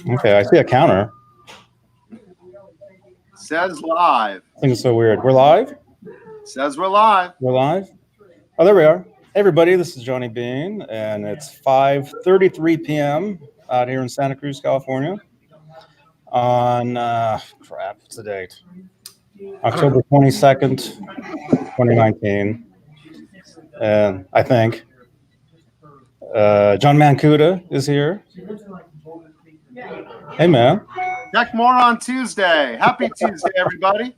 Okay, I see a counter. Says live. I think it's so weird. We're live? Says we're live. We're live? Oh, there we are. Hey, everybody, this is Johnny Beane, and it's 5:33 p.m. out here in Santa Cruz, California on, what's the date? October 22nd, 2019. And I think John Mancuda is here. Hey, man. Check more on Tuesday. Happy Tuesday, everybody.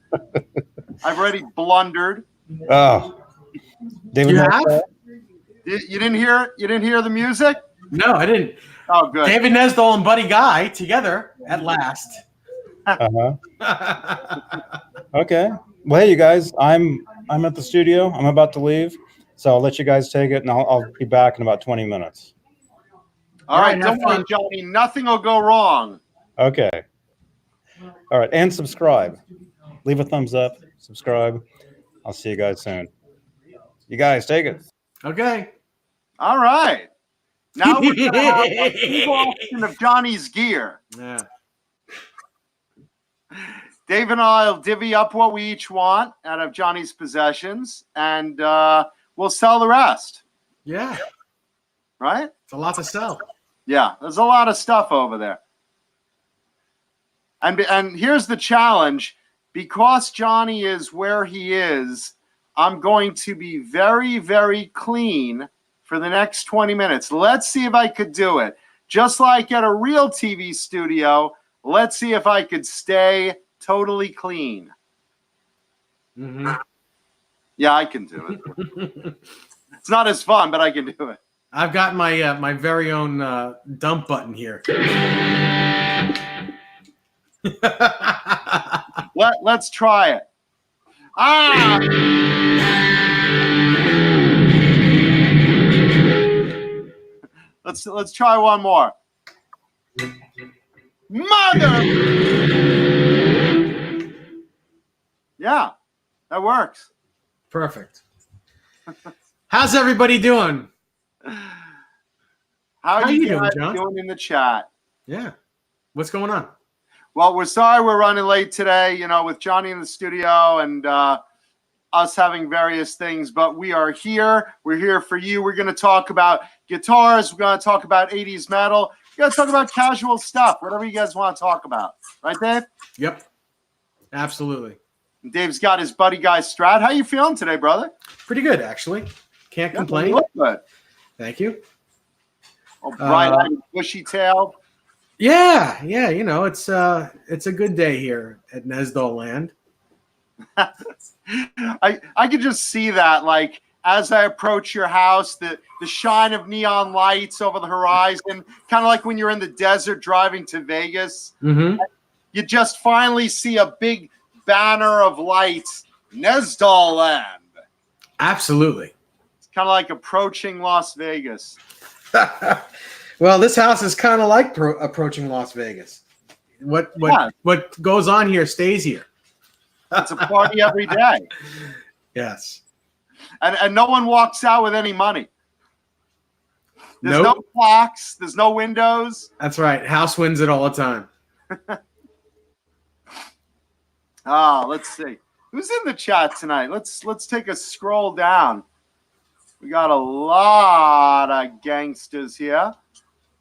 I've already blundered. Oh, David. You have? You didn't hear it? You didn't hear the music? No, I didn't. Oh, good. David Nesdall and Buddy Guy together at last. Okay. Well, hey, you guys. I'm at the studio. I'm about to leave, so I'll let you guys take it, and I'll be back in about 20 minutes. All right, don't worry, Johnny. Nothing will go wrong. Okay. All right, and subscribe. Leave a thumbs up. Subscribe. I'll see you guys soon. You guys, take it. Okay. All right. Now we're going to have a full auction of Johnny's gear. Yeah. Dave and I will divvy up what we each want out of Johnny's possessions, and we'll sell the rest. Yeah. Right? It's a lot to sell. Yeah, there's a lot of stuff over there. And here's the challenge. Because Johnny is where he is, I'm going to be very, very clean for the next 20 minutes. Let's see if I could do it. Just like at a real TV studio, let's see if I could stay totally clean. Mm-hmm. Yeah, I can do it. It's not as fun, but I can do it. I've got my my very own dump button here. Let's try it. Let's try one more. Mother. Yeah, that works. Perfect. How's everybody doing? How are you doing, guys John? doing in the chat? Yeah. What's going on? Well, we're sorry we're running late today, with Johnny in the studio and us having various things, but we are here. We're here for you. We're going to talk about guitars. We're going to talk about 80s metal. We're going to talk about casual stuff, whatever you guys want to talk about. Right, Dave? Yep. Absolutely. And Dave's got his buddy guy Strat. How you feeling today, brother? Pretty good, actually. Can't complain. You look good. Thank you. Oh, bright-eyed, bushy-tailed. Yeah, it's a good day here at Nesdall Land. I could just see that, like, as I approach your house, the shine of neon lights over the horizon, kind of like when you're in the desert driving to Vegas. Mm-hmm. You just finally see a big banner of lights, Nesdall Land. Absolutely. It's kind of like approaching Las Vegas. Well, this house is kind of like approaching Las Vegas. What goes on here stays here. It's a party every day. Yes. And no one walks out with any money. There's Nope. no clocks. There's no windows. That's right. House wins it all the time. Let's see. Who's in the chat tonight? Let's take a scroll down. We got a lot of gangsters here.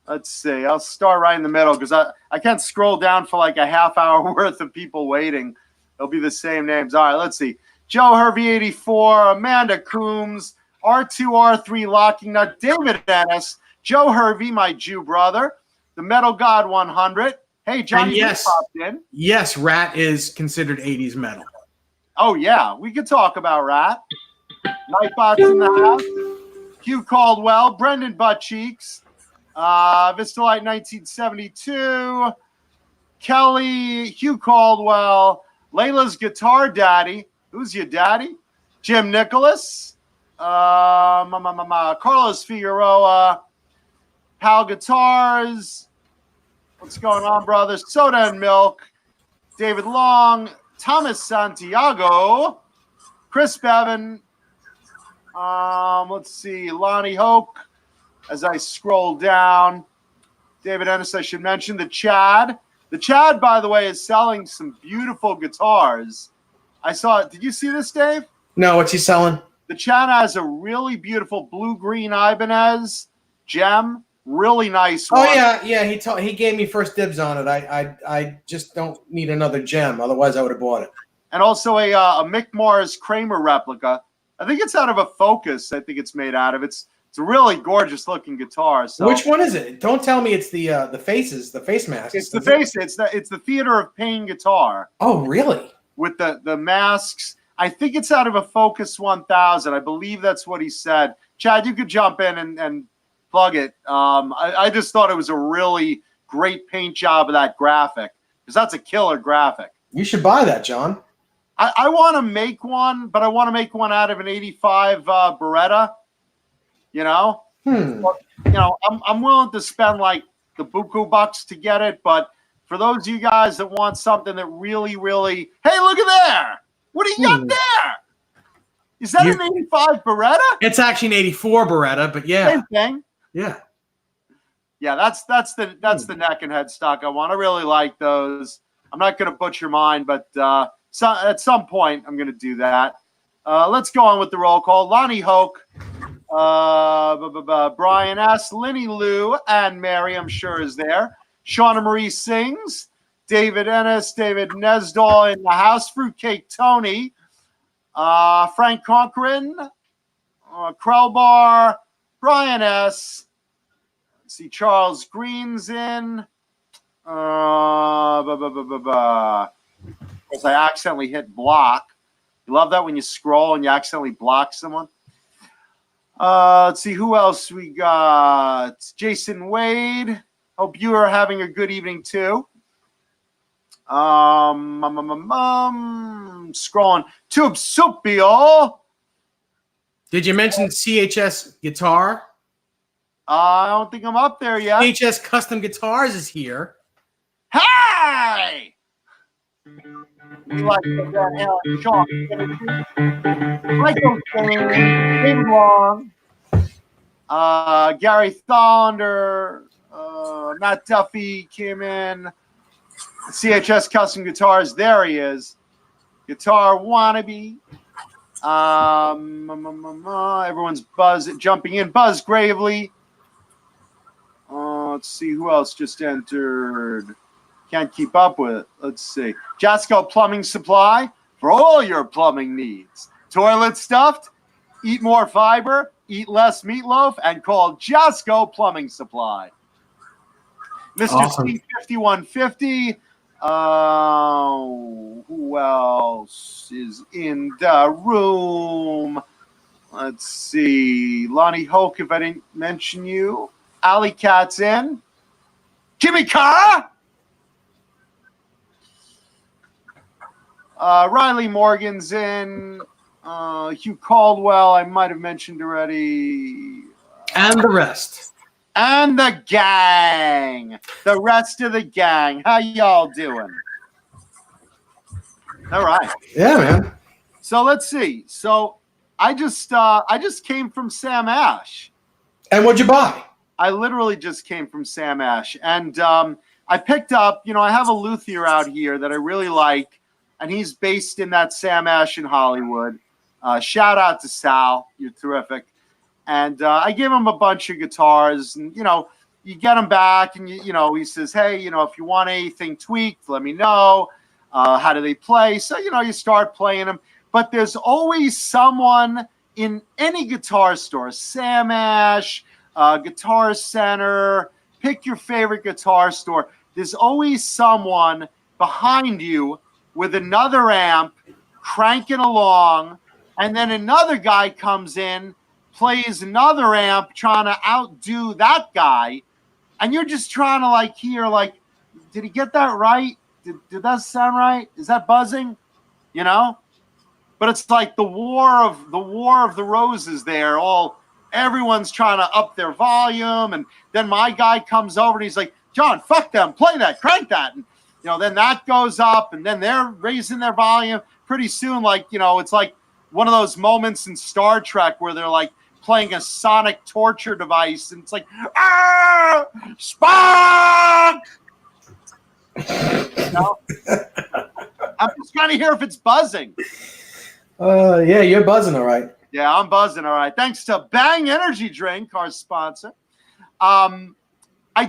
Let's see. I'll start right in the middle because I can't scroll down for like a half hour worth of people waiting. It'll be the same names. All right, let's see. Joe Hervey 84, Amanda Coombs, R2R3 Locking Nut, David Ennis, Joe Hervey, my Jew brother, the Metal God 100. Hey, Johnny, yes, popped in. Yes, Rat is considered 80s metal. Oh, yeah. We could talk about Rat. Nightbot's in the house. Hugh Caldwell, Brendan Buttcheeks, Vistalite 1972, Kelly, Hugh Caldwell, Layla's Guitar Daddy. Who's your daddy? Jim Nicholas, Carlos Figueroa, Pal Guitars. What's going on, brothers? Soda and Milk, David Long, Thomas Santiago, Chris Bevan. Let's see, Lonnie Hoke, as I scroll down. David Ennis, I should mention the Chad. The Chad, by the way, is selling some beautiful guitars. I saw it. Did you see this, Dave? No, what's he selling? The Chad has a really beautiful blue-green Ibanez gem. Really nice one. Oh yeah. He gave me first dibs on it. I just don't need another gem. Otherwise, I would have bought it. And also a Mick Mars Kramer replica. I think it's out of a Focus. I think it's made out of. It's a really gorgeous looking guitar. So which one is it? Don't tell me it's the faces, the face masks. it's the face. It's the Theater of Pain guitar. Oh really? With the masks. I think it's out of a Focus 1000. I believe that's what he said. Chad, you could jump in and plug it. I just thought it was a really great paint job of that graphic, because that's a killer graphic. You should buy that, John. I want to make one, but I want to make one out of an 85 Beretta. You know? I'm willing to spend like the buku bucks to get it, but for those of you guys that want something that really, really, hey, look at there. What do you got there? Is that an 85 Beretta? It's actually an 84 Beretta, but yeah. Same thing. Yeah. Yeah, that's the neck and headstock I want. I really like those. I'm not going to butcher mine, but at some point I'm going to do that. Let's go on with the roll call. Lonnie Hoke, Brian S., Linny Lou, and Mary, I'm sure, is there. Shauna Marie Sings, David Ennis, David Nesdall in the house, Fruitcake Tony, Frank Conquerin, Krellbar, Brian S., let's see, Charles Green's in. Because I accidentally hit block. You love that when you scroll and you accidentally block someone? Let's see, who else we got? Jason Wade. Hope you are having a good evening too. Scrolling. Tube Supio. Did you mention CHS Guitar? I don't think I'm up there yet. CHS Custom Guitars is here. Hey! We like the Van Halen Sean. Michael David Long, Gary Thonder, Matt Duffy came in. CHS Custom Guitars, there he is. Guitar Wannabe. Everyone's jumping in. Buzz Gravely. Let's see who else just entered. Can't keep up with it. Let's see. Jasco Plumbing Supply for all your plumbing needs. Toilet stuffed, eat more fiber, eat less meatloaf, and call Jasco Plumbing Supply. Mr. Awesome. C5150. Who else is in the room? Let's see. Lonnie Hoke, if I didn't mention you. Alley Cat's in. Jimmy Carr. Riley Morgan's in. Hugh Caldwell, I might have mentioned already. And the rest. And the gang. The rest of the gang. How y'all doing? All right. Yeah, man. So let's see. So I just came from Sam Ash. And what'd you buy? I literally just came from Sam Ash. And I picked up, I have a luthier out here that I really like. And he's based in that Sam Ash in Hollywood. Shout out to Sal. You're terrific. And I gave him a bunch of guitars. And, you get them back. And, he says, hey, if you want anything tweaked, let me know. How do they play? So, you start playing them. But there's always someone in any guitar store, Sam Ash, Guitar Center, pick your favorite guitar store. There's always someone behind you with another amp cranking along, and then another guy comes in, plays another amp, trying to outdo that guy, and you're just trying to hear, did he get that right? Did that sound right? Is that buzzing? But it's like the war of the roses there. Everyone's trying to up their volume, and then my guy comes over and he's like, John, fuck them, play that, crank that. And then that goes up, and then they're raising their volume. Pretty soon, it's like one of those moments in Star Trek where they're playing a sonic torture device, and it's like, ah, Spock! You know? I'm just trying to hear if it's buzzing. Yeah, you're buzzing all right. Yeah, I'm buzzing all right. Thanks to Bang Energy Drink, our sponsor. I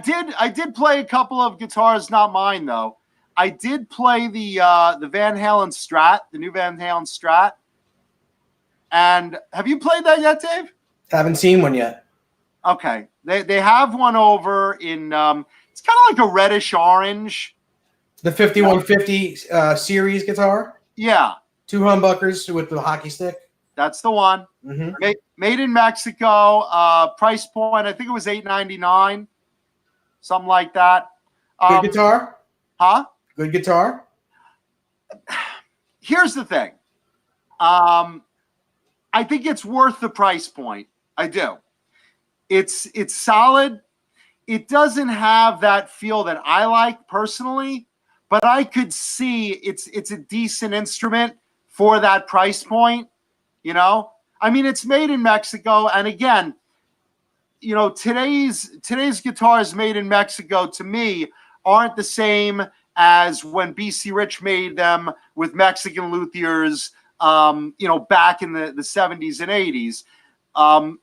did play a couple of guitars, not mine though. I did play the Van Halen Strat, the new Van Halen Strat. And have you played that yet, Dave? Haven't seen one yet. Okay, they have one over in it's kind of like a reddish orange. The 5150 series guitar. Yeah, 2 humbuckers with the hockey stick. that's the one. Mm-hmm. Made in Mexico. Price point, I think it was $8.99, something like that. Good guitar. Huh? Good guitar. Here's the thing. I think it's worth the price point. I do. It's solid. It doesn't have that feel that I like personally, but I could see it's a decent instrument for that price point. You know, I mean, it's made in Mexico, and again, you know, today's guitars made in Mexico to me aren't the same as when BC Rich made them with Mexican luthiers, you know, back in the 70s and 80s.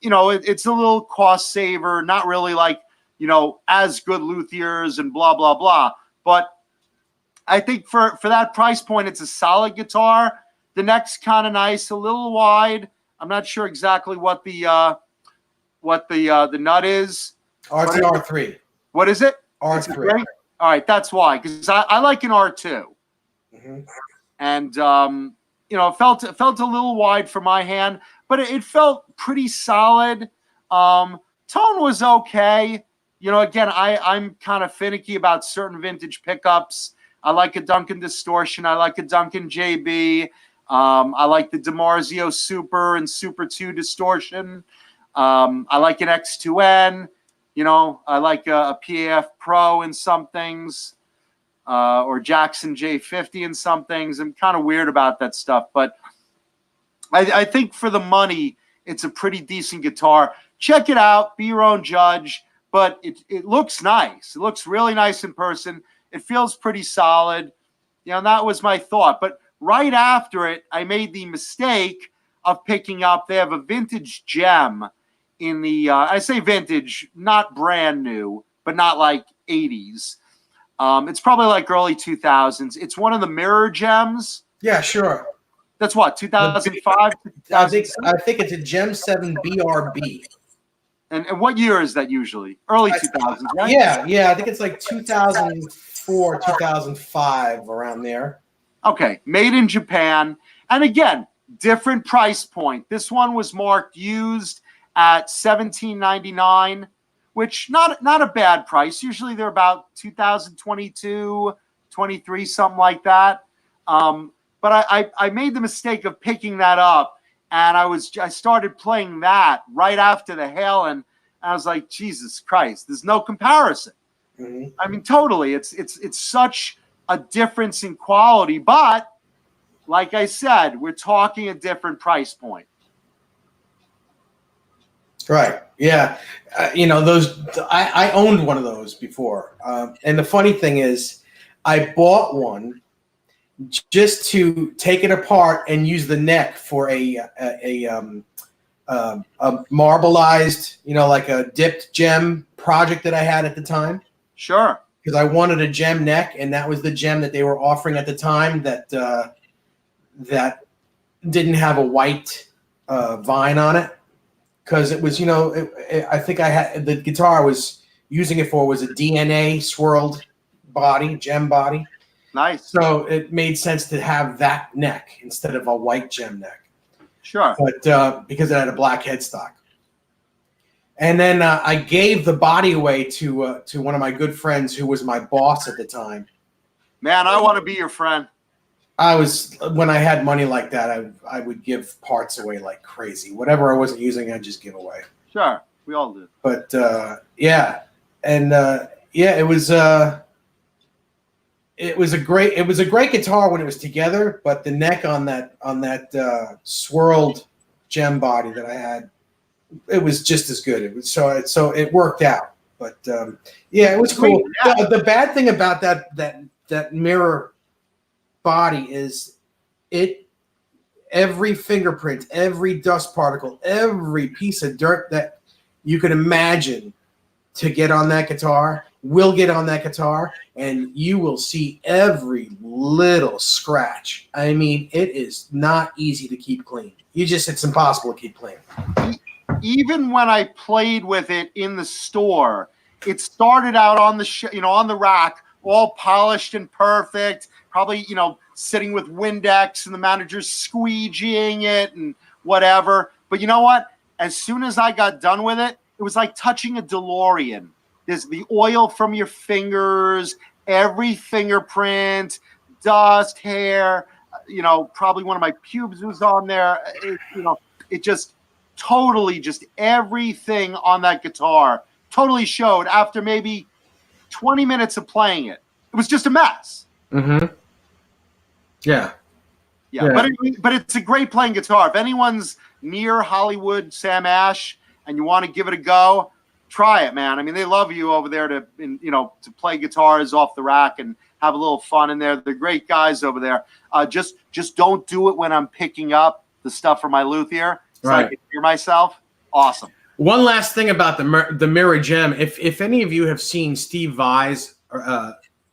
You know, it's a little cost saver, not really like, you know, as good luthiers and blah, blah, blah. But I think for that price point, it's a solid guitar. The neck's kind of nice, a little wide. I'm not sure exactly what the nut is. R3. What is it? R3. All right, that's why, because I like an R2. Mm-hmm. And you know, it felt a little wide for my hand, but it felt pretty solid. Tone was okay. You know, again, I'm kind of finicky about certain vintage pickups. I like a Duncan Distortion. I like a Duncan JB. I like the Dimarzio Super and Super 2 Distortion. I like an X2N. You know, I like a PAF Pro in some things. Or Jackson J50 in some things. I'm kind of weird about that stuff, but I think for the money, it's a pretty decent guitar. Check it out, be your own judge, but it looks nice. It looks really nice in person. It feels pretty solid. You know, and that was my thought. But right after it, I made the mistake of picking up, they have a vintage gem in the, I say vintage, not brand new, but not like 80s. It's probably like early 2000s. It's one of the mirror gems. Yeah, sure. That's what, 2005? I think it's a Gem 7 BRB. And what year is that usually? Early 2000s, right? Yeah. I think it's like 2004, 2005, around there. Okay, made in Japan. And again, different price point. This one was marked used at $17.99. Which not a bad price. Usually they're about 2022, 23, something like that. But I made the mistake of picking that up, and I started playing that right after the Halen, and I was like, Jesus Christ, there's no comparison. Mm-hmm. I mean, totally, it's such a difference in quality, but like I said, we're talking a different price point. Right. Yeah. You know, those, I owned one of those before. And the funny thing is, I bought one just to take it apart and use the neck for a marbleized, you know, like a dipped gem project that I had at the time. Sure. Because I wanted a gem neck, and that was the gem that they were offering at the time that that didn't have a white vine on it. Because it was, you know, I think I had the guitar I was using it for was a DNA swirled body, gem body. Nice. So it made sense to have that neck instead of a white gem neck. Sure. But because it had a black headstock. And then I gave the body away to one of my good friends who was my boss at the time. Man, I want to be your friend. When I had money like that, I would give parts away like crazy. Whatever I wasn't using, I'd just give away. Sure, we all do. But yeah, and yeah, it was a great guitar when it was together. But the neck on that swirled gem body that I had it was just as good. It was so it worked out. But yeah, it was cool. Yeah. The bad thing about that mirror body is every fingerprint, every dust particle, every piece of dirt that you can imagine to get on that guitar will get on that guitar, and you will see every little scratch. I mean, it is not easy to keep clean. It's impossible to keep clean. Even when I played with it in the store, it started out on the on the rack, all polished and perfect, probably, sitting with Windex and the manager's squeegeeing it and whatever. But you know what? As soon as I got done with it, it was like touching a DeLorean. There's the oil from your fingers, every fingerprint, dust, hair, probably one of my pubes was on there. It just totally, just everything on that guitar totally showed after maybe 20 minutes of playing it. It was just a mess. Mm-hmm. Yeah. But it's a great playing guitar. If anyone's near Hollywood, Sam Ash, and you want to give it a go, try it, man. I mean, they love you over there to play guitars off the rack and have a little fun in there. They're great guys over there. Just don't do it when I'm picking up the stuff for my luthier, so I can hear myself. Awesome. One last thing about the mirror gem. If any of you have seen Steve Vai's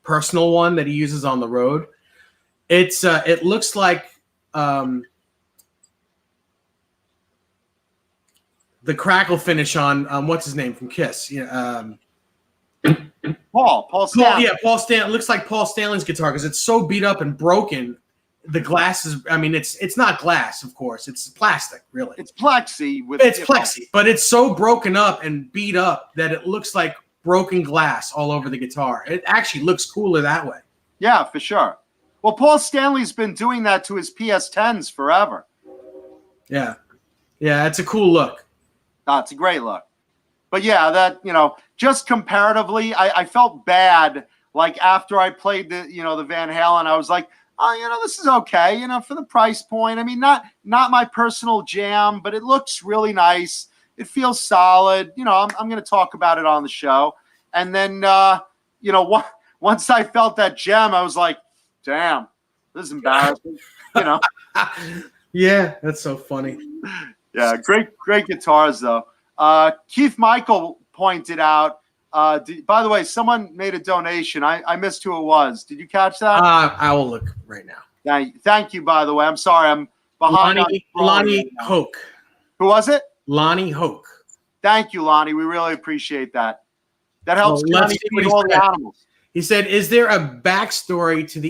personal one that he uses on the road, it looks like the crackle finish on what's his name from Kiss? Paul Stanley. Paul Stanley. It looks like Paul Stanley's guitar because it's so beat up and broken. The glass is, I mean, it's not glass, of course. It's plastic, really. It's plexi. It's plexi, but it's so broken up and beat up that it looks like broken glass all over the guitar. It actually looks cooler that way. Yeah, for sure. Well, Paul Stanley's been doing that to his PS10s forever. Yeah. Yeah, it's a cool look. Oh, it's a great look. But yeah, that, just comparatively, I felt bad. Like after I played the Van Halen, I was like, oh, this is okay, for the price point. I mean, not my personal jam, but it looks really nice. It feels solid. I'm going to talk about it on the show. And then, once I felt that gem, I was like, damn, this is embarrassing. Yeah, that's so funny. Yeah, great guitars, though. Keith Michael pointed out, by the way, someone made a donation. I missed who it was. Did you catch that? I will look right now. Thank you, by the way. I'm sorry. I'm behind. Lonnie Hoke. Who was it? Lonnie Hoke. Thank you, Lonnie. We really appreciate that. That helps let's see what all the animals. He said, "Is there a backstory to the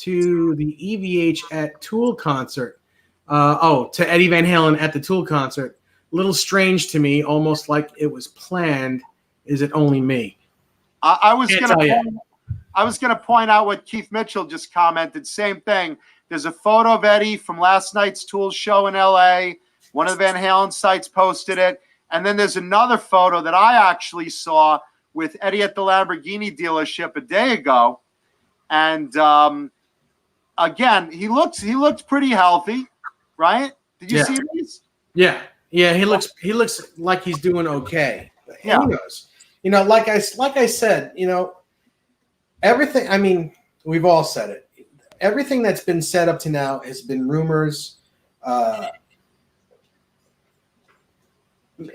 EVH at Tool concert? To Eddie Van Halen at the Tool concert. Little strange to me, almost like it was planned. Is it only me?" I was going to point out what Keith Mitchell just commented. Same thing. There's a photo of Eddie from last night's Tool show in LA. One of the Van Halen sites posted it. And then there's another photo that I actually saw with Eddie at the Lamborghini dealership a day ago. And again, he looked pretty healthy, right? Did you see these? Yeah. Yeah, he looks like he's doing okay. Yeah. Who knows? Like I said, everything, I mean, we've all said it. Everything that's been said up to now has been rumors.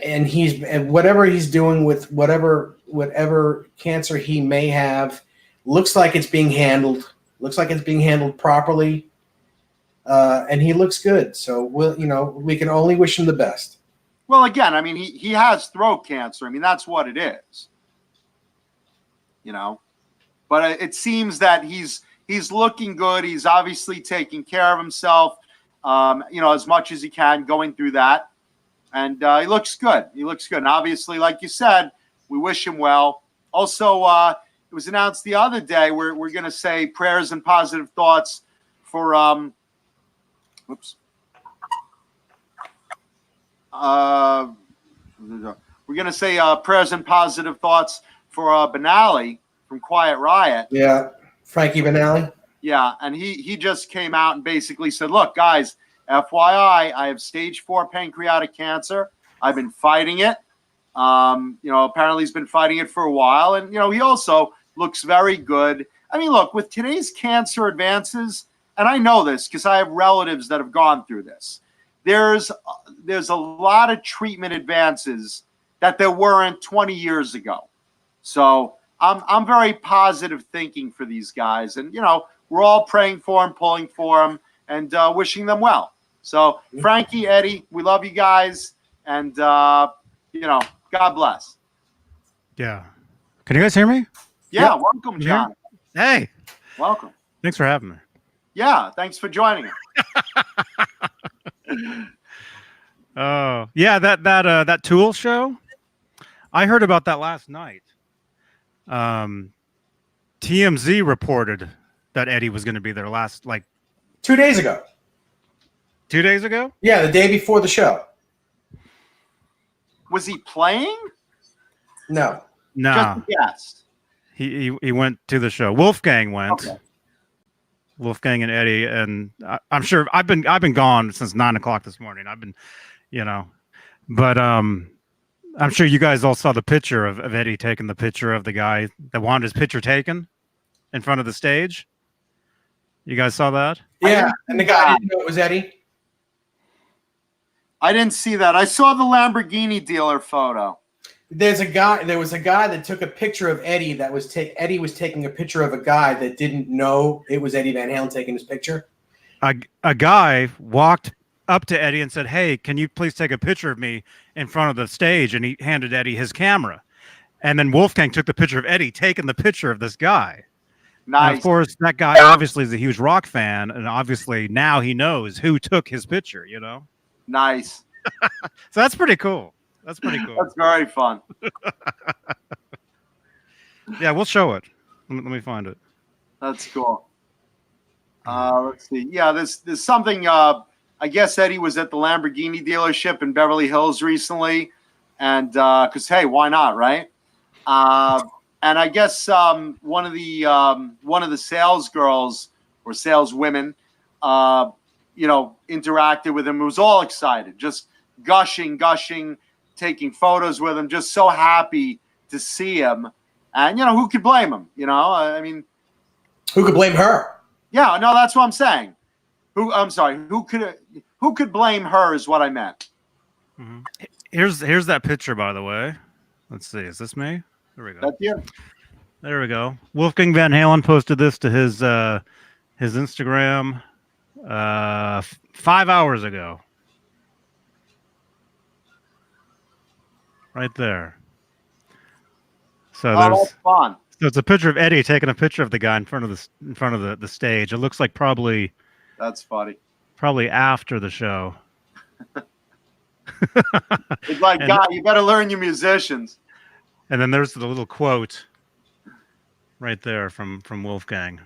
And whatever he's doing with whatever cancer he may have, looks like it's being handled. Looks like it's being handled properly, and he looks good. So we can only wish him the best. Well, again, I mean, he has throat cancer. I mean, that's what it is. But it seems that he's looking good. He's obviously taking care of himself, as much as he can, going through that. And he looks good. He looks good. And obviously, like you said, we wish him well. Also, it was announced the other day we're going to say prayers and positive thoughts for we're going to say prayers and positive thoughts for Minnelli from Quiet Riot. Yeah, Frankie Minnelli. Yeah, and he just came out and basically said, look, guys, FYI, I have stage 4 pancreatic cancer. I've been fighting it. Apparently he's been fighting it for a while. And, he also looks very good. I mean, look, with today's cancer advances, and I know this because I have relatives that have gone through this, there's a lot of treatment advances that there weren't 20 years ago. So I'm very positive thinking for these guys. And, we're all praying for them, pulling for them, and wishing them well. So, Frankie, Eddie, we love you guys. And, God bless. Yeah. Can you guys hear me? Yeah. Yep. Welcome, John. Hey. Welcome. Thanks for having me. Yeah. Thanks for joining us. Oh, yeah. That Tool show. I heard about that last night. TMZ reported that Eddie was going to be there 2 days ago. 2 days ago? Yeah, the day before the show. Was he playing? No. Just a guest. He went to the show. Wolfgang went. Okay. Wolfgang and Eddie, and I'm sure I've been gone since 9 o'clock this morning. I've been, but I'm sure you guys all saw the picture of Eddie taking the picture of the guy that wanted his picture taken in front of the stage. You guys saw that? Yeah, and the guy didn't know it was Eddie. I didn't see that. I saw the Lamborghini dealer photo. There was a guy that took a picture of Eddie Eddie was taking a picture of a guy that didn't know it was Eddie Van Halen taking his picture. A guy walked up to Eddie and said, "Hey, can you please take a picture of me in front of the stage?" And he handed Eddie his camera. And then Wolfgang took the picture of Eddie taking the picture of this guy. Nice. And of course, that guy obviously is a huge rock fan, and obviously now he knows who took his picture, Nice. So that's pretty cool. That's pretty cool. That's very fun. Yeah, we'll show it. Let me find it. That's cool. Let's see. Yeah, there's something. I guess Eddie was at the Lamborghini dealership in Beverly Hills recently, and because hey, why not, right? And I guess one of the sales girls or sales women, interacted with him. Was all excited, just gushing, taking photos with him, just so happy to see him. And who could blame him? I mean, who could blame her? Yeah, no, that's what I'm saying. Who could blame her is what I meant. Mm-hmm. Here's that picture, by the way. Let's see. Is this me? There we go. That's you. There we go. Wolfgang Van Halen posted this to his Instagram 5 hours ago. Right there. So that's fun. So it's a picture of Eddie taking a picture of the guy in front of the stage. It looks like probably. That's funny. Probably after the show. It's like, God, you better learn your musicians. And then there's the little quote right there from Wolfgang.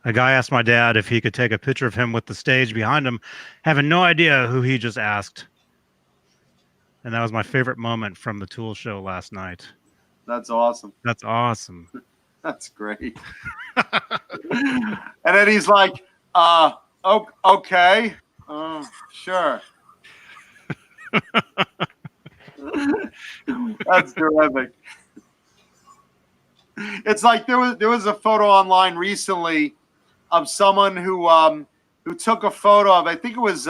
A guy asked my dad if he could take a picture of him with the stage behind him, having no idea who he just asked. And that was my favorite moment from the Tool show last night. That's awesome. That's awesome. That's great. And then he's like, okay. Sure. That's terrific. It's like there was a photo online recently of someone who took a photo of, I think it was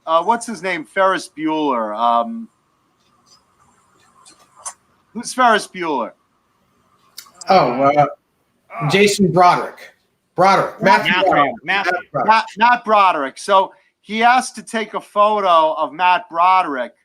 what's his name? Ferris Bueller. Who's Ferris Bueller? Jason Broderick. Matthew. Matt Broderick. So he asked to take a photo of Matt Broderick,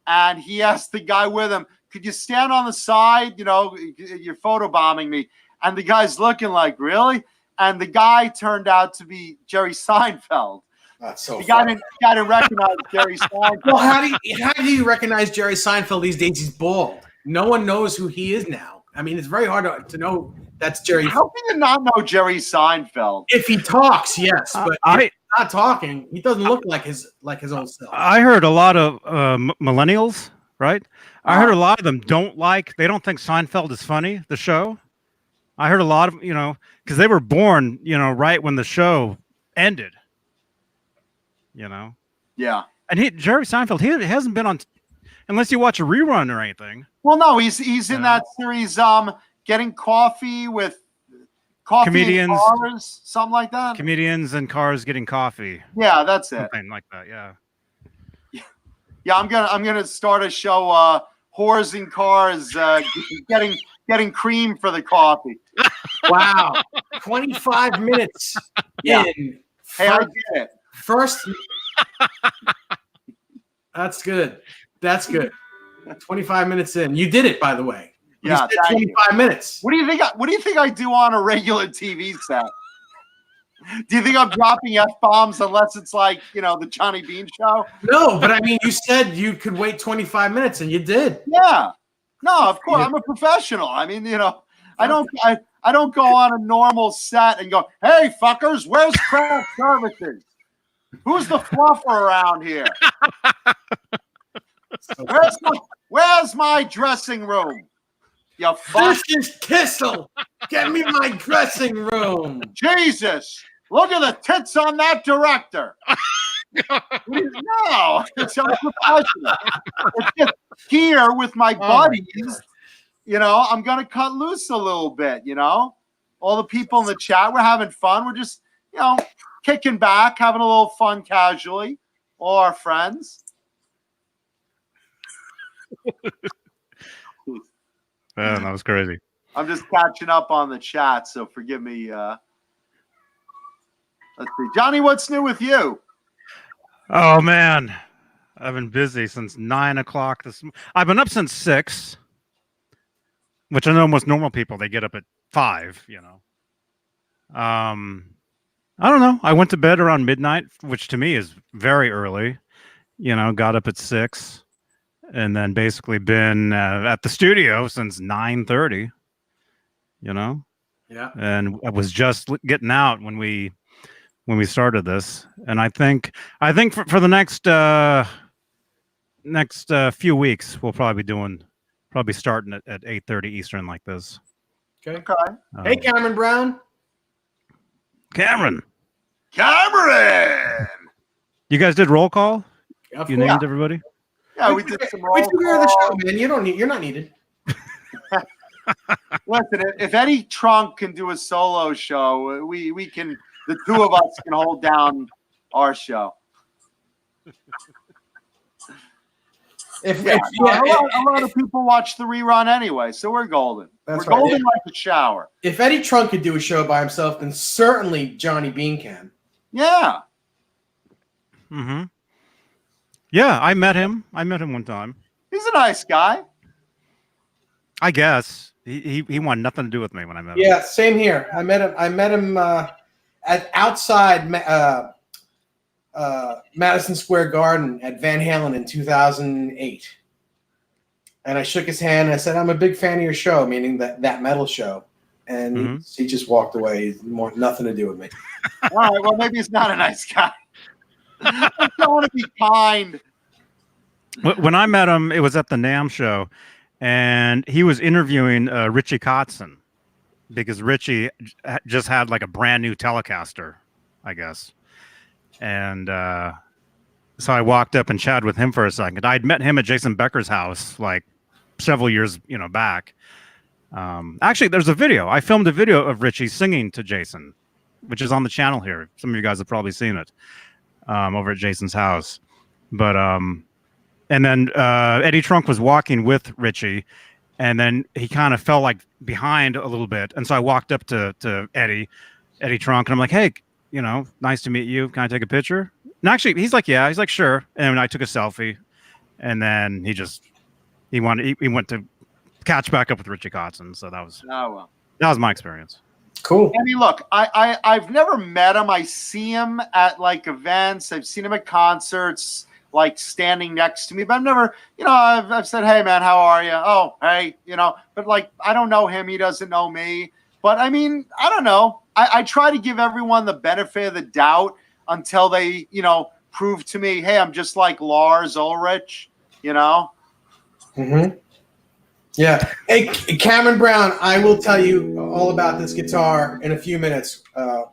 and he asked the guy with him, "Could you stand on the side? You're photobombing me." And the guy's looking like, "Really?" And the guy turned out to be Jerry Seinfeld. That's so. The guy didn't recognize Jerry Seinfeld. Well, how do you recognize Jerry Seinfeld these days? He's bald. No one knows who he is now. I mean, it's very hard to know that's Jerry. How can you not know Jerry Seinfeld? If he talks, yes, but if he's not talking, he doesn't look like his old self. I heard a lot of millennials, right? I heard a lot of them don't think Seinfeld is funny, the show. I heard a lot of, because they were born, right when the show ended. Yeah. And Jerry Seinfeld, he hasn't been on, unless you watch a rerun or anything. Well, no, he's in that series, Getting Coffee with Comedians, and Cars, something like that. Comedians and Cars Getting Coffee. Yeah, that's it. Something like that. Yeah. Yeah, I'm gonna start a show. Whores in Cars, getting cream for the coffee. Wow, 25 minutes in. Hey, I did it. First, that's good. That's good. 25 minutes in. You did it, by the way. You Yeah, said 25 minutes. What do you think I do on a regular TV set? Do you think I'm dropping F-bombs unless it's like, the Johnny Beane show? No, but I mean, you said you could wait 25 minutes, and you did. Yeah. No, of course. I'm a professional. I mean, I don't go on a normal set and go, hey, fuckers, where's craft services? Who's the fluffer around here? Where's my dressing room? You fuck. This is Kissel. Get me my dressing room. Jesus. Look at the tits on that director. No, it's unprofessional. It's just here with my buddies. I'm going to cut loose a little bit, All the people in the chat, we're having fun. We're just, kicking back, having a little fun casually. All our friends. Man, that was crazy. I'm just catching up on the chat, so forgive me. Let's see. Johnny, what's new with you? Oh, man. I've been busy since 9 o'clock. I've been up since 6, which I know most normal people, they get up at 5, I don't know. I went to bed around midnight, which to me is very early. Got up at 6 and then basically been at the studio since 9:30, Yeah. And I was just getting out when we started this. And I think for the next few weeks, we'll probably be starting at 8:30 Eastern like this. Okay. Hey, Cameron Brown. Cameron. You guys did roll call? You named everybody? Yeah, we did some roll call. We took the show, man. You're not needed. Listen, if Eddie Trunk can do a solo show, we can. The two of us can hold down our show. A lot of people watch the rerun anyway, so we're golden. We're golden like a shower. If Eddie Trunk could do a show by himself, then certainly Johnny Beane can. Yeah. Mm-hmm. Yeah, I met him. One time. He's a nice guy. I guess he wanted nothing to do with me when I met him. Yeah, same here. I met him at outside Madison Square Garden at Van Halen in 2008. And I shook his hand and I said, I'm a big fan of your show, meaning that metal show. And he just walked away. Nothing to do with me. All right, well, maybe he's not a nice guy. I don't want to be kind. When I met him, it was at the NAMM show, and he was interviewing Richie Kotzen because Richie just had like a brand new Telecaster, I guess. And so I walked up and chatted with him for a second. I'd met him at Jason Becker's house like several years, back. Actually, there's a video. I filmed a video of Richie singing to Jason, which is on the channel here. Some of you guys have probably seen it over at Jason's house. But and then Eddie Trunk was walking with Richie, and then he kind of fell like behind a little bit. And so I walked up to Eddie Trunk, and I'm like, hey, nice to meet you. Can I take a picture? And actually, he's like, yeah. He's like, sure. And I took a selfie, and then he went to catch back up with Richie Kotzen. So that was my experience. Cool. I mean, look, I've never met him. I see him at like events. I've seen him at concerts, like standing next to me. But I've never, I've said, hey man, how are you? Oh, hey, But like, I don't know him. He doesn't know me. But I mean, I don't know. I try to give everyone the benefit of the doubt until they, prove to me, hey, I'm just like Lars Ulrich, Mm-hmm. Yeah. Hey, Cameron Brown, I will tell you all about this guitar in a few minutes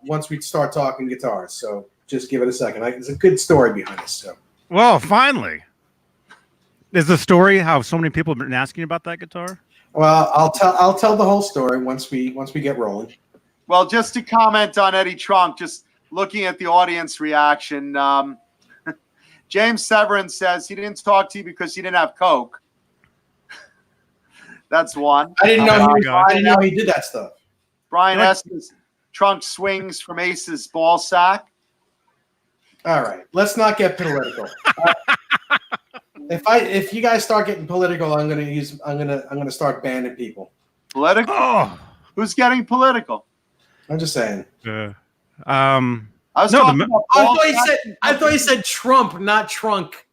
once we start talking guitars. So just give it a second. There's a good story behind this. So Well, finally. Is the story how so many people have been asking about that guitar? Well, I'll tell the whole story once we get rolling. Well, just to comment on Eddie Trunk, just looking at the audience reaction, James Severin says he didn't talk to you because he didn't have Coke. That's one. I didn't know he did that stuff. Brian Estes, Trunk swings from Ace's ball sack. All right, let's not get political. If you guys start getting political, I'm gonna start banning people. Political? Oh. Who's getting political? I'm just saying. I was talking about I thought he said Trump, not trunk.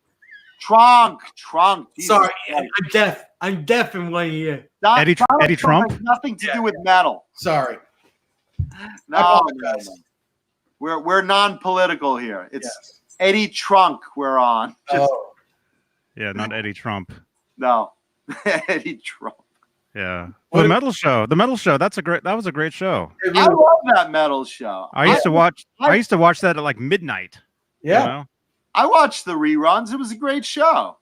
Trunk. Jesus. Sorry, I'm deaf. I'm deaf in one ear. Eddie Trump has nothing to do with metal. Sorry. No. We're non-political here. It's Eddie Trunk we're on. Yeah, not Eddie Trump. No. Eddie Trump. Yeah. The metal show. That was a great show. I love that metal show. I used to watch that at like midnight. Yeah. You know? I watched the reruns. It was a great show.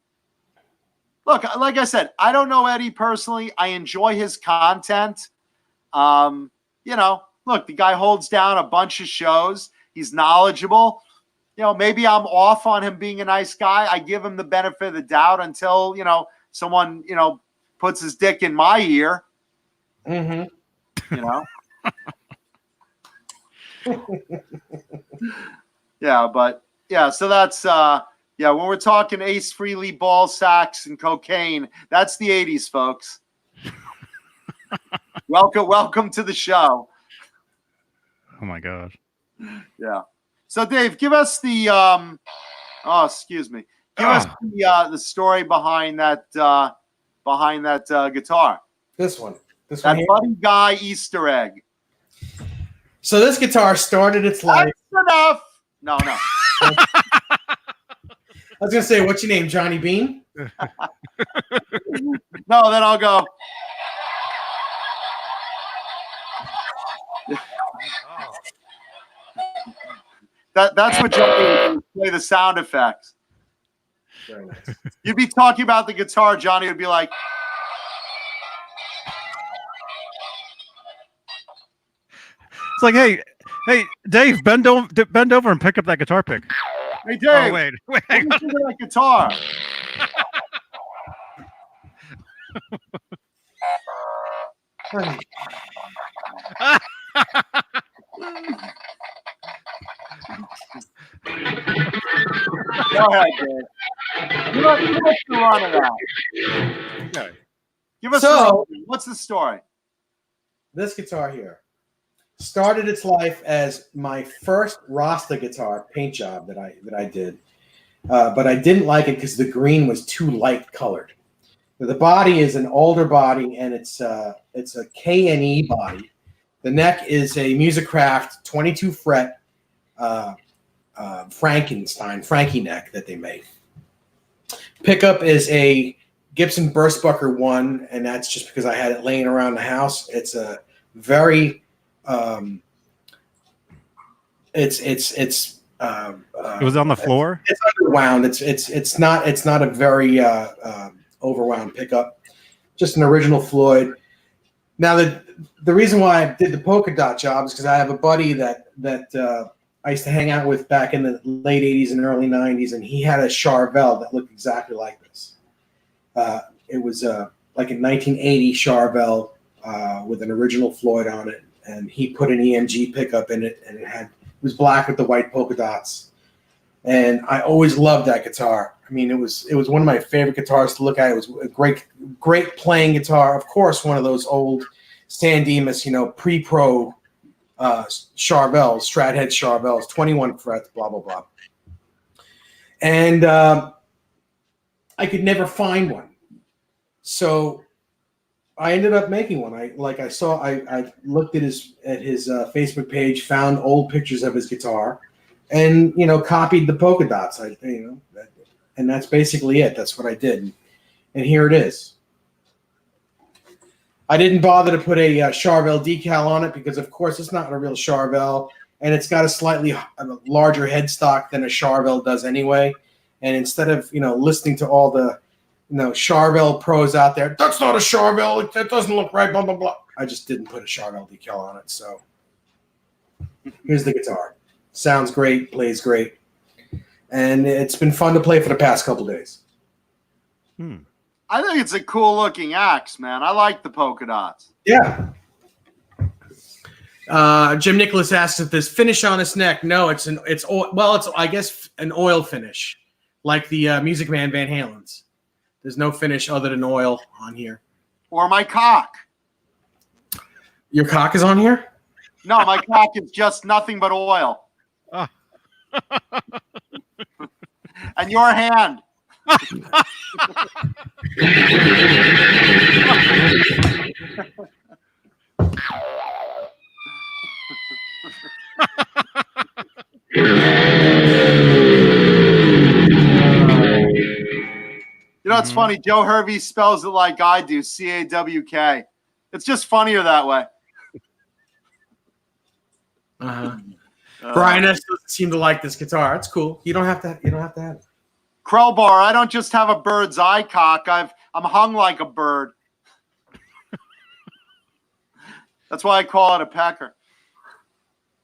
Look, like I said, I don't know Eddie personally. I enjoy his content. Look, the guy holds down a bunch of shows. He's knowledgeable. Maybe I'm off on him being a nice guy. I give him the benefit of the doubt until, someone, puts his dick in my ear. Mm-hmm. So that's when we're talking Ace Frehley, ball sacks, and cocaine, that's the 80s, folks. Welcome to the show. Oh my gosh. Yeah. So Dave, give us the excuse me. Give us the story behind that guitar. This one that Buddy Guy Easter egg. So this guitar started its life. That's enough. No. I was gonna say, what's your name, Johnny Beane? No, then I'll go. That's what Johnny would play the sound effects. Very nice. You'd be talking about the guitar, Johnny would be like, it's like, hey, Dave, bend over and pick up that guitar pick. hey Dave, Oh, wait, hang on. That guitar. Go ahead, Dave. Give us the run of that. Okay. Give us the run. What's the story? This guitar here started its life as my first Rasta guitar paint job that I did, but I didn't like it because the green was too light colored. The body is an older body, and it's a K&E body. The neck is a Musicraft 22 fret Frankie neck that they make. Pickup is a Gibson Burstbucker 1, and that's just because I had it laying around the house. It's a very it was on the floor. It's underwound. It's not a very overwound pickup. Just an original Floyd. Now the reason why I did the polka dot job is because I have a buddy that I used to hang out with back in the late 80s and early 90s, and he had a Charvel that looked exactly like this. It was like a 1980 Charvel with an original Floyd on it, and he put an EMG pickup in it, and it was black with the white polka dots. And I always loved that guitar. I mean, it was one of my favorite guitars to look at. It was a great playing guitar. Of course, one of those old San Dimas, pre-pro Charvels, Strat head Charvels, 21 frets, blah, blah, blah. And I could never find one. So I ended up making one. I looked at his Facebook page, found old pictures of his guitar, and copied the polka dots. And that's basically it. That's what I did, and here it is. I didn't bother to put a Charvel decal on it because, of course, it's not a real Charvel, and it's got a slightly larger headstock than a Charvel does anyway. And instead of, listening to all the, Charvel pros out there, that's not a Charvel, that doesn't look right, blah, blah, blah. I just didn't put a Charvel decal on it. So here's the guitar. Sounds great, plays great. And it's been fun to play for the past couple days. I think it's a cool looking axe, man. I like the polka dots. Yeah. Jim Nicholas asks if there's finish on his neck. No, it's I guess an oil finish, like the Music Man Van Halen's. There's no finish other than oil on here. Or my cock. Your cock is on here? No, my cock is just nothing but oil. Oh. And your hand. You know, it's funny. Joe Hervey spells it like I do, C-A-W-K. It's just funnier that way. Brian S. doesn't seem to like this guitar. It's cool. You don't have to have it. Crowbar, I don't just have a bird's eye cock. I'm hung like a bird. That's why I call it a pecker.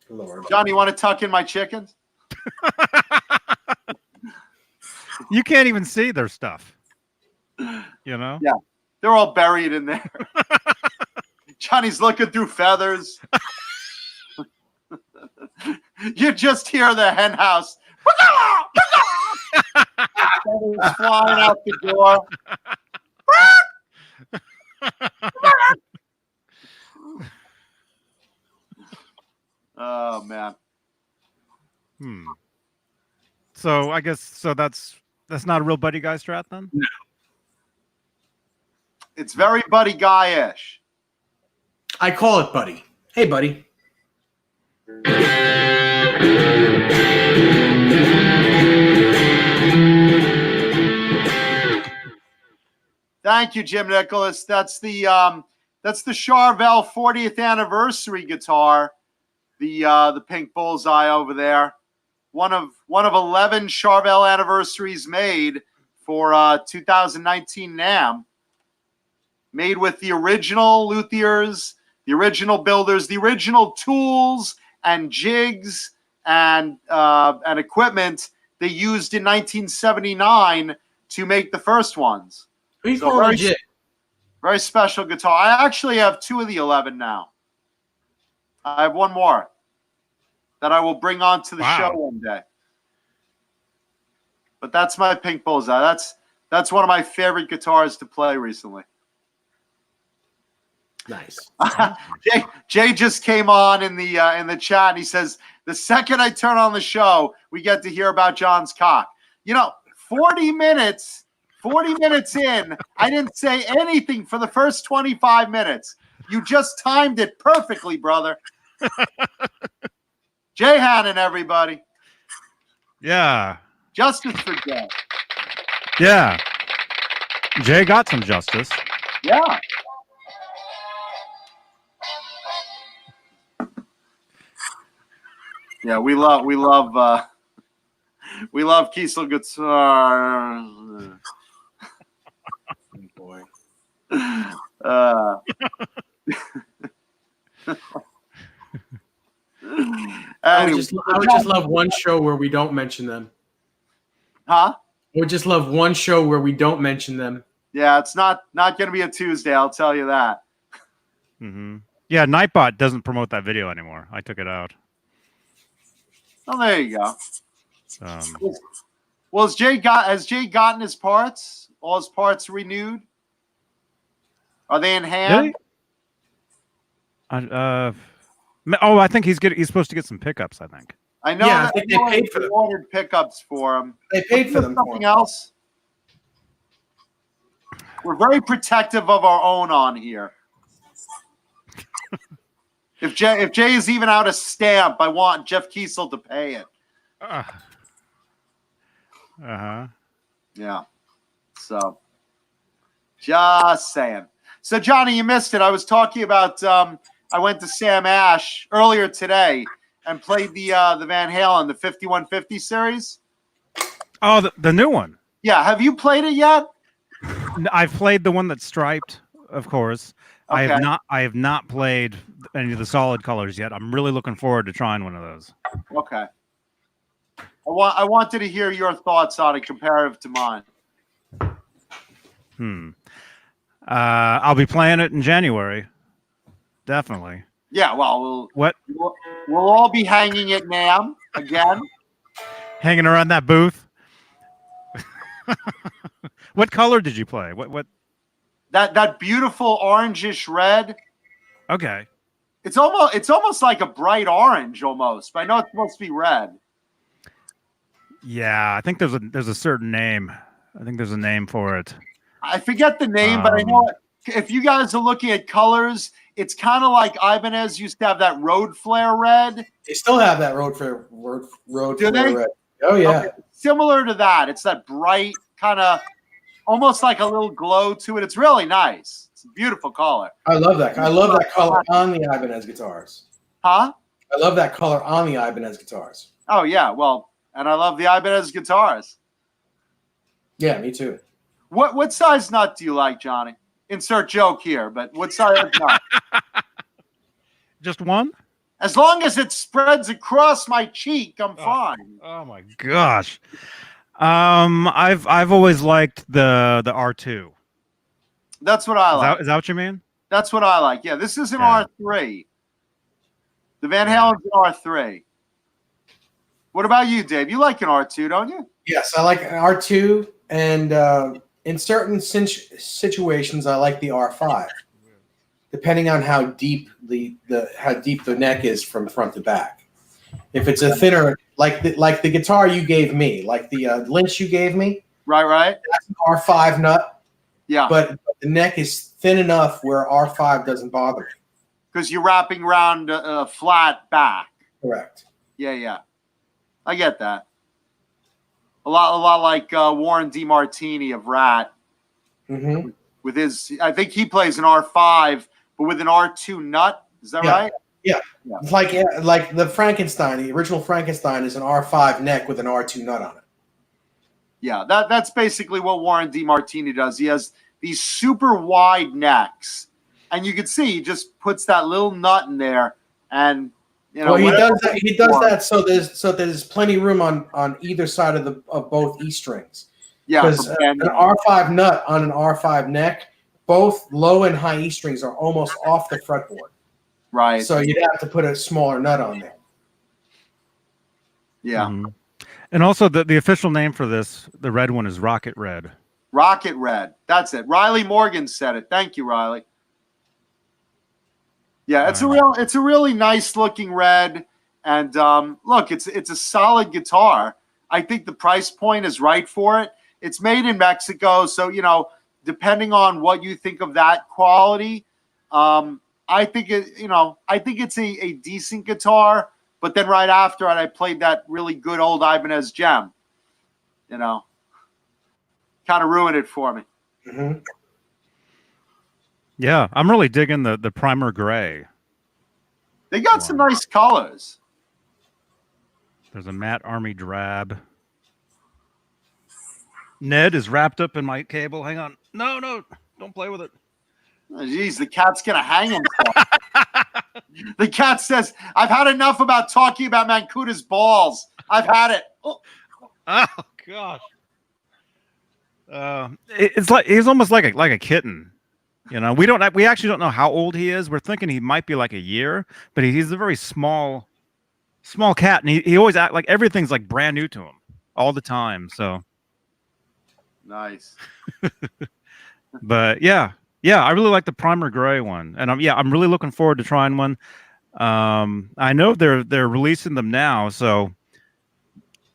Lord. John, you want to tuck in my chickens? You can't even see their stuff. You know? Yeah. They're all buried in there. Johnny's looking through feathers. You just hear the hen house. Feathers flying out the door. Oh, man. So I guess that's not a real Buddy Guy Strat then? No. It's very Buddy Guy-ish. I call it Buddy. Hey, Buddy. Thank you, Jim Nicholas. That's the Charvel 40th anniversary guitar. The pink bullseye over there. One of 11 Charvel anniversaries made for 2019 NAMM. Made with the original luthiers, the original builders, the original tools and jigs and equipment they used in 1979 to make the first ones. So very special guitar. I actually have 2 of the 11 now. I have one more that I will bring on to the show one day. But that's my pink bullseye. That's one of my favorite guitars to play recently. Nice. Jay just came on in the chat and he says, the second I turn on the show, we get to hear about John's cock. 40 minutes in, I didn't say anything for the first 25 minutes. You just timed it perfectly, brother. Jay Hannon, everybody. Yeah. Justice for Jay. Yeah. Jay got some justice. Yeah. Yeah, we love Kiesel guitar. Oh, boy. I would just love one show where we don't mention them. Huh? I would just love one show where we don't mention them. Yeah, it's not going to be a Tuesday, I'll tell you that. Mm-hmm. Yeah, Nightbot doesn't promote that video anymore. I took it out. Oh, there you go. Well, has Jay gotten his parts? All his parts renewed? Are they in hand? I think he's supposed to get some pickups, I think. I know. Yeah, I think they paid for them. Ordered pickups for him. They paid for them. Something else. We're very protective of our own on here. If Jay is even out a stamp, I want Jeff Kiesel to pay it. Yeah. So, just saying. So, Johnny, you missed it. I was talking about. I went to Sam Ash earlier today and played the Van Halen, the 5150 series. Oh, the new one. Yeah, have you played it yet? I've played the one that's striped, of course. Okay. I have not played any of the solid colors yet. I'm really looking forward to trying one of those. Okay. I wanted to hear your thoughts on it comparative to mine. I'll be playing it in January. Definitely. Yeah, well, What? we'll all be hanging at NAMM again. Hanging around that booth? What color did you play? What? That beautiful orangish red. Okay. It's almost like a bright orange almost, but I know it's supposed to be red. Yeah, I think there's a certain name. I think there's a name for it. I forget the name, but I know if you guys are looking at colors, it's kind of like Ibanez used to have that road flare red. They still have that road flare red. Oh yeah. Okay. Similar to that. It's that bright kind of almost like a little glow to it. It's really nice. It's a beautiful color. I love that. I love that color on the Ibanez guitars. Huh? I love that color on the Ibanez guitars. Oh yeah, well, and I love the Ibanez guitars. Yeah, me too. What size nut do you like, Johnny? Insert joke here, but what size nut? Just one? As long as it spreads across my cheek, I'm fine. Oh my gosh. I've always liked the R2. That's what I like. Is that what you mean? That's what I like. Yeah, this is an R3. The Van Halen's an R3. What about you, Dave? You like an R2, don't you? Yes, I like an R2, and in certain situations, I like the R5, depending on how deep the neck is from front to back. If it's a thinner, like the guitar you gave me, like the Lynch you gave me, right, that's an R5 nut. Yeah, but the neck is thin enough where R5 doesn't bother me. Because you're wrapping around a flat back. Correct. Yeah. I get that. A lot like Warren DeMartini of Rat. Mm-hmm. With his, I think he plays an R5, but with an R2 nut. Is that right? Yeah. Like the Frankenstein, the original Frankenstein is an R5 neck with an R2 nut on it. Yeah, that's basically what Warren DeMartini does. He has these super wide necks, and you can see he just puts that little nut in there, and you know. Well, he does that. He does that so there's plenty of room on either side of both E strings. Yeah, because an R5 nut on an R5 neck, both low and high E strings are almost off the fretboard. Right. So you'd have to put a smaller nut on there. Yeah. Mm-hmm. And also the official name for this, the red one, is Rocket Red. Rocket Red. That's it. Riley Morgan said it. Thank you, Riley. Yeah, it's a really nice looking red. And look, it's a solid guitar. I think the price point is right for it. It's made in Mexico, so depending on what you think of that quality, I think it's a decent guitar. But then right after it, I played that really good old Ibanez gem. Kind of ruined it for me. Mm-hmm. Yeah, I'm really digging the primer gray. They got some nice colors. There's a matte army drab. Ned is wrapped up in my cable. Hang on. No, don't play with it. Oh, geez, the cat's going to hang himself. The cat says, I've had enough about talking about Mancuta's balls. I've had it. Oh gosh. It's like he's almost like a kitten. We actually don't know how old he is. We're thinking he might be like a year, but he's a very small cat, and he always acts like everything's like brand new to him all the time. So nice. But yeah, I really like the primer gray one, and I'm really looking forward to trying one. I know they're releasing them now, so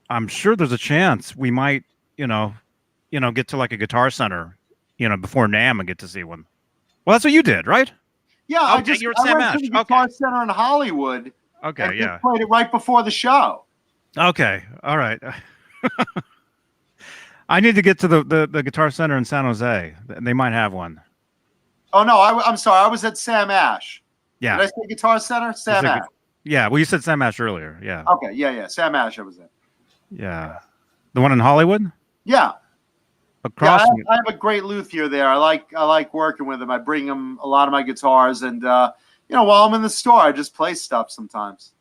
I'm sure there's a chance we might, get to like a Guitar Center, before NAMM and get to see one. Well, that's what you did, right? Yeah, I went to the Guitar Center in Hollywood. Okay, and yeah. Played it right before the show. Okay, all right. I need to get to the Guitar Center in San Jose. They might have one. Oh no, I'm sorry. I was at Sam Ash. Yeah. Did I say Guitar Center? Sam Ash. Yeah, well, you said Sam Ash earlier. Yeah. Okay, yeah. Sam Ash, I was at. Yeah. The one in Hollywood? Yeah. Across. Yeah, I have a great luthier there. I like working with him. I bring him a lot of my guitars, and while I'm in the store, I just play stuff sometimes.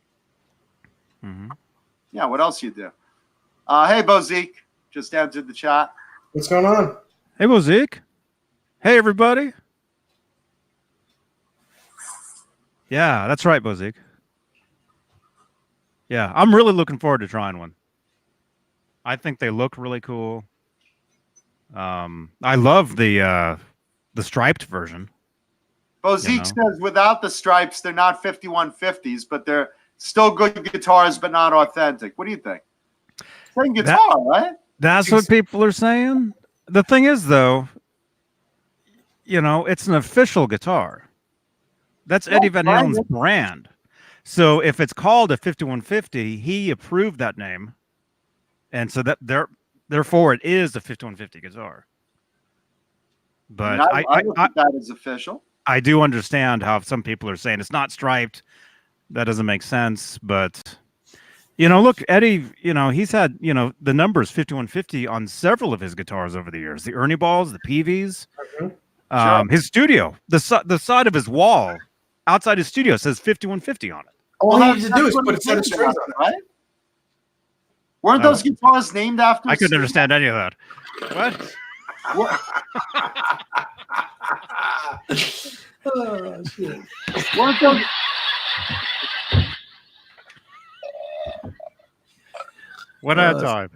Mhm. Yeah. What else you do? Hey, Bozique, just entered the chat. What's going on? Hey, Mozik. Hey, everybody. Yeah, that's right, Bozik. Yeah, I'm really looking forward to trying one. I think they look really cool. I love the striped version. Bozique says without the stripes, they're not 5150s, but they're still good guitars, but not authentic. What do you think? Same guitar, right? That's what people are saying. The thing is, though, it's an official guitar. That's Eddie Van Halen's brand. So if it's called a 5150, he approved that name, and so that therefore it is a 5150 guitar. But I look at that as official. I do understand how some people are saying it's not striped. That doesn't make sense. But look, Eddie, he's had the numbers 5150 on several of his guitars over the years. The Ernie balls, the PVs, Sure. his studio, the side of his wall outside his studio says 5150 on it. All Well, he needs to do is put a set of strings on it. right? Weren't those guitars named after? I couldn't understand any of that. What? Oh, shit. Weren't those? What a time.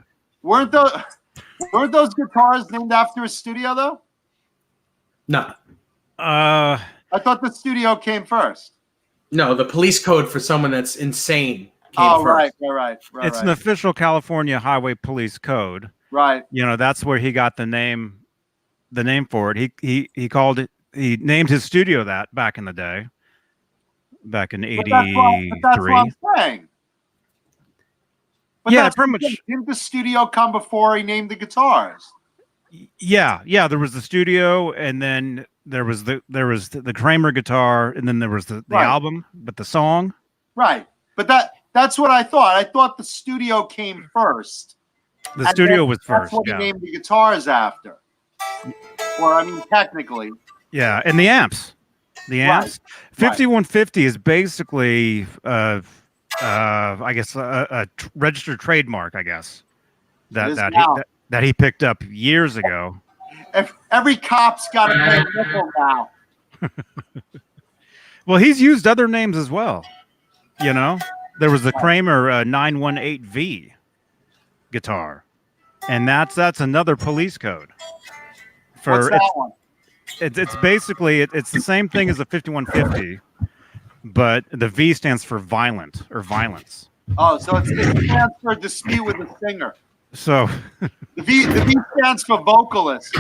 Weren't those guitars named after a studio though? No. I thought the studio came first. No, the police code for someone that's insane came Oh, first. right. It's an official California Highway Police Code. Right. That's where he got the name for it. He called it. He named his studio that back in the day, back in '83. That's what I'm saying. But Yeah, that's pretty much. Didn't the studio come before he named the guitars? Yeah. There was the studio, and then there was the Kramer guitar, and then there was the Right. album, but the song. Right. But that's what I thought. I thought the studio came first. The studio was first. That's what Yeah. he named the guitars after. Or I mean, technically. Yeah, and the amps. The amps. Right. 5150 is basically I guess a registered trademark, I guess. That he picked up years ago. Every cop's got to pay a nickel now. Well, he's used other names as well. There was the Kramer 918V guitar. And that's another police code. What's that one? It's basically it's the same thing as the 5150, but the V stands for violent or violence. Oh, so it stands for dispute with the singer. So The V stands for vocalist.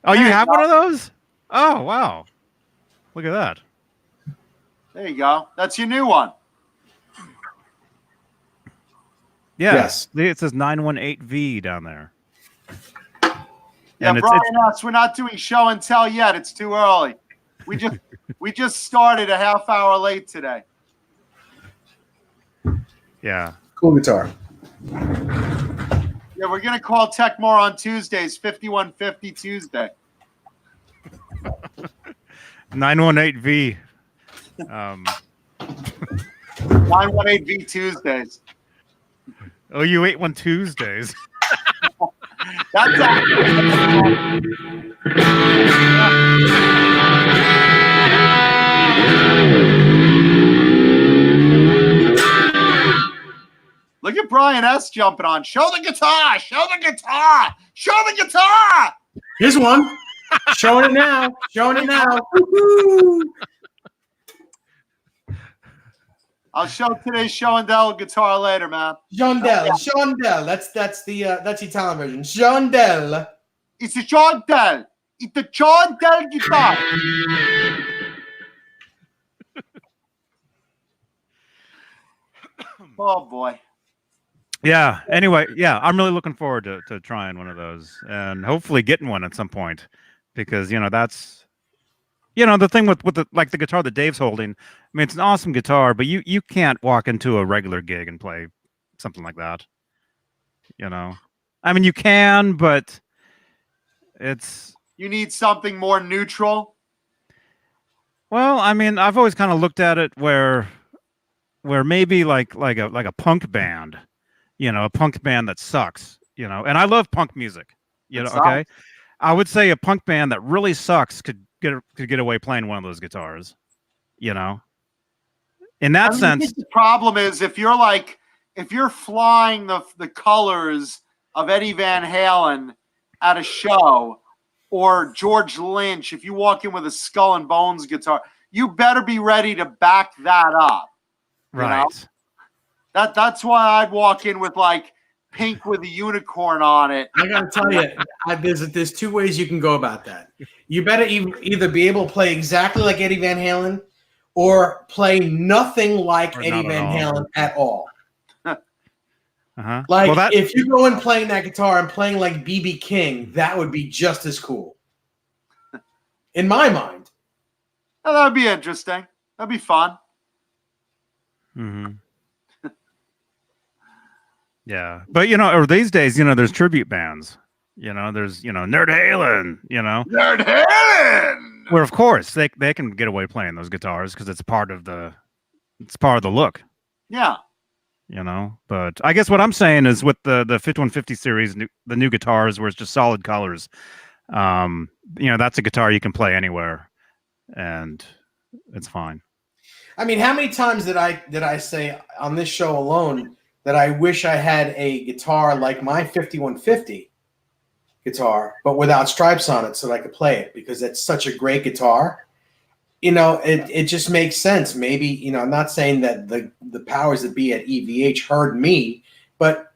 oh, you have one of those? Oh, wow. Look at that. There you go. That's your new one. Yeah. Yes. It says 918V down there. Yeah, And Brian asks, we're not doing show and tell yet. It's too early. We just started a half hour late today. Yeah. Cool guitar. Yeah, we're gonna call Tech more on Tuesdays, 5150 Tuesday. 918V. 918V Tuesdays. Oh, you ate one Tuesdays. That's Look at Brian S. jumping on. Show the guitar! Show the guitar! Show the guitar! Here's one. Showing it now. Showing it now. Woo-hoo. I'll show today's show and tell guitar later, man. Shondell. That's the Italian version. Shondell. It's a John Dell. It's a John Dell guitar. Oh boy. Yeah. Anyway, yeah, I'm really looking forward to trying one of those and hopefully getting one at some point because that's the thing with the like the guitar that Dave's holding. I mean, it's an awesome guitar, but you can't walk into a regular gig and play something like that. You know, I mean, you can, but it's You need something more neutral. well, I mean, I've always kind of looked at it where maybe like a punk band, you know, a punk band that sucks, you know, and I love punk music, you It know, sucks. okay. I would say a punk band that really sucks could get away playing one of those guitars, you know. In that I sense, think the problem is if you're flying the colors of Eddie Van Halen at a show, or George Lynch, if you walk in with a Skull and Bones guitar, you better be ready to back that up. right? That's why I'd walk in with like pink with a unicorn on it. I gotta tell you, there's two ways you can go about that. You better either be able to play exactly like Eddie Van Halen, or play nothing like Or Eddie not at Van all. Halen at all. Uh-huh. Like Well, that if you go and playing that guitar and playing like BB King, that would be just as cool. In my mind. Oh, that would be interesting. That'd be fun. mhm. Yeah, but you know, or these days, you know, there's tribute bands. You know, there's Nerd Halen. You know, Nerd Halen! where of course they can get away playing those guitars because it's part of the look. Yeah. You know, but I guess what I'm saying is with the 5150 series, the new guitars where it's just solid colors, you know, that's a guitar you can play anywhere, and it's fine. I mean, how many times did I say on this show alone that I wish I had a guitar like my 5150 guitar, but without stripes on it so that I could play it, because it's such a great guitar. You know, it just makes sense. Maybe, you know, I'm not saying that the powers that be at EVH heard me, but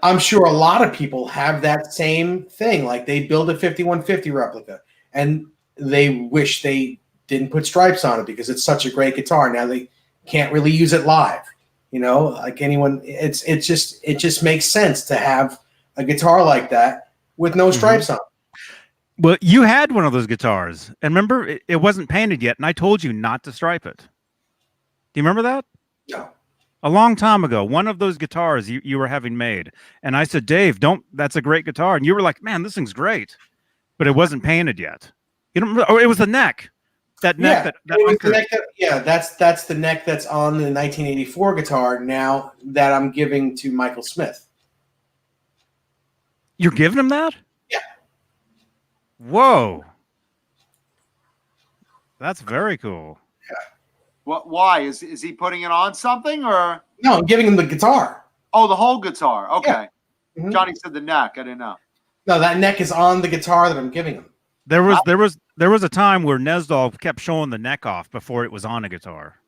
I'm sure a lot of people have that same thing. Like they build a 5150 replica and they wish they didn't put stripes on it because it's such a great guitar. Now they can't really use it live. You know, like anyone, it just makes sense to have a guitar like that with no stripes on it. Well, you had one of those guitars, and remember, it wasn't painted yet, and I told you not to stripe it. Do you remember that? No. A long time ago, one of those guitars you were having made, and I said, Dave, don't. That's a great guitar, and you were like, man, this thing's great, but it wasn't painted yet. You don't remember? Oh, it was the neck. That neck. Yeah, it was the neck that's the neck that's on the 1984 guitar now that I'm giving to Michael Smith. You're giving him that? Yeah. Whoa. That's very cool. What? Why is he putting it on something or? No, I'm giving him the guitar. Oh, the whole guitar. Okay. Yeah. Mhm. Johnny said the neck. I didn't know. No, that neck is on the guitar that I'm giving him. There was a time where Nesdal kept showing the neck off before it was on a guitar,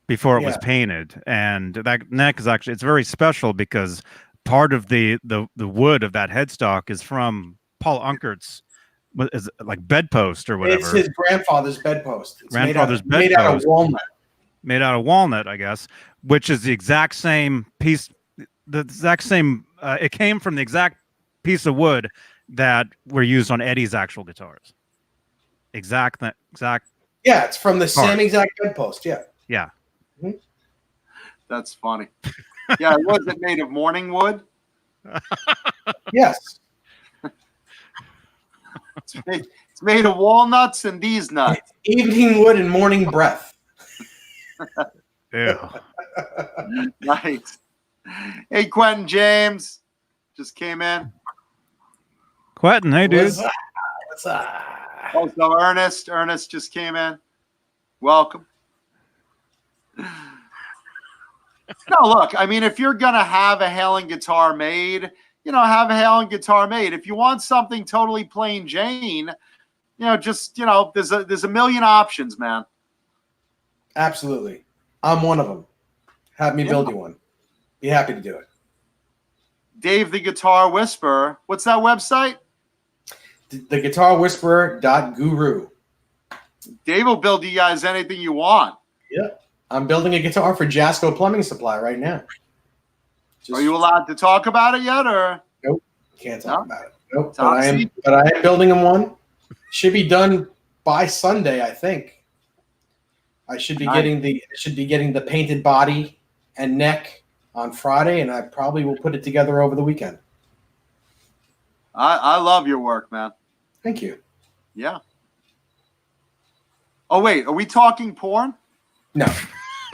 before it was painted, and that neck is actually, it's very special because part of the wood of that headstock is from Paul Unkert's, is like bedpost or whatever. It's his grandfather's bedpost. It's made out of walnut. Made out of walnut, I guess, which is the exact same piece, the exact same. It came from the exact piece of wood that were used on Eddie's actual guitars. Exact. Yeah, it's from the same exact bedpost. Yeah. Yeah. Mm-hmm. That's funny. Yeah, was it made of morning wood? Yes. It's made of walnuts and these nuts. Evening wood and morning breath. Yeah. Nice. Hey, Quentin James just came in. Quentin, hey, dude. What's up? Also, Ernest just came in. Welcome. No, look, I mean, if you're going to have a Halen guitar made, have a Halen guitar made. If you want something totally plain Jane, there's a million options, man. Absolutely. I'm one of them. Have me build you one. Be happy to do it. Dave the Guitar Whisperer. What's that website? TheGuitarWhisperer.guru. Dave will build you guys anything you want. Yeah. I'm building a guitar for Jasco Plumbing Supply right now. Are you allowed to talk about it yet, or? Nope. Can't talk about it. Nope. But I am building him one. Should be done by Sunday, I think. I should be getting the painted body and neck on Friday, and I probably will put it together over the weekend. I love your work, man. Thank you. Yeah. Oh, wait. Are we talking porn? No.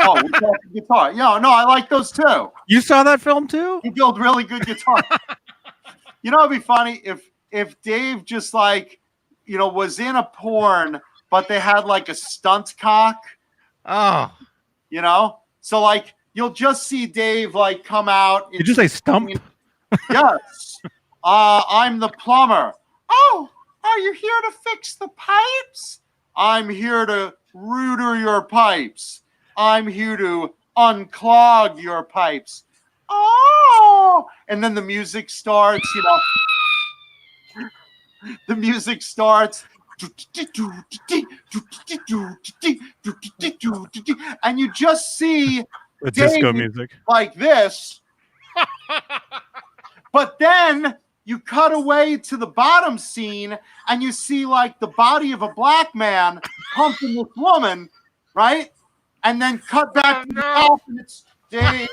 Oh, we're talking guitar. Yeah, no, I like those too. You saw that film too? You build really good guitar. You know, it'd be funny if Dave just like, you know, was in a porn, but they had like a stunt cock. Oh. You know? So like you'll just see Dave like come out. Did you say stump? Yes. I'm the plumber. Oh, are you here to fix the pipes? I'm here to router your pipes. I'm here to unclog your pipes. Oh, and then the music starts, you know. The music starts. And you just see The Dave disco music. like this. But then you cut away to the bottom scene and you see like the body of a black man pumping this woman, right? And then cut back to the top and it's Dave.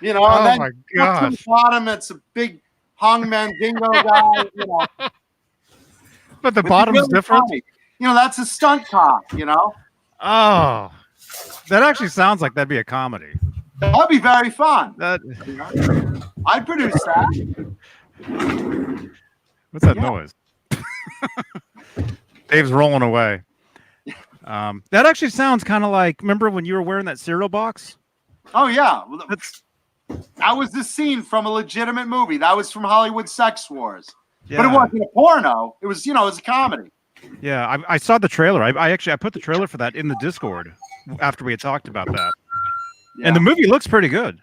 You know, and then my cut to gosh. the bottom, it's a big hung mandingo guy, you know. But the It's bottom's really different. funny. You know, that's a stunt cock, you know. Oh. That actually sounds like that'd be a comedy. That'd be very fun. That You know? I'd produce that. what's that Yeah. noise? Dave's rolling away. That actually sounds kind of like, remember when you were wearing that cereal box? Oh yeah. Well, That's that was the scene from a legitimate movie. That was from Hollywood Sex Wars. yeah. But it wasn't a porno. It was, you know, it was a comedy. Yeah, I saw the trailer. I put the trailer for that in the Discord after we had talked about that. Yeah. And the movie looks pretty good.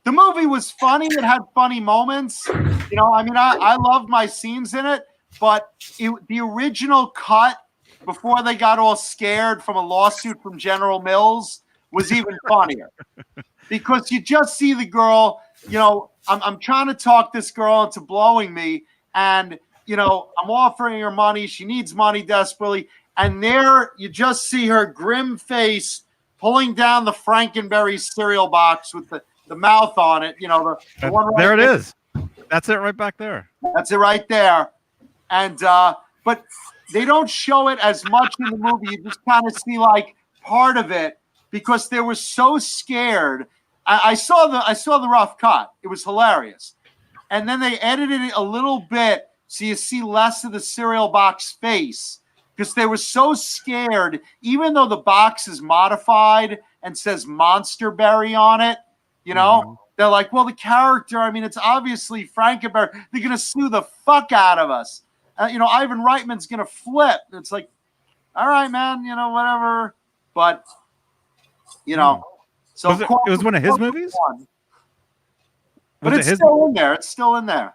The movie was funny. It had funny moments. You know, I mean, I loved my scenes in it, but the original cut before they got all scared from a lawsuit from General Mills was even funnier. Because you just see the girl, you know, I'm trying to talk this girl into blowing me, and, you know, I'm offering her money. She needs money desperately. And there you just see her grim face pulling down the Frankenberry cereal box with the mouth on it. You know, the one right There it is. That's it right back there. That's it right there. And but they don't show it as much in the movie. You just kind of see like part of it because they were so scared. I saw the rough cut. It was hilarious. And then they edited it a little bit so you see less of the cereal box face because they were so scared, even though the box is modified and says Monster Berry on it, you know, they're like, well, the character, I mean, it's obviously Frankenberry. They're going to sue the fuck out of us. You know, Ivan Reitman's going to flip. It's like, all right, man, you know, whatever. But, you know, so it was one of his movies? But Was it's it his? still in there. It's still in there.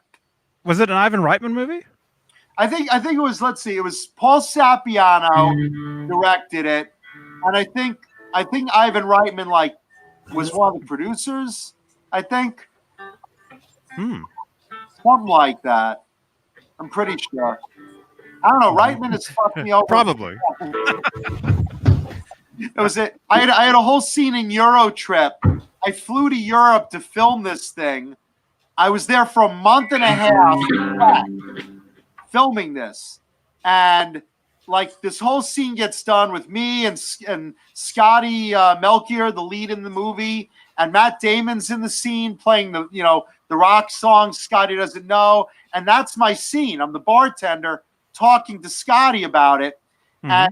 Was it an Ivan Reitman movie? I think it was, let's see, it was Paul Sapiano directed it. And I think Ivan Reitman like was one of the producers, I think. Something like that. I'm pretty sure. I don't know. Reitman has fucked me over. Probably. It was it. I had a whole scene in Eurotrip. I flew to Europe to film this thing. I was there for a month and a half filming this, and like this whole scene gets done with me and Scotty Melchior, the lead in the movie, and Matt Damon's in the scene playing the rock song Scotty doesn't know, and that's my scene. I'm the bartender talking to Scotty about it, and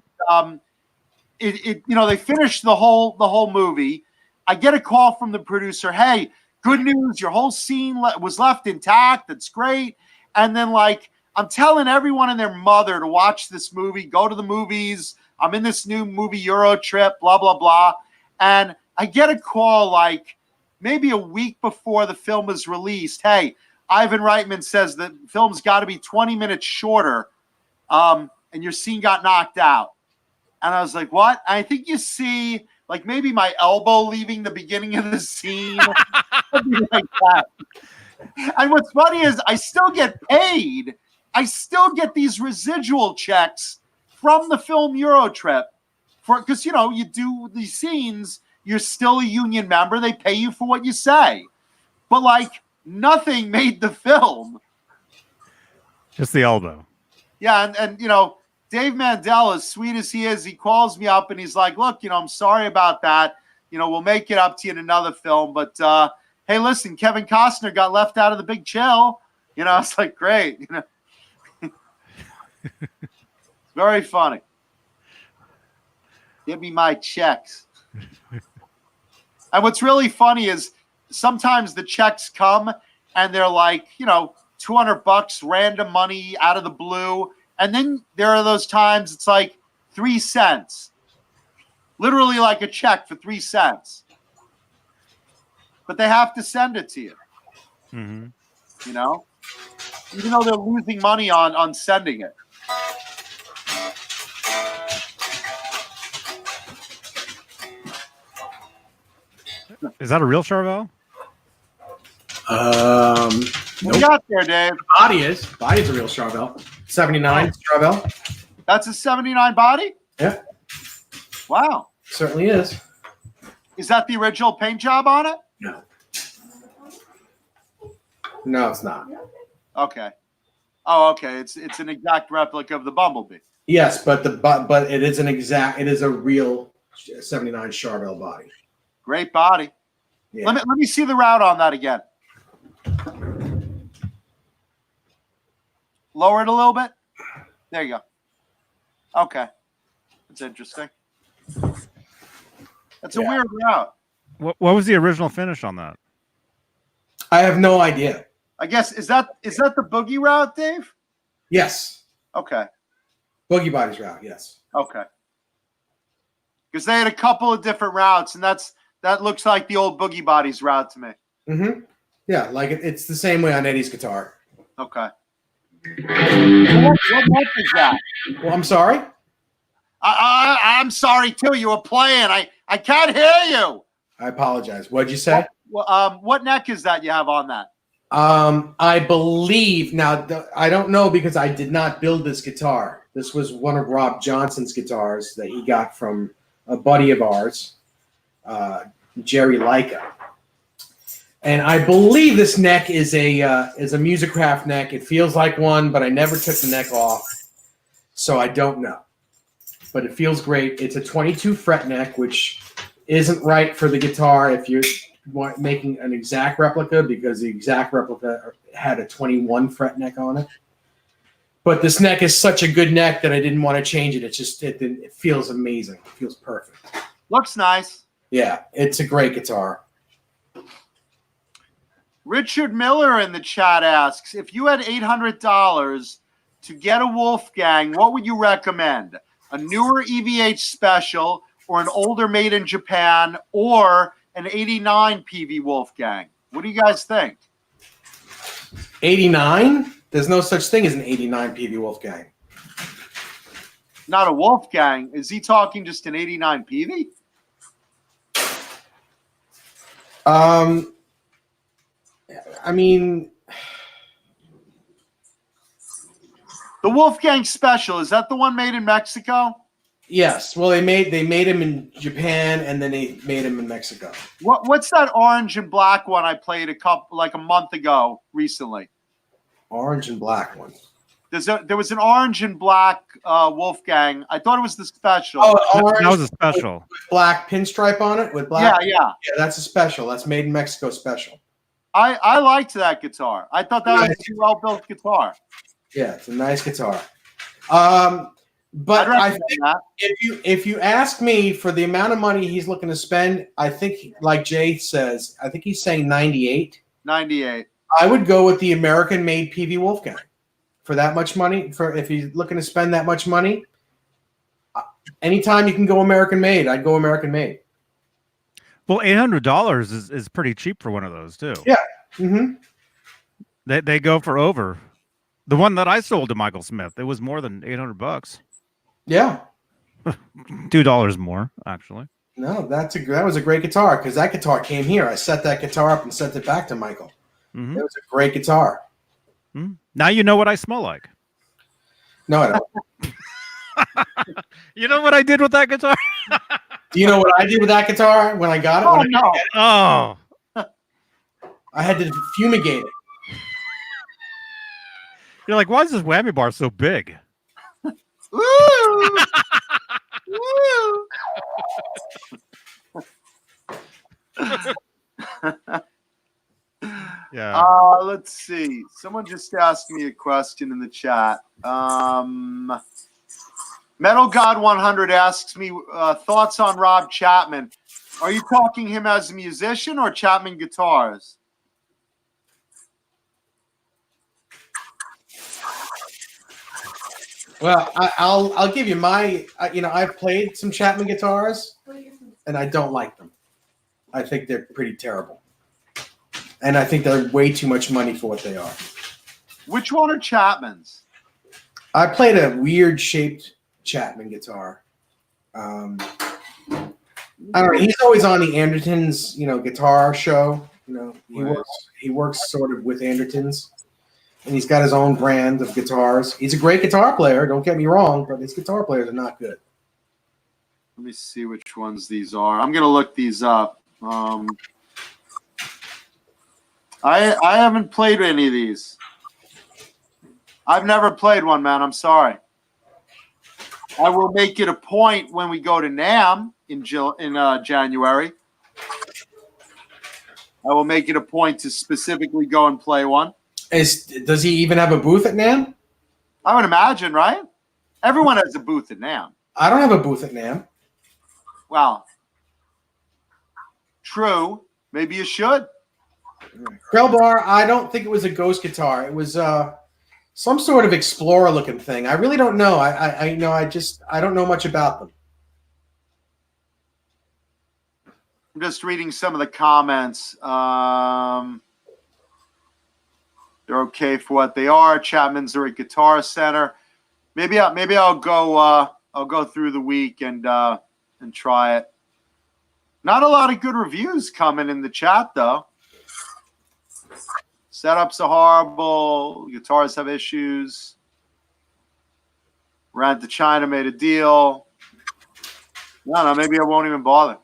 they finished the whole movie. I get a call from the producer. Hey, good news! Your whole scene was left intact. That's great. And then like I'm telling everyone and their mother to watch this movie, go to the movies. I'm in this new movie Eurotrip, blah blah blah. And I get a call like maybe a week before the film is released. Hey, Ivan Reitman says the film's got to be 20 minutes shorter, and your scene got knocked out. And I was like, what? I think you see like maybe my elbow leaving the beginning of the scene. Something like that. And what's funny is I still get paid. I still get these residual checks from the film Eurotrip because, you know, you do these scenes you're still a union member. They pay you for what you say. But like nothing made the film. Just the elbow. Yeah, and you know, Dave Mandel, as sweet as he is, he calls me up and he's like, look, you know, I'm sorry about that. You know, we'll make it up to you in another film. But hey, listen, Kevin Costner got left out of The Big Chill. You know, it's like, great. You know, very funny. Give me my checks. And what's really funny is sometimes the checks come and they're like, you know, $200 random money out of the blue. And then there are those times it's like 3 cents. Literally like a check for 3 cents. But they have to send it to you. Mm-hmm. You know? Even though they're losing money on sending it. Is that a real Charvel? What Nope. you got there, Dave? Body's a real Charvel. 79 Charvel. That's a 79 body? Yeah, Wow. certainly is. Is that the original paint job on it? No. No, it's not. Okay. Oh, okay. It's an exact replica of the Bumblebee. Yes, but it is a real 79 Charvel body. Great body. Yeah. Let me see the route on that again. Lower it a little bit. There you go. Okay. That's interesting. That's a weird route. What was the original finish on that? I have no idea. I guess is that the boogie route, Dave? Yes. Okay. Boogie Body's route, yes. Okay. Because they had a couple of different routes, and that looks like the old Boogie Body's route to me. Mm-hmm. Yeah, like it's the same way on Eddie's guitar. Okay. What month is that? Well, I'm sorry. I'm sorry too. You were playing. I can't hear you. I apologize. What'd you say? What neck is that you have on that? I believe now. I don't know because I did not build this guitar. This was one of Rob Johnson's guitars that he got from a buddy of ours, Jerry Leica. And I believe this neck is a Musicraft neck. It feels like one, but I never took the neck off, so I don't know. But it feels great. It's a 22 fret neck, which isn't right for the guitar if you're making an exact replica, because the exact replica had a 21 fret neck on it. But this neck is such a good neck that I didn't want to change it. It feels amazing. It feels perfect. Looks nice. Yeah, it's a great guitar. Richard Miller in the chat asks, if you had $800 to get a Wolfgang, what would you recommend? A newer EVH special or an older made in Japan or an 89 PV Wolfgang? What do you guys think? 89? There's no such thing as an 89 PV Wolfgang. Not a Wolfgang. Is he talking just an 89 PV? I mean, the Wolfgang special, is that the one made in Mexico? yes. Well, they made him in Japan and then they made him in Mexico. What's that orange and black one I played a month ago recently? Orange and black one. There was an orange and black Wolfgang. I thought it was the special. Oh, orange That was a special. with black pinstripe on it with black. Yeah. Yeah, that's a special. That's made in Mexico special. I liked that guitar. I thought that was a well-built guitar. Yeah, it's a nice guitar. But I'd I recommend think that. if you ask me for the amount of money he's looking to spend, I think, like Jay says, I think he's saying 98. 98. I would go with the American-made PV Wolfgang for that much money. For if he's looking to spend that much money, anytime you can go American-made, I'd go American-made. Well, $800 is pretty cheap for one of those too. Yeah. Mm-hmm. They go for over. The one that I sold to Michael Smith, it was more than $800. Yeah. $2 more, actually. No, that was a great guitar because that guitar came here. I set that guitar up and sent it back to Michael. Mm-hmm. It was a great guitar. Mm-hmm. Now you know what I smell like. No, I don't. You know what I did with that guitar? Do you know what I did with that guitar when I got it? Oh, When no. I had to fumigate it. You're like, why is this whammy bar so big? Woo! Woo! Yeah. Let's see. Someone just asked me a question in the chat. Metal God 100 asks me thoughts on Rob Chapman. Are you talking him as a musician or Chapman Guitars? Well, I'll give you my. I've played some Chapman guitars, and I don't like them. I think they're pretty terrible, and I think they're way too much money for what they are. Which one are Chapman's? I played a weird shaped Chapman guitar. I don't know. He's always on the Andertons, guitar show. He works sort of with Andertons, and he's got his own brand of guitars. He's a great guitar player. Don't get me wrong, but his guitar players are not good. Let me see which ones these are. I'm gonna look these up. I haven't played any of these. I've never played one, man. I'm sorry. I will make it a point when we go to NAMM in January. I will make it a point to specifically go and play one. Does he even have a booth at NAMM? I would imagine, right? Everyone has a booth at NAMM. I don't have a booth at NAMM. Well, true. Maybe you should. Krellbar, I don't think it was a ghost guitar. It was some sort of explorer-looking thing. I really don't know. I don't know much about them. I'm just reading some of the comments. They're okay for what they are. Chapman's are at Guitar Center. Maybe I'll go through the week and try it. Not a lot of good reviews coming in the chat though. Setups are horrible. Guitars have issues. Ran to China, made a deal. No, maybe I won't even bother.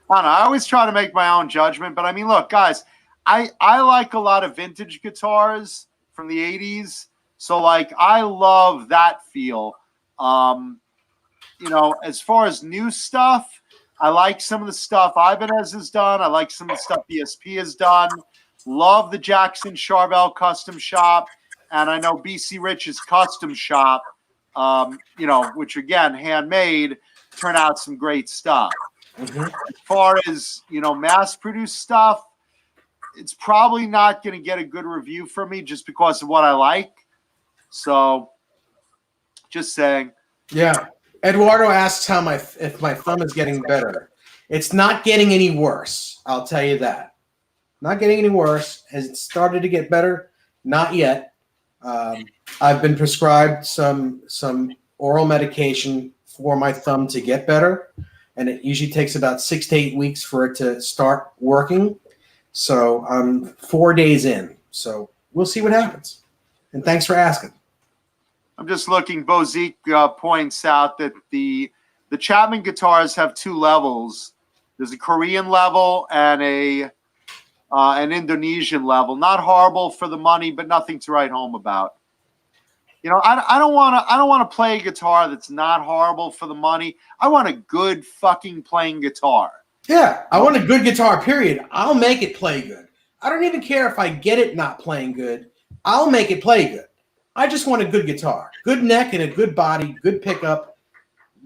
I don't know. I always try to make my own judgment, but I mean, look, guys, I like a lot of vintage guitars from the 80s. So, like, I love that feel. As far as new stuff, I like some of the stuff Ibanez has done. I like some of the stuff ESP has done. Love the Jackson Charvel custom shop. And I know BC Rich's custom shop, which, again, handmade, turn out some great stuff. Mm-hmm. As far as, mass-produced stuff, it's probably not going to get a good review from me just because of what I like. So, just saying. Yeah. Eduardo asks if my thumb is getting better. It's not getting any worse. I'll tell you that. Not getting any worse. Has it started to get better? Not yet. I've been prescribed some oral medication for my thumb to get better, and it usually takes about 6 to 8 weeks for it to start working. So I'm 4 days in. So we'll see what happens. And thanks for asking. I'm just looking. Bozique points out that the Chapman guitars have 2 levels. There's a Korean level and an Indonesian level. Not horrible for the money, but nothing to write home about. I don't want to play a guitar that's not horrible for the money. I want a good fucking playing guitar. Yeah, I want a good guitar, period. I'll make it play good. I don't even care if I get it not playing good. I'll make it play good. I just want a good guitar. Good neck and a good body, good pickup,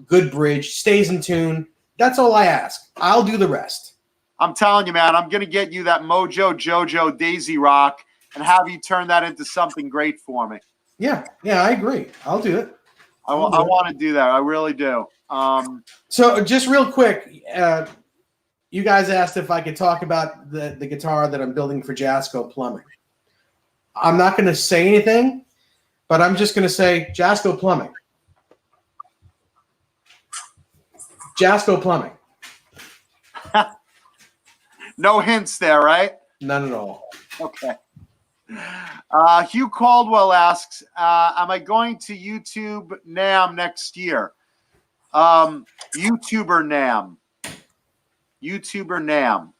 good bridge, stays in tune. That's all I ask. I'll do the rest. I'm telling you, man, I'm going to get you that Mojo Jojo Daisy Rock and have you turn that into something great for me. Yeah, I agree. I'll do it. I want to do that. I really do. So just real quick, you guys asked if I could talk about the guitar that I'm building for Jasco Plumbing. I'm not going to say anything, but I'm just going to say Jasco Plumbing. Jasco Plumbing. No hints there, right? None at all. Okay. Hugh Caldwell asks, am I going to YouTube NAMM next year? YouTuber Nam. YouTuber Nam.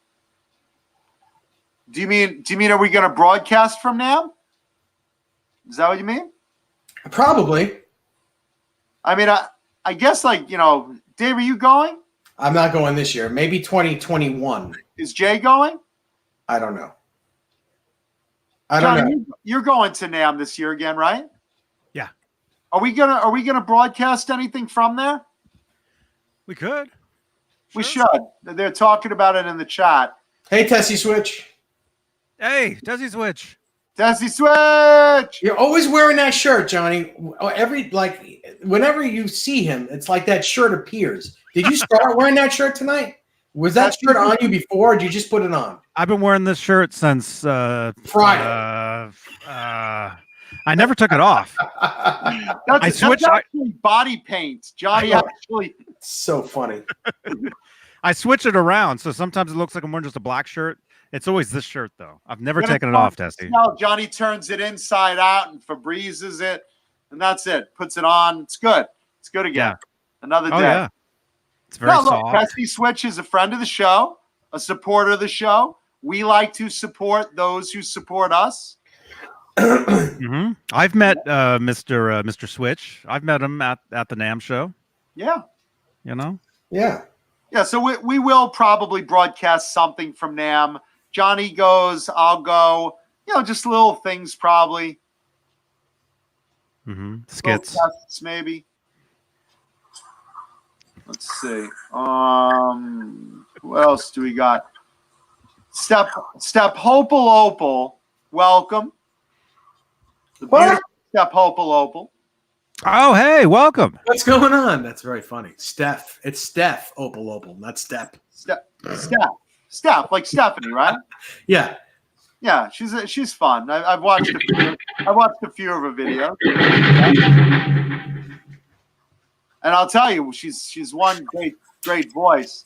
Do you mean are we going to broadcast from Nam? Is that what you mean? Probably. I mean, I guess, like, you know, Dave, are you going? I'm not going this year. Maybe 2021. Is Jay going? I don't know. I don't know. Johnny, you're going to NAMM this year again, right? Yeah. Are we gonna broadcast anything from there? We could. We Sure. should. They're talking about it in the chat. Hey, Tessie Switch. Hey, Desi Switch. Desi Switch. You're always wearing that shirt, Johnny. Whenever you see him, it's like that shirt appears. Did you start wearing that shirt tonight? Was that shirt on you before, or did you just put it on? I've been wearing this shirt since Friday. I never took it off. That's actually body paint. Johnny actually. So funny. I switch it around, so sometimes it looks like I'm wearing just a black shirt. It's always this shirt, though. I've never taken it off, Tessie. No, Johnny turns it inside out and Febrezes it, and that's it. Puts it on. It's good. It's good again. Yeah. Another day. Oh, yeah. It's very soft. Tessie Switch is a friend of the show, a supporter of the show. We like to support those who support us. Mm-hmm. I've met Mr. Switch. I've met him at the NAMM show. Yeah. You know? Yeah. Yeah, so we will probably broadcast something from NAMM. Johnny goes, I'll go. You know, just little things probably. Mm-hmm. Skits. Little tests, maybe. Let's see. Who else do we got? Step Hopal Opal. Welcome. The beautiful Step Hopal Opal. Oh, hey, welcome. What's going on? That's very funny. Steph. It's Steph Opal, not Step. Steph, like Stephanie, right? Yeah. Yeah, she's fun. I've watched a few of her videos. And I'll tell you, she's one great voice.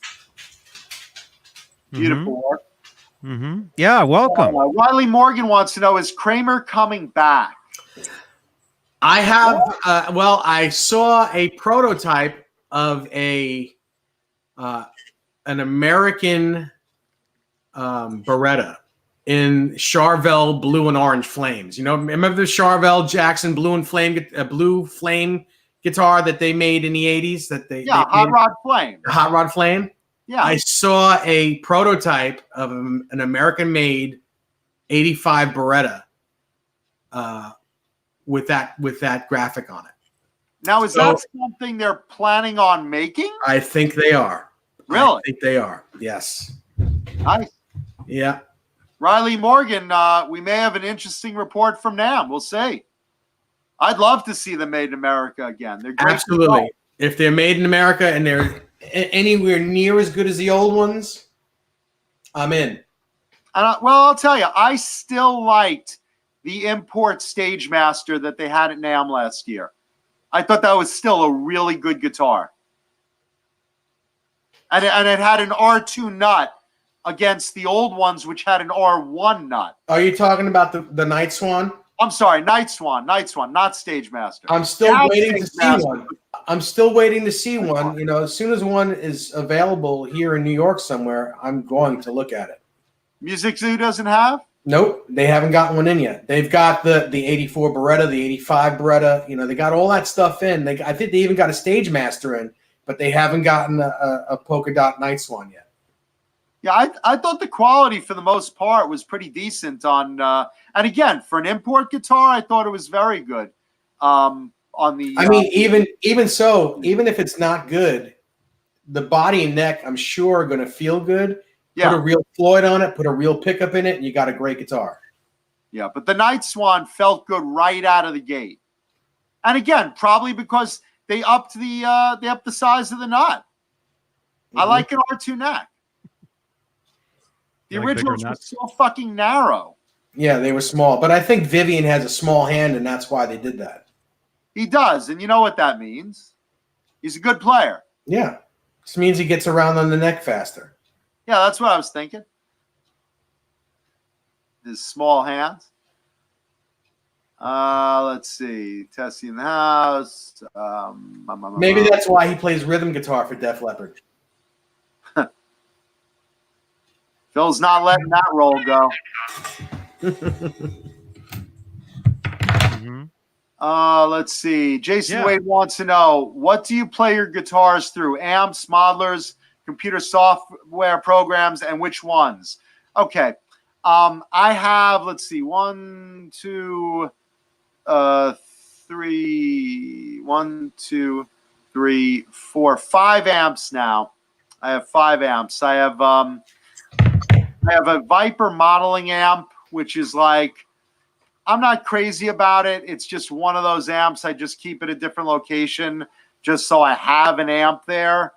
Beautiful work. Mm-hmm. Yeah, welcome. Wiley Morgan wants to know, is Kramer coming back? I have. I saw a prototype of an American Beretta in Charvel blue and orange flames. You know, remember the Charvel Jackson blue flame guitar that they made in the 80s? Hot Rod Flame. Hot Rod Flame. Yeah, I saw a prototype of an American-made '85 Beretta with that graphic on it. Now, is that something they're planning on making? I think they are. Really? I think they are. Yes. Nice. Yeah. Riley Morgan, we may have an interesting report from NAMM. We'll see. I'd love to see them made in America again. They're great. Absolutely. If they're made in America and they're anywhere near as good as the old ones, I'm in. And I'll tell you, I still liked the import Stage Master that they had at NAMM last year. I thought that was still a really good guitar. And it had an R2 nut against the old ones, which had an R1 nut. Are you talking about the Night Swan? I'm sorry, Night Swan, not Stage Master. I'm still waiting to see one. I'm still waiting to see one. You know, as soon as one is available here in New York somewhere, I'm going to look at it. Music Zoo doesn't have? Nope, they haven't got one in yet. They've got the 84 Beretta, the 85 Beretta. You know, they got all that stuff in. I think they even got a Stage Master in, but they haven't gotten a polka dot Night Swan yet. Yeah, I thought the quality for the most part was pretty decent on, and again, for an import guitar, I thought it was very good. On the, I mean, even so, even if it's not good, the body and neck, I'm sure, are going to feel good. Yeah. Put a real Floyd on it, put a real pickup in it, and you got a great guitar. Yeah, but the Night Swan felt good right out of the gate, and again, probably because they upped the size of the nut. Mm-hmm. I like an R2 neck. The originals were so fucking narrow. Yeah, they were small. But I think Vivian has a small hand, and that's why they did that. He does, and you know what that means. He's a good player. Yeah. This means he gets around on the neck faster. Yeah, that's what I was thinking. His small hands. Let's see. Tessie in the house. Maybe that's why he plays rhythm guitar for Def Leppard. Phil's not letting that roll go. Mhm. Let's see. Jason Yeah. Wade wants to know, what do you play your guitars through? Amps, modelers, computer software programs, and which ones? Okay. I have, let's see, 1, 2, 3, 1, 2, 3, 4, 5 amps now. I have 5 amps. I have a Viper modeling amp, which is like, I'm not crazy about it. It's just one of those amps. I just keep it a different location just so I have an amp there.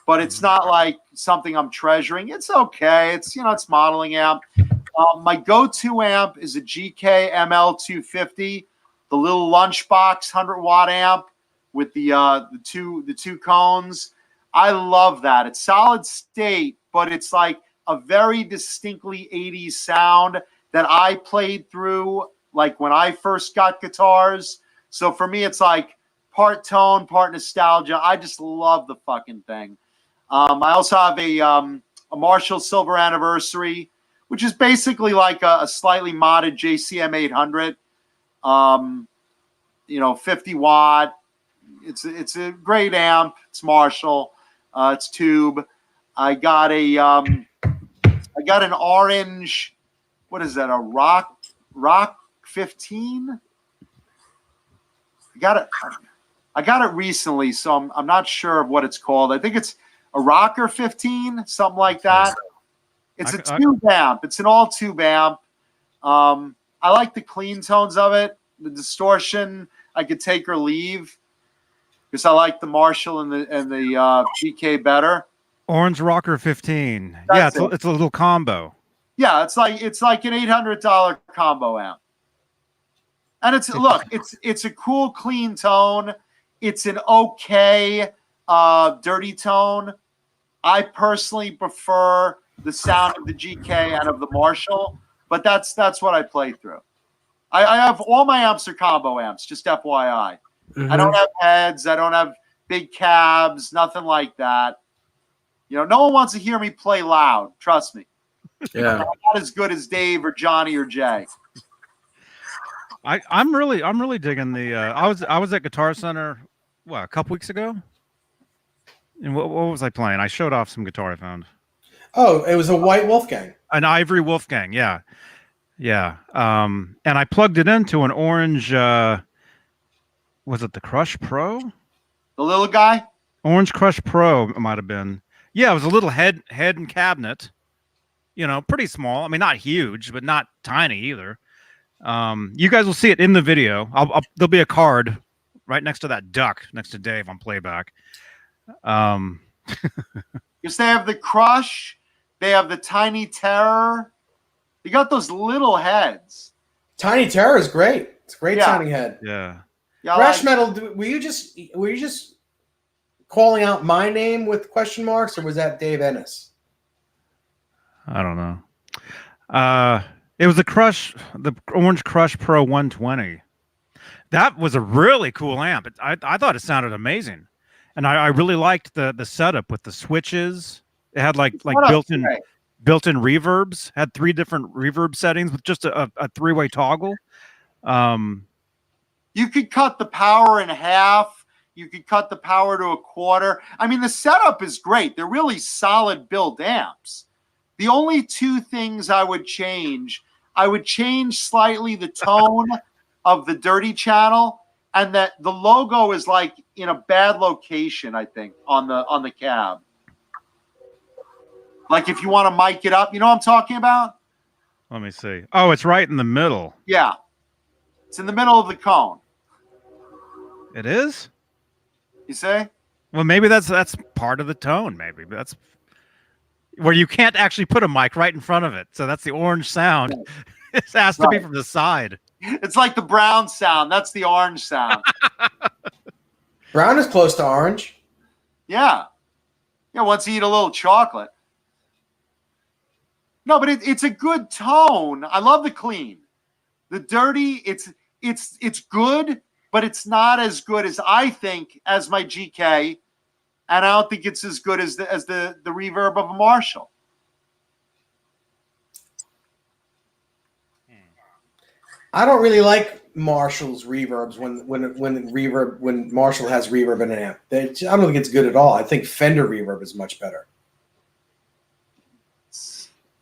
But it's not like something I'm treasuring. It's okay. It's, it's modeling amp. My go-to amp is a GK ML250, the little lunchbox 100-watt amp with the two cones. I love that. It's solid state, but it's like a very distinctly 80s sound that I played through like when I first got guitars. So for me, it's like part tone, part nostalgia. I just love the fucking thing. I also have a Marshall Silver Anniversary, which is basically like a slightly modded JCM 800, 50 watt. It's a great amp. It's Marshall. It's tube. I got an orange. What is that? A Rock 15. I got it recently, so I'm not sure of what it's called. I think it's a Rocker 15, something like that. It's a tube amp. It's an all tube amp. I like the clean tones of it. The distortion I could take or leave because I like the Marshall and the GK better. Orange Rocker 15. That's Yeah, it's a little combo. Yeah, it's like an $800 combo amp. And it's a cool, clean tone. It's an okay dirty tone. I personally prefer the sound of the GK and of the Marshall, but that's what I play through. I have all my amps are combo amps, just FYI. Mm-hmm. I don't have heads. I don't have big cabs, nothing like that. No one wants to hear me play loud. Trust me. Yeah. I'm not as good as Dave or Johnny or Jay. I'm really digging the. I was at Guitar Center, a couple weeks ago, and what was I playing? I showed off some guitar I found. Oh, it was a white Wolfgang. An ivory Wolfgang, yeah. And I plugged it into an orange. Was it the Crush Pro? The little guy. Orange Crush Pro, it might have been. Yeah, it was a little head and cabinet. Pretty small. I mean, not huge, but not tiny either. You guys will see it in the video. There'll be a card right next to that duck next to Dave on playback. Because they have the Crush, they have the Tiny Terror. You got those little heads. Tiny Terror is great. It's a great sounding head. Yeah. Thrash metal. Were you just calling out my name with question marks, or was that Dave Ennis? I don't know. It was the Orange Crush Pro 120. That was a really cool amp. I thought it sounded amazing, and I really liked the setup with the switches. It had like built-in reverbs. Had 3 different reverb settings with just a 3-way toggle. You could cut the power in half. You could cut the power to a quarter. I mean, the setup is great. They're really solid built amps. The only 2 things I would change slightly the tone of the dirty channel, and that the logo is like in a bad location, I think, on the cab. Like if you want to mic it up, you know what I'm talking about? Let me see. Oh, it's right in the middle. Yeah. It's in the middle of the cone. It is? You say? Well, maybe that's part of the tone, maybe. But that's where you can't actually put a mic right in front of it. So that's the orange sound. It has to be from the side. It's like the brown sound. That's the orange sound. Brown is close to orange. Yeah. Yeah, once you eat a little chocolate. No, but it's a good tone. I love the clean. The dirty, it's good, but it's not as good as I think as my GK, and I don't think it's as good as the reverb of a Marshall. I don't really like Marshall's reverbs when Marshall has reverb in an amp. I don't think it's good at all. I think Fender reverb is much better.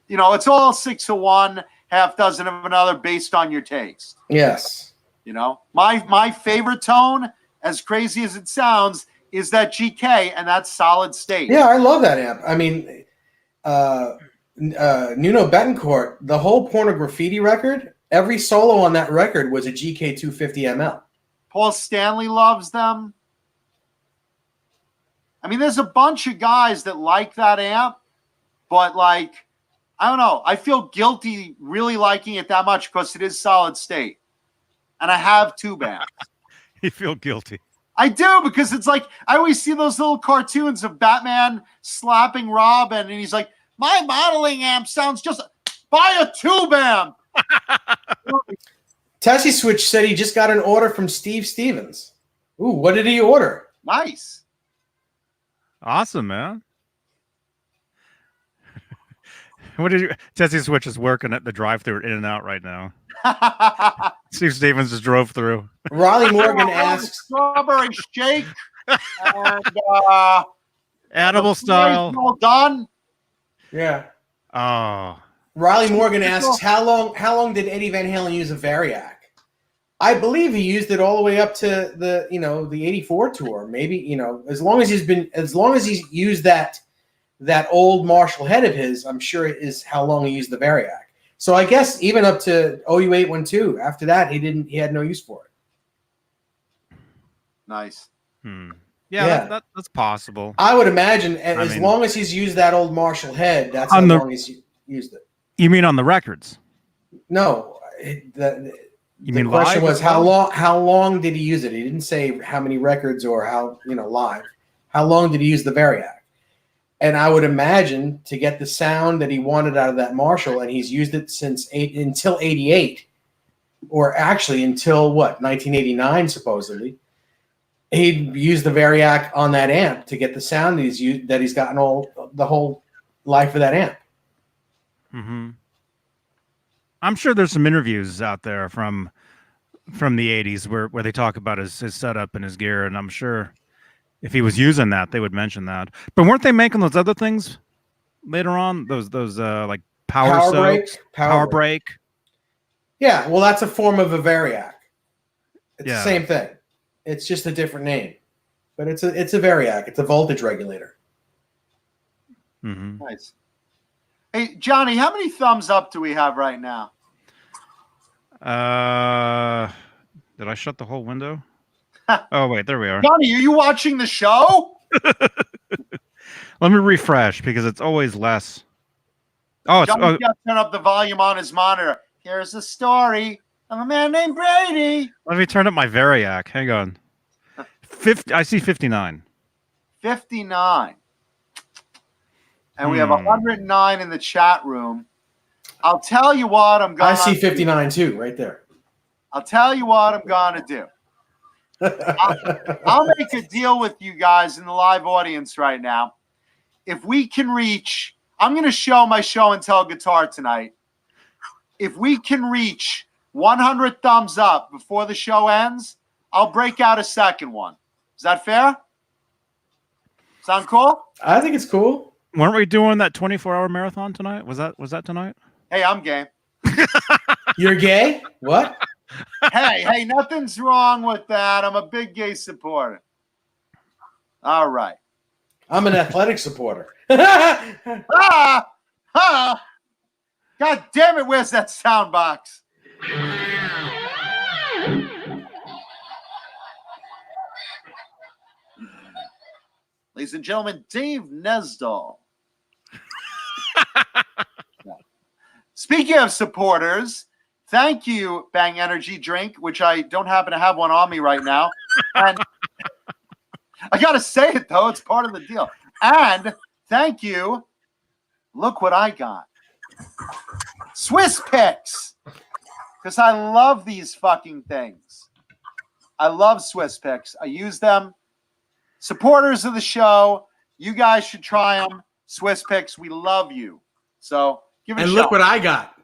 You know, it's all 6 of one, half dozen of another, based on your taste. Yes. You know, my favorite tone, as crazy as it sounds, is that GK, and that's solid state. Yeah, I love that amp. I mean, Nuno Betancourt, the whole Pornography record, every solo on that record was a GK250 ML. Paul Stanley loves them. I mean, there's a bunch of guys that like that amp, but like, I don't know. I feel guilty really liking it that much because it is solid state. And I have 2 amps. You feel guilty. I do, because it's like, I always see those little cartoons of Batman slapping Robin, and he's like, my modeling amp sounds just, buy a tube amp. Tessie Switch said he just got an order from Steve Stevens. Ooh, what did he order? Nice. Awesome, man. What did you? Tessie Switch is working at the drive-thru in and out right now. Steve Stevens just drove through. Riley Morgan asks, strawberry shake and Animal style. All done. yeah. Oh, Riley Morgan asks, how long did Eddie Van Halen use a Variac? I believe he used it all the way up to the 84 tour. Maybe, as long as he's used that old Marshall head of his, I'm sure it is how long he used the Variac. So I guess even up to OU812, after that he had no use for it. Nice. Yeah. That's possible. I would imagine as long as he's used that old Marshall head, that's how long he's used it. You mean on the records? No, the question live was how long did he use it? He didn't say how many records or how live. How long did he use the Variac? And I would imagine to get the sound that he wanted out of that Marshall, and he's used it until 88, or actually until 1989 supposedly. He'd use the Variac on that amp to get the sound that he's gotten the whole life of that amp. Mm-hmm. I'm sure there's some interviews out there from the 80s where they talk about his setup and his gear, and I'm sure if he was using that, they would mention that. But weren't they making those other things later on? Those like power break. Yeah, well, that's a form of a Variac. It's the same thing. It's just a different name, but it's a Variac. It's a voltage regulator. Mm-hmm. Nice. Hey, Johnny, how many thumbs up do we have right now? Did I shut the whole window? Oh, wait, there we are. Johnny, are you watching the show? Let me refresh because it's always less. Oh, it's Johnny's got to turn up the volume on his monitor. Here's the story of a man named Brady. Let me turn up my Variac. Hang on. 50. I see 59. 59. And we have 109 in the chat room. I'll tell you what I'm going to do. I see 59 too, right there. I'll tell you what I'm going to do. I'll make a deal with you guys in the live audience right now. If we can reach, I'm going to show my show and tell guitar tonight. If we can reach 100 thumbs up before the show ends, I'll break out a second one. Is that fair? Sound cool? I think it's cool. Weren't we doing that 24-hour marathon tonight? Was that tonight? Hey, I'm game. You're gay? What? Hey, nothing's wrong with that. I'm a big gay supporter. All right. I'm an athletic supporter. God damn it, where's that sound box? Ladies and gentlemen, Dave Nesdall. Speaking of supporters, thank you, Bang Energy Drink, which I don't happen to have one on me right now. And I got to say it, though. It's part of the deal. And thank you. Look what I got. Swiss Picks. because I love these fucking things. I love Swiss picks. I use them. Supporters of the show, you guys should try them. Swiss picks, we love you. So give it a shot. And look what I got.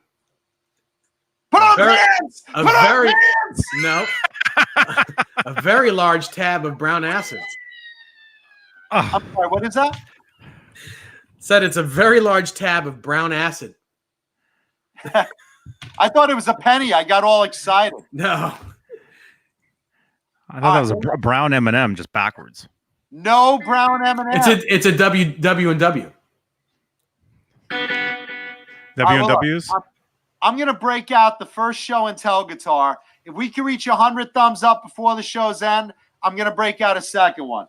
Put on pants! A Put very on pants! no, a very large tab of brown acid. Oh, I'm sorry, what is that? Said it's a very large tab of brown acid. I thought it was a penny. I got all excited. No, I thought that was a brown M&M just backwards. No brown M&M. it's a W and W. W&Ws? I'm going to break out the first show and tell guitar. If we can reach 100 thumbs up before the show's end, I'm going to break out a second one.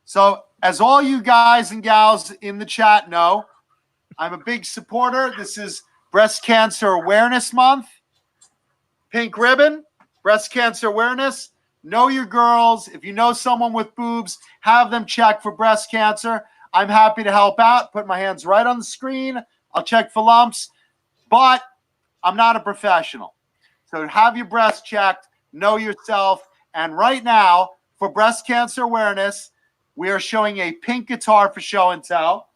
So as all you guys and gals in the chat know, I'm a big supporter. This is Breast Cancer Awareness Month. Pink ribbon, breast cancer awareness. Know your girls. If you know someone with boobs, have them check for breast cancer. I'm happy to help out. Put my hands right on the screen. I'll check for lumps, but I'm not a professional. So have your breast checked, know yourself. And right now, for breast cancer awareness, we are showing a pink guitar for show and tell.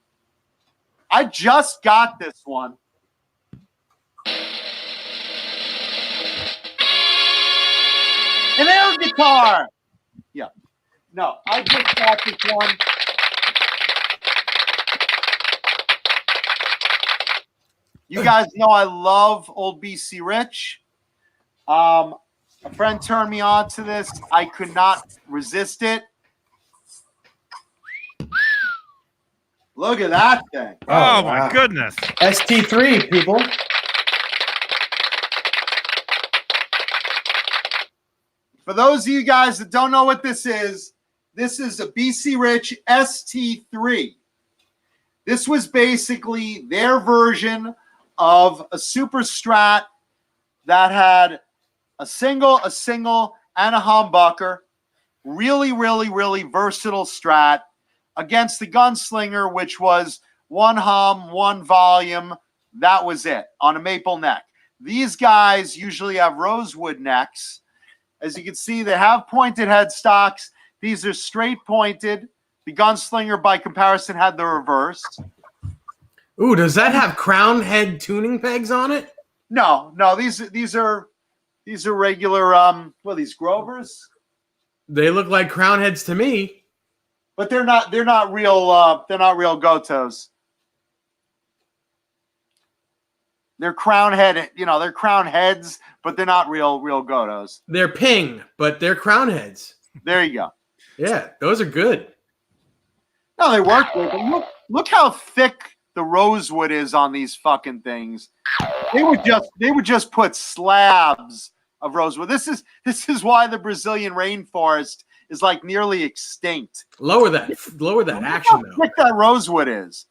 I just got this one. An air guitar. Yeah. No, I just got this one. You guys know I love old BC Rich. A friend turned me on to this. I could not resist it. Look at that thing. Oh, my goodness. ST3, people. For those of you guys that don't know what this is a BC Rich ST3. This was basically their version of a super strat that had a single, and a humbucker. Really, really, really versatile strat against the Gunslinger, which was one hum, one volume. That was it on a maple neck. These guys usually have rosewood necks. As you can see, they have pointed headstocks. These are straight pointed. The Gunslinger, by comparison, had the reverse. Ooh, does that have crown head tuning pegs on it? No. These are regular. These Grovers. They look like crown heads to me. But they're not real. They're not real Gotos. They're crown head. They're crown heads, but they're not real Gotos. They're ping, but they're crown heads. There you go. Yeah, those are good. No, they work good. But look how thick the rosewood is on these fucking things. They would just put slabs of rosewood. This is why the Brazilian rainforest is like nearly extinct. Lower that action How though. thick that rosewood is.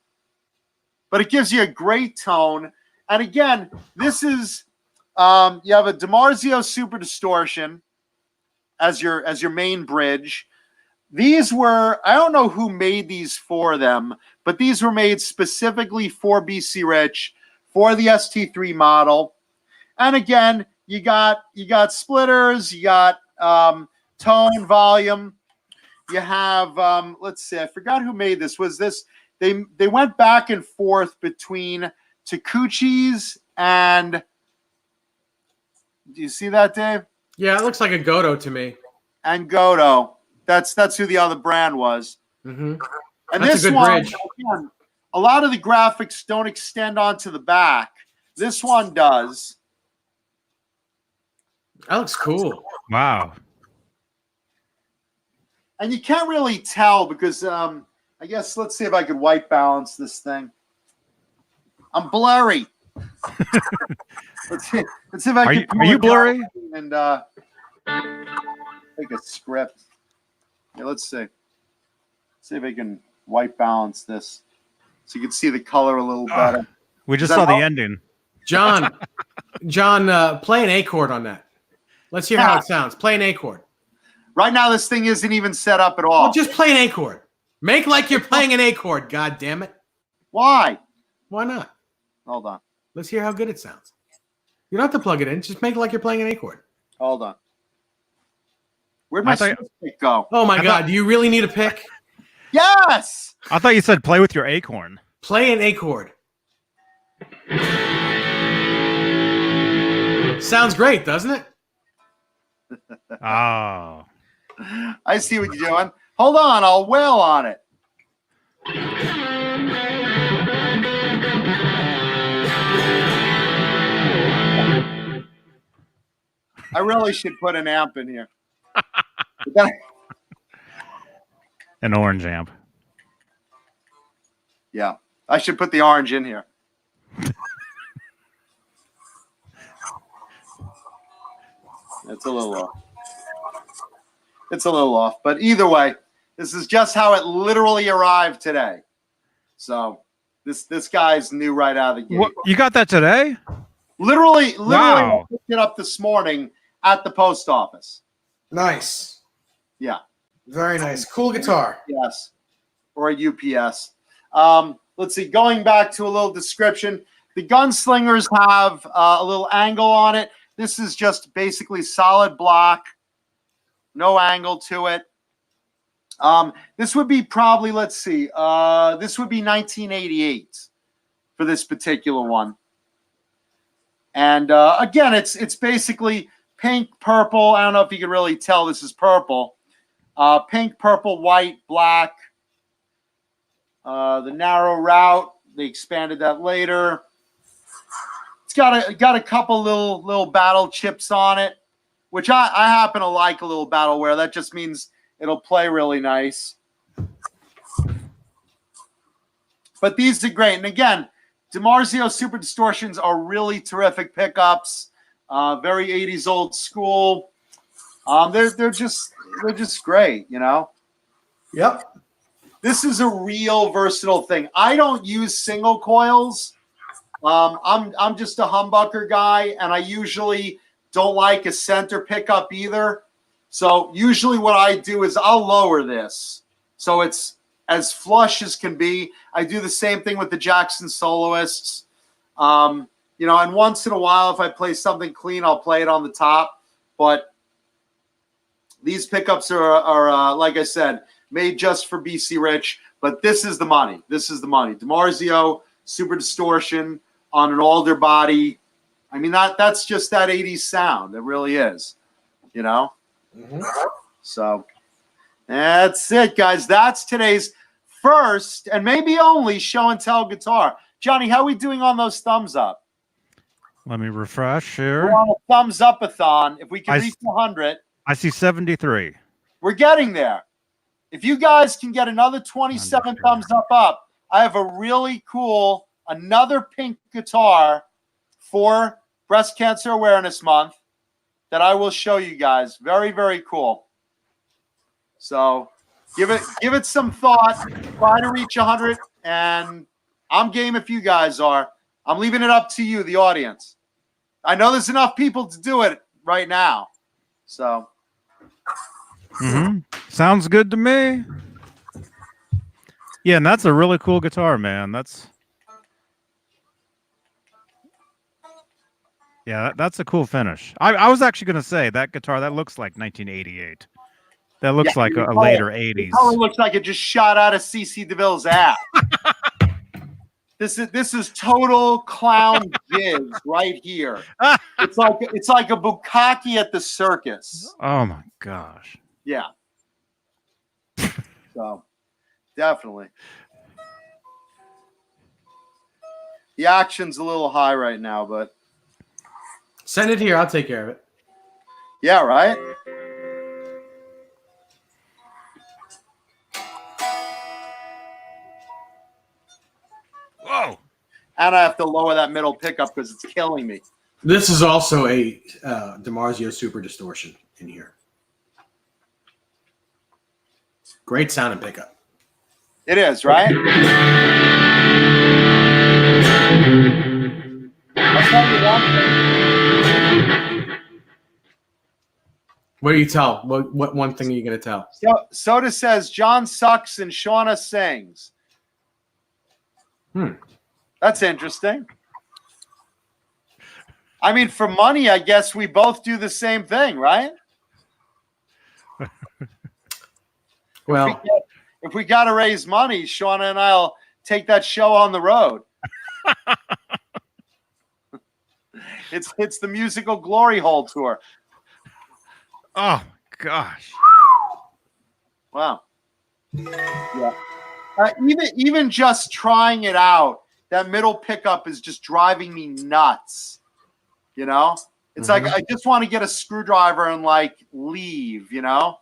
But it gives you a great tone. And again, this is you have a Dimarzio Super Distortion as your main bridge. These were, I don't know who made these for them, but these were made specifically for BC Rich, for the ST3 model. And again, you got splitters, you got tone, volume. You have, let's see, I forgot who made this. Was this, they went back and forth between Takeuchi's and, do you see that, Dave? Yeah, it looks like a Goto to me. And Goto. That's who the other brand was. Mm-hmm. And That's this a good one, bridge. again, a lot of the graphics don't extend onto the back. This one does. That looks cool. Wow. And you can't really tell because I guess let's see if I could white balance this thing. I'm blurry. let's see if I can. Are you blurry? And take a script. Yeah, let's see. See if I can white balance this so you can see the color a little better. We just Does saw that the help? ending. John, play an A chord on that. Let's hear how it sounds. Play an A chord. Right now, this thing isn't even set up at all. Well, just play an A chord. Make like you're playing an A chord. God damn it. Why? Why not? Hold on. Let's hear how good it sounds. You don't have to plug it in. Just make it like you're playing an A chord. Hold on. Where'd my I thought- Swiss pick go? Oh my I God! Do you really need a pick? Yes. I thought you said play with your acorn. Play an A chord. Sounds great, doesn't it? Oh. I see what you're doing. Hold on, I'll wail on it. I really should put an amp in here. An orange amp. Yeah, I should put the orange in here. It's a little off. It's a little off, but either way, this is just how it literally arrived today. So this guy's new right out of the gate. What, you got that today? Literally, Wow. I picked it up this morning at the post office. Nice. Yeah. Very nice. Cool guitar. Yes, or a UPS. Let's see. Going back to a little description, the gunslingers have a little angle on it. This is just basically solid block, no angle to it. This would be probably, let's see, this would be 1988 for this particular one. And again, it's basically pink, purple. I don't know if you can really tell this is purple. Pink, purple, white, black. The narrow route, they expanded that later. It's got a couple little battle chips on it, which I happen to like a little battle wear. That just means it'll play really nice. But these are great. And again, Dimarzio Super Distortions are really terrific pickups. Very 80s old school. They're just great, you know. Yep. This is a real versatile thing. I don't use single coils. I'm just a humbucker guy, and I usually don't like a center pickup either. So usually what I do is I'll lower this so it's as flush as can be. I do the same thing with the Jackson Soloists. You know, and once in a while, if I play something clean, I'll play it on the top. But these pickups are like I said, made just for BC Rich. But this is the money. This is the money. Dimarzio Super Distortion on an alder body. I mean, that's just that 80s sound. It really is, you know? Mm-hmm. So that's it, guys. That's today's first and maybe only show and tell guitar. Johnny, how are we doing on those thumbs up? Let me refresh We're here. on a thumbs up-a-thon. If we can I reach 100, I see 73. we're getting there. If you guys can get another 27 thumbs up, I have a really cool, another pink guitar for Breast Cancer Awareness Month that I will show you guys. Very, very cool. So give it some thought. Try to reach 100, and I'm game if you guys are. I'm leaving it up to you, the audience. I know there's enough people to do it right now. So Sounds good to me. Yeah, and that's a really cool guitar, man. That's a cool finish. I was actually going to say that guitar that looks like 1988. That looks like a later 80s. It probably looks like it just shot out of CC DeVille's ass. This is total clown jizz right here. It's like a bukkake at the circus. Oh my gosh. Yeah. So definitely. The action's a little high right now, but Send it here. I'll take care of it. yeah, right? Whoa. And I have to lower that middle pickup because it's killing me. This is also a Dimarzio Super Distortion in here. Great sound and pickup. It is, right? I'll tell you one thing. What do you tell? What one thing are you going to tell? Soda says John sucks and Shauna sings. That's interesting. I mean, for money, I guess we both do the same thing, right? Well, if we got to raise money, Shauna and I'll take that show on the road. It's the musical glory hole tour. Oh gosh. Wow. Yeah. Even just trying it out, that middle pickup is just driving me nuts. You know, it's like I just want to get a screwdriver and like leave. You know.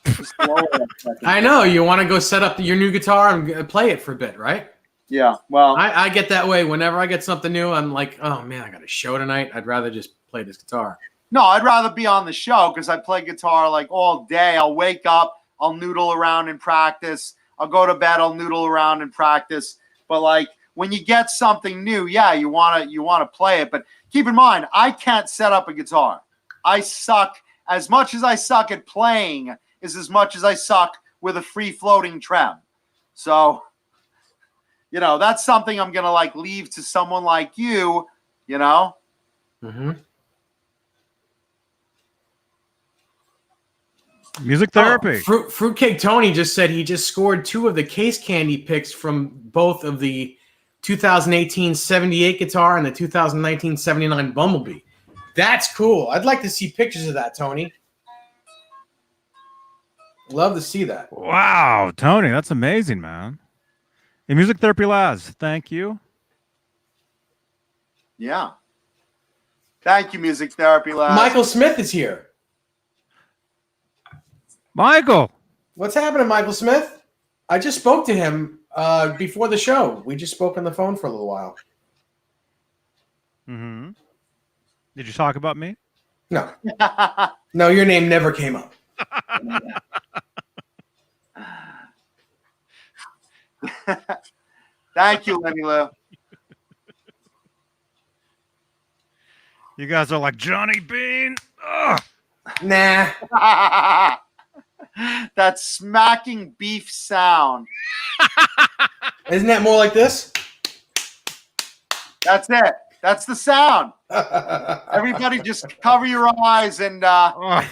Just lower it a second. I know you want to go set up your new guitar and play it for a bit, right? Yeah. Well, I get that way whenever I get something new. I'm like, oh man, I got a show tonight. I'd rather just play this guitar. no, I'd rather be on the show because I play guitar like all day. I'll wake up, I'll noodle around in practice. I'll go to bed, I'll noodle around in practice. But like when you get something new, yeah, you wanna play it. But keep in mind, I can't set up a guitar. I suck as much as I suck at playing is as much as I suck with a free floating trem. So, you know, that's something I'm gonna like leave to someone like you, you know. Mm-hmm. Music therapy. Fruitcake Tony just said he just scored 2 of the case candy picks from both of the 2018 78 guitar and the 2019 79 Bumblebee. That's cool. I'd like to see pictures of that, Tony. Love to see that. Wow, Tony, that's amazing, man. Hey, Music Therapy Laz, thank you. Yeah. Thank you, Music Therapy Lab. Michael Smith is here. Michael. What's happening, Michael Smith? I just spoke to him before the show. We just spoke on the phone for a little while. Mm-hmm. Did you talk about me? No. No, your name never came up. Thank you, Lenny Lou. You guys are like Johnny Beane. Ugh. Nah. That smacking beef sound. Isn't that more like this? That's it. That's the sound. Everybody just cover your eyes and Ugh.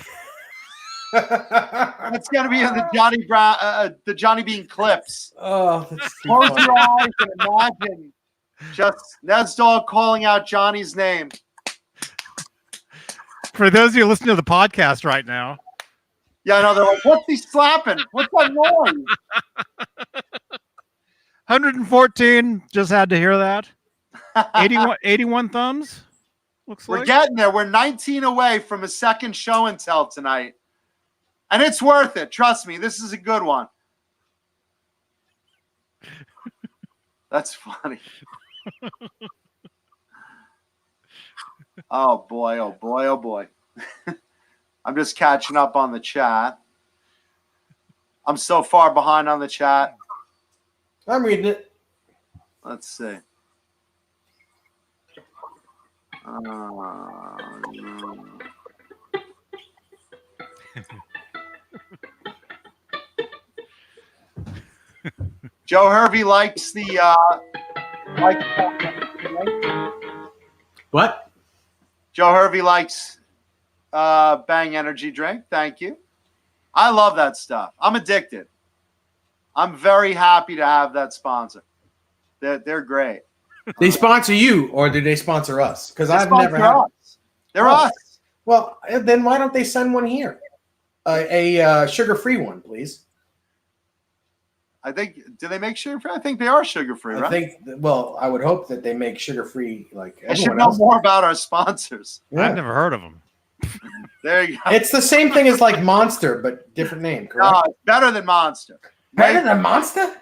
it's going to be in the Johnny Bean clips. Oh, that's too Close funny. your eyes and imagine just Ned's dog calling out Johnny's name. For those of you listening to the podcast right now, Yeah, I know. They're like, what's he slapping? What's that noise? 114, just had to hear that. 81 thumbs, looks We're like. getting there. We're 19 away from a second show and tell tonight. And it's worth it. Trust me. This is a good one. That's funny. Oh, boy. Oh, boy. Oh, boy. I'm just catching up on the chat. I'm so far behind on the chat. I'm reading it. Let's see. Joe Hervey likes the What? Joe Hervey likes Bang Energy Drink. Thank you. I love that stuff. I'm addicted. I'm very happy to have that sponsor. They're great. They sponsor you, or do they sponsor us? Because They I've never had. sponsor us. They're Oh. us. Well, then why don't they send one here? A sugar-free one, please. I think. Do they make sugar free? I think they are sugar free, right? I think. Well, I would hope that they make sugar-free like I should everyone know else. more about our sponsors. Yeah. I've never heard of them. There you go. It's the same thing as like Monster, but different name, correct? No, it's better than Monster. Better than Monster?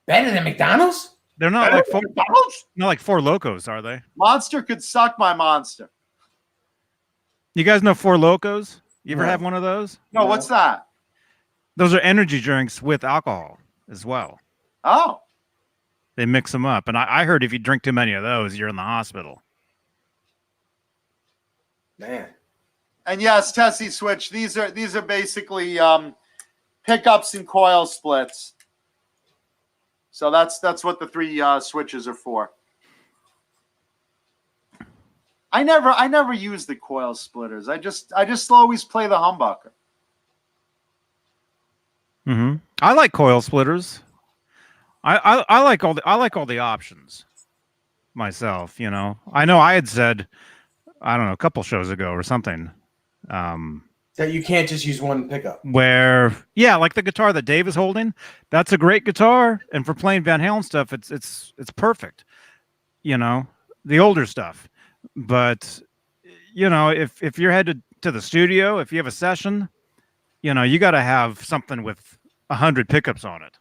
Better than McDonald's? They're not Better like than McDonald's? not like Four Locos, are they? Monster could suck my Monster. You guys know Four Locos? You ever No. have one of those? No, No. what's that? Those are energy drinks with alcohol as well. Oh, They mix them up, and I heard if you drink too many of those, you're in the hospital. Man. and yes, Tessie Switch. These are basically pickups and coil splits. So that's what the three switches are for. I never use the coil splitters. I just always play the humbucker. Mm-hmm. I like coil splitters. I like all the options myself. You know, I know I had said, I don't know, a couple shows ago or something, That you can't just use one pickup. where like the guitar that Dave is holding, that's a great guitar, and for playing Van Halen stuff, it's perfect. You know, the older stuff, but you know, if you're headed to the studio, if you have a session, you know, you got to have something with 100 pickups on it.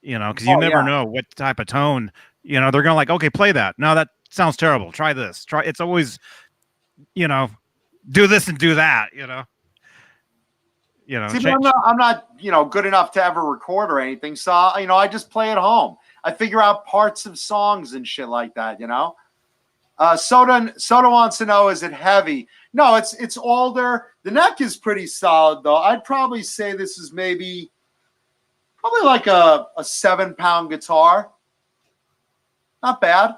You know, because you never know what type of tone. You know, they're gonna like, okay, play that. No, that sounds terrible. Try this. Try. It's always, you know, do this and do that. You know. See, I'm not, good enough to ever record or anything. So, I just play at home. I figure out parts of songs and shit like that. Soda wants to know, is it heavy? No, it's older. The neck is pretty solid though. I'd probably say this is probably like a 7-pound guitar. Not bad.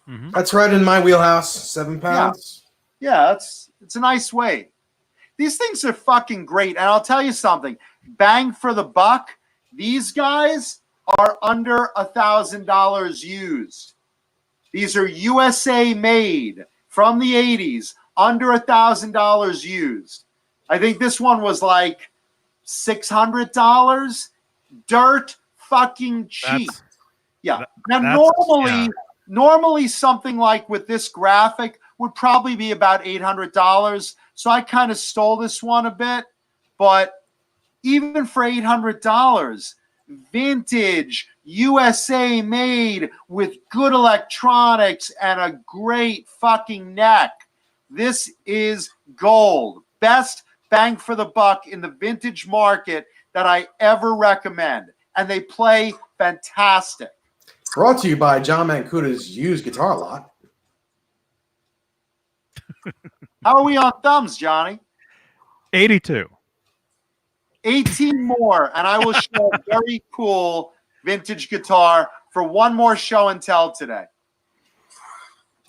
Mm-hmm. That's right in my wheelhouse. 7 pounds. Yeah, it's a nice weight. These things are fucking great. And I'll tell you something. Bang for the buck. These guys are under $1,000 used. These are USA made from the 80s. Under $1,000 used. I think this one was like $600. Dirt fucking cheap. Normally something like with this graphic would probably be about $800. So I kind of stole this one a bit, but even for $800, vintage, USA made with good electronics and a great fucking neck. This is gold. Best bang for the buck in the vintage market that I ever recommend. And they play fantastic. Brought to you by John Mancuta's used guitar lot. How are we on thumbs, Johnny? 82. 18 more, and I will show a very cool vintage guitar for one more show and tell today.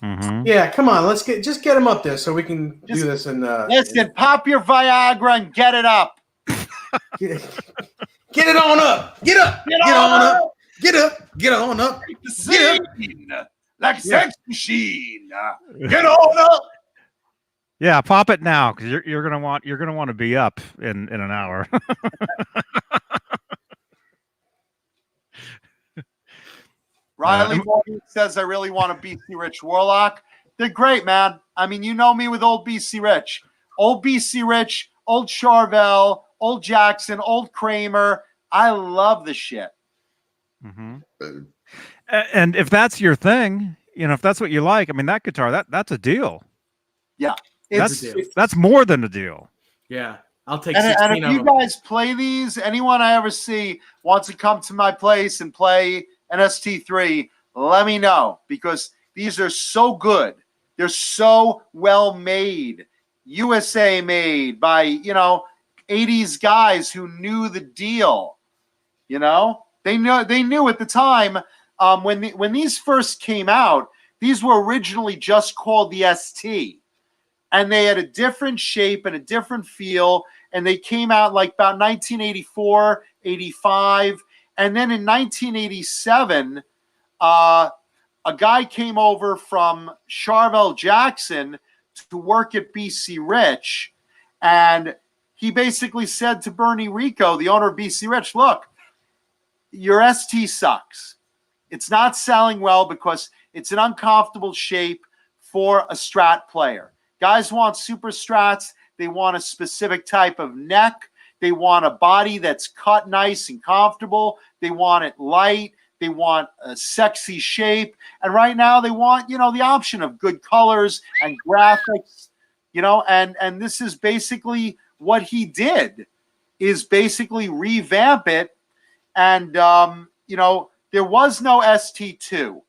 Mm-hmm. Yeah, come on, just get him up there so we can do this. And listen, pop your Viagra and get it up. Get it on up. Get up. Get on up. Get up. Get on up. Get up. Like a sex machine. Get on up. Yeah, pop it now because you're gonna want to be up in an hour. Riley Morgan says, I really want a BC Rich Warlock. They're great, man. I mean, you know me with old BC Rich. Old BC Rich, old Charvel, old Jackson, old Kramer. I love the shit. Mm-hmm. And if that's your thing, if that's what you like, I mean, that guitar, that's a deal. Yeah. That's more than a deal. Yeah. I'll take 16 and if of you them. guys play these, anyone I ever see wants to come to my place and play an ST3, let me know because these are so good. They're so well made. USA made by, 80s guys who knew the deal. They knew at the time when these first came out, these were originally just called the ST. And they had a different shape and a different feel. And they came out like about 1984, 85. And then in 1987, a guy came over from Charvel Jackson to work at BC Rich. And he basically said to Bernie Rico, the owner of BC Rich, look, your ST sucks. It's not selling well because it's an uncomfortable shape for a Strat player. Guys want super Strats. They want a specific type of neck. They want a body that's cut nice and comfortable. They want it light. They want a sexy shape. And right now they want, the option of good colors and graphics, and this is basically what he did is basically revamp it. And, there was no ST2.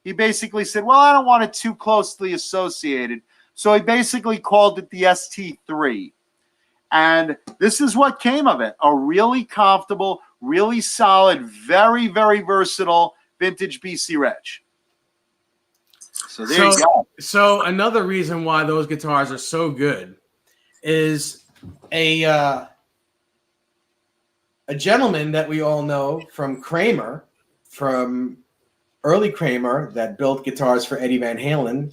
He basically said, well, I don't want it too closely associated. So he basically called it the ST3. And this is what came of it. A really comfortable, really solid, very, very versatile vintage BC Rich. So there you go. So another reason why those guitars are so good is a gentleman that we all know from Kramer, from early Kramer, that built guitars for Eddie Van Halen,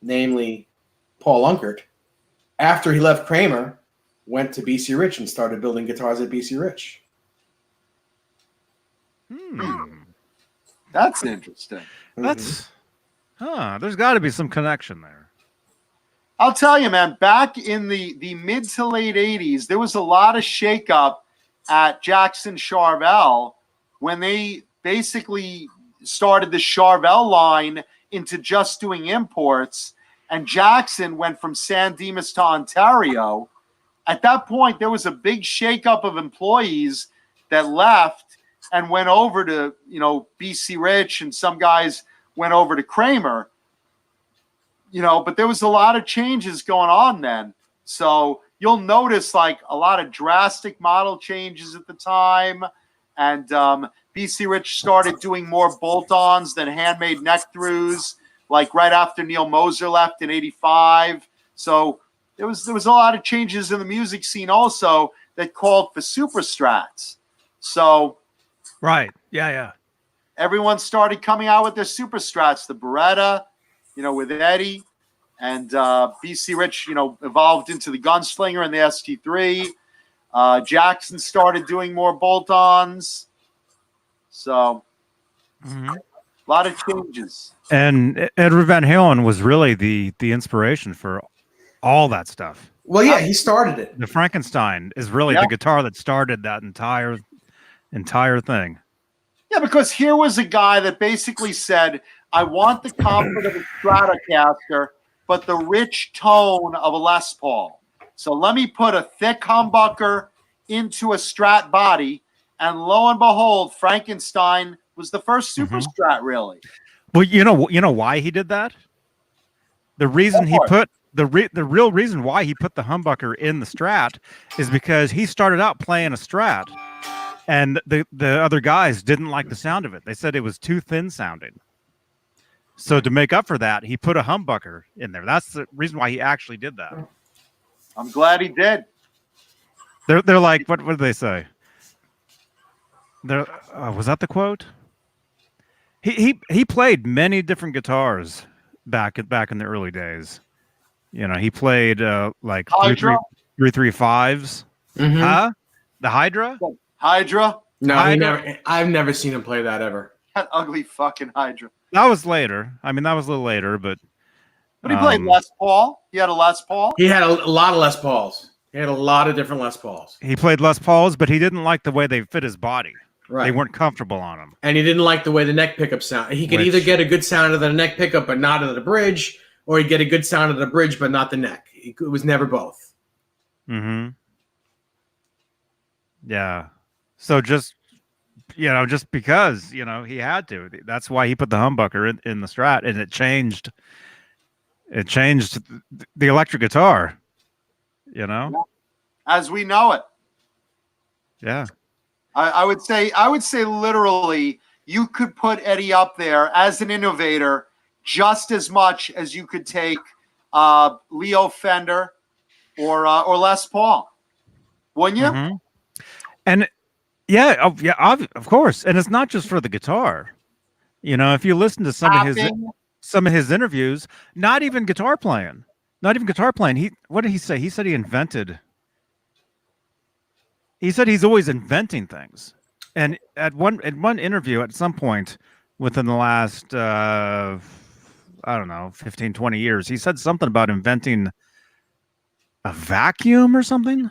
namely Paul Unkert. After he left Kramer, went to BC Rich and started building guitars at BC Rich. That's interesting. That's there's got to be some connection there. I'll tell you, man, back in the mid to late 80s, there was a lot of shakeup at Jackson Charvel when they basically started the Charvel line into just doing imports, and Jackson went from San Dimas to Ontario. At that point, there was a big shakeup of employees that left and went over to, BC Rich, and some guys went over to Kramer, but there was a lot of changes going on then. So you'll notice like a lot of drastic model changes at the time. And BC Rich started doing more bolt-ons than handmade neck-throughs, like right after Neil Moser left in 85. So there was a lot of changes in the music scene also that called for super strats. So Right. Yeah. everyone started coming out with their super strats, the Beretta, with Eddie, and BC Rich, evolved into the Gunslinger and the ST3. Jackson started doing more bolt-ons. So a lot of changes. And Edward Van Halen was really the inspiration for all that stuff. Well, yeah, he started it. The Frankenstein is really the guitar that started that entire thing. Yeah, because here was a guy that basically said, I want the comfort of a Stratocaster, but the rich tone of a Les Paul. So let me put a thick humbucker into a Strat body, and lo and behold, Frankenstein was the first super Strat, really. Well, you know why he did that? The reason he put the real reason why he put the humbucker in the Strat is because he started out playing a Strat, and the other guys didn't like the sound of it. They said it was too thin sounding. So to make up for that, he put a humbucker in there. That's the reason why he actually did that. I'm glad he did. They're like, what did they say? Was that the quote? He played many different guitars back in the early days. He played like Hydra? 335s. Huh? The Hydra? Hydra? No, Hydra? I've never seen him play that ever. That ugly fucking Hydra. That was later. I mean, that was a little later, but He played Les Paul. He had a Les Paul. He had a lot of Les Pauls. He had a lot of different Les Pauls. he played Les Pauls, but he didn't like the way they fit his body. Right. They weren't comfortable on him. And he didn't like the way the neck pickup sound. He could either get a good sound out of the neck pickup but not out of the bridge, or he'd get a good sound out of the bridge but not the neck. It was never both. Yeah. So just because, he had to. That's why he put the humbucker in the Strat, and it changed the electric guitar, As we know it. Yeah. I would say literally you could put Eddie up there as an innovator just as much as you could take Leo Fender or Les Paul, wouldn't you? And of course. And it's not just for the guitar. If you listen to some of his interviews, not even guitar playing. What did he say? He said he said he's always inventing things. And at one interview at some point within the last 15, 20 years, he said something about inventing a vacuum or something.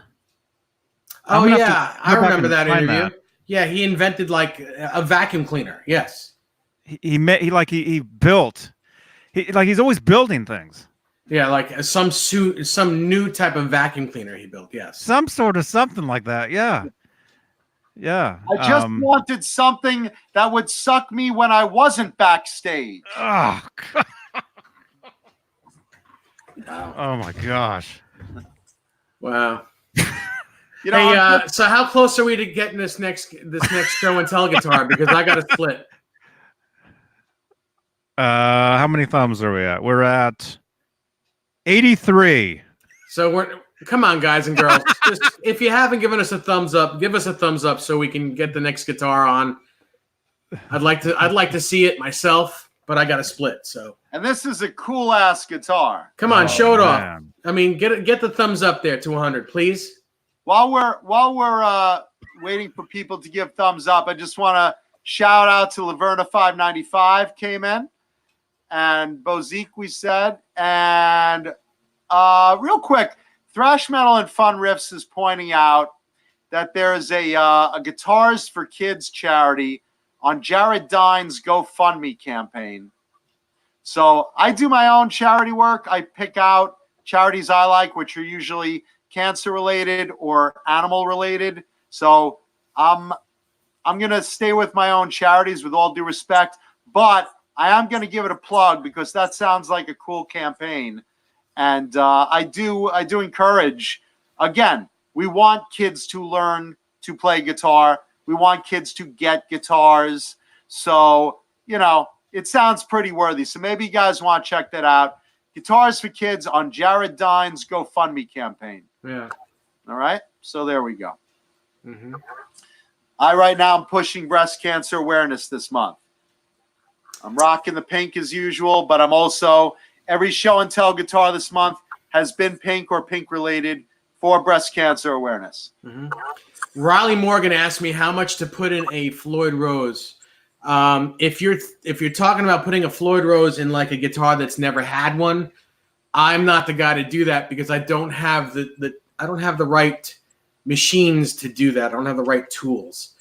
Oh yeah, I remember that interview. Yeah, he invented like a vacuum cleaner. Yes. He built. He's always building things. Yeah, like some new type of vacuum cleaner he built. Yes, some sort of something like that. Yeah. I just wanted something that would suck me when I wasn't backstage. Oh, God. Oh my gosh! Wow. Hey, so how close are we to getting this next show and tell guitar? Because I got a split. How many thumbs are we at? We're at 83. So come on, guys and girls. Just, if you haven't given us a thumbs up, give us a thumbs up so we can get the next guitar on. I'd like to see it myself, but I got to split. So. And this is a cool ass guitar. Come on, show it off. Man. I mean, get the thumbs up there to 100, please. While we're waiting for people to give thumbs up, I just want to shout out to Laverna 595 came in, and Bozique we said, and real quick, Thrash Metal and Fun Riffs is pointing out that there is a Guitars for Kids charity on Jared Dine's GoFundMe campaign. So I do my own charity work. I pick out charities I like, which are usually cancer related or animal related. So I'm going to stay with my own charities with all due respect, but I am going to give it a plug because that sounds like a cool campaign. And I do encourage, again, we want kids to learn to play guitar. We want kids to get guitars. So, it sounds pretty worthy. So maybe you guys want to check that out. Guitars for Kids on Jared Dine's GoFundMe campaign. Yeah. All right. So there we go. Mm-hmm. Right now I'm pushing breast cancer awareness this month. I'm rocking the pink as usual, but I'm also, every show and tell guitar this month has been pink or pink related for breast cancer awareness. Mm-hmm. Riley Morgan asked me how much to put in a Floyd Rose. If you're talking about putting a Floyd Rose in like a guitar that's never had one, I'm not the guy to do that because I don't have the right machines to do that. I don't have the right tools.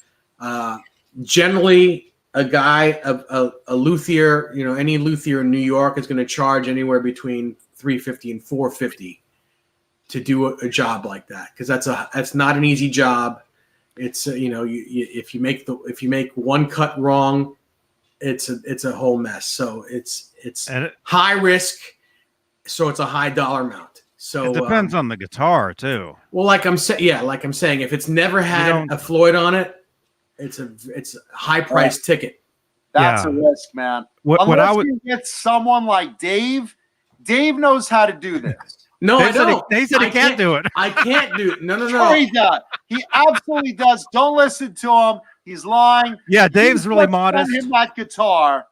Generally, a guy, a luthier, any luthier in New York is going to charge anywhere between $350 and $450 to do a job like that, because that's not an easy job. It's if you make one cut wrong, it's a whole mess. So it's high risk, so it's a high dollar amount. So it depends on the guitar too. Well, like I'm saying, if it's never had a Floyd on it, it's a high price ticket. That's a risk, man. Unless you get someone like Dave. Dave knows how to do this. No, I don't. They said he can't do it. I can't do it. No. Sure he does. He absolutely does. Don't listen to him. He's lying. Yeah, Dave's really modest. Send him that guitar,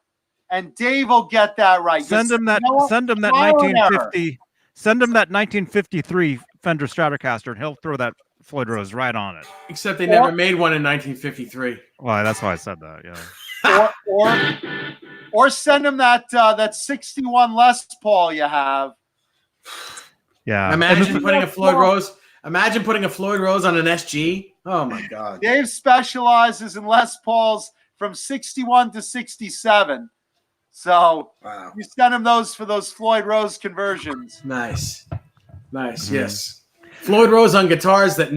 and Dave will get that right. Send him that 1950. Send him that 1953 Fender Stratocaster, and he'll throw that Floyd Rose right on it. Except they never made one in 1953. Well, that's why I said that. Yeah. or send him that 61 Les Paul you have. Yeah. Imagine putting a Floyd Rose on an SG. Oh my God. Dave specializes in Les Pauls from 61 to 67. So you send him those for those Floyd Rose conversions. Nice. Mm-hmm. Yes. Floyd Rose on guitars that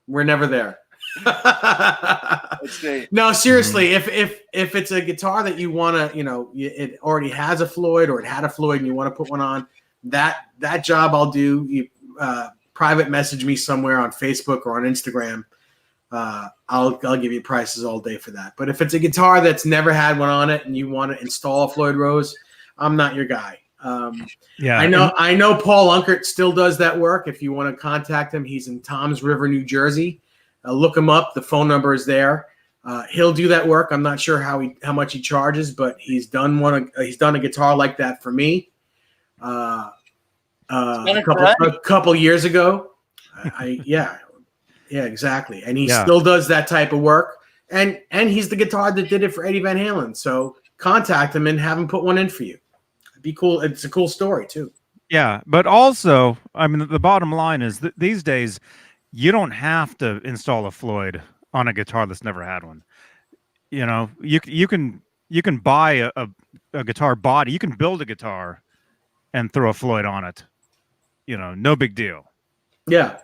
were never there. Let's see. No, seriously, if it's a guitar that you want to, it already has a Floyd or it had a Floyd and you want to put one on, that job I'll do. You private message me somewhere on Facebook or on Instagram. I'll give you prices all day for that. But if it's a guitar that's never had one on it and you want to install a Floyd Rose, I'm not your guy. I know Paul Unkert still does that work. If you want to contact him, he's in Toms River, New Jersey. Look him up. The phone number is there. He'll do that work. I'm not sure how much he charges, but he's done a guitar like that for me. A couple years ago. Yeah, exactly. And he still does that type of work. And he's the guitar that did it for Eddie Van Halen. So contact him and have him put one in for you. It'd be cool. It's a cool story too. Yeah, but also, I mean, the bottom line is that these days you don't have to install a Floyd on a guitar that's never had one. You can buy a guitar body. You can build a guitar and throw a Floyd on it. No big deal. Yeah.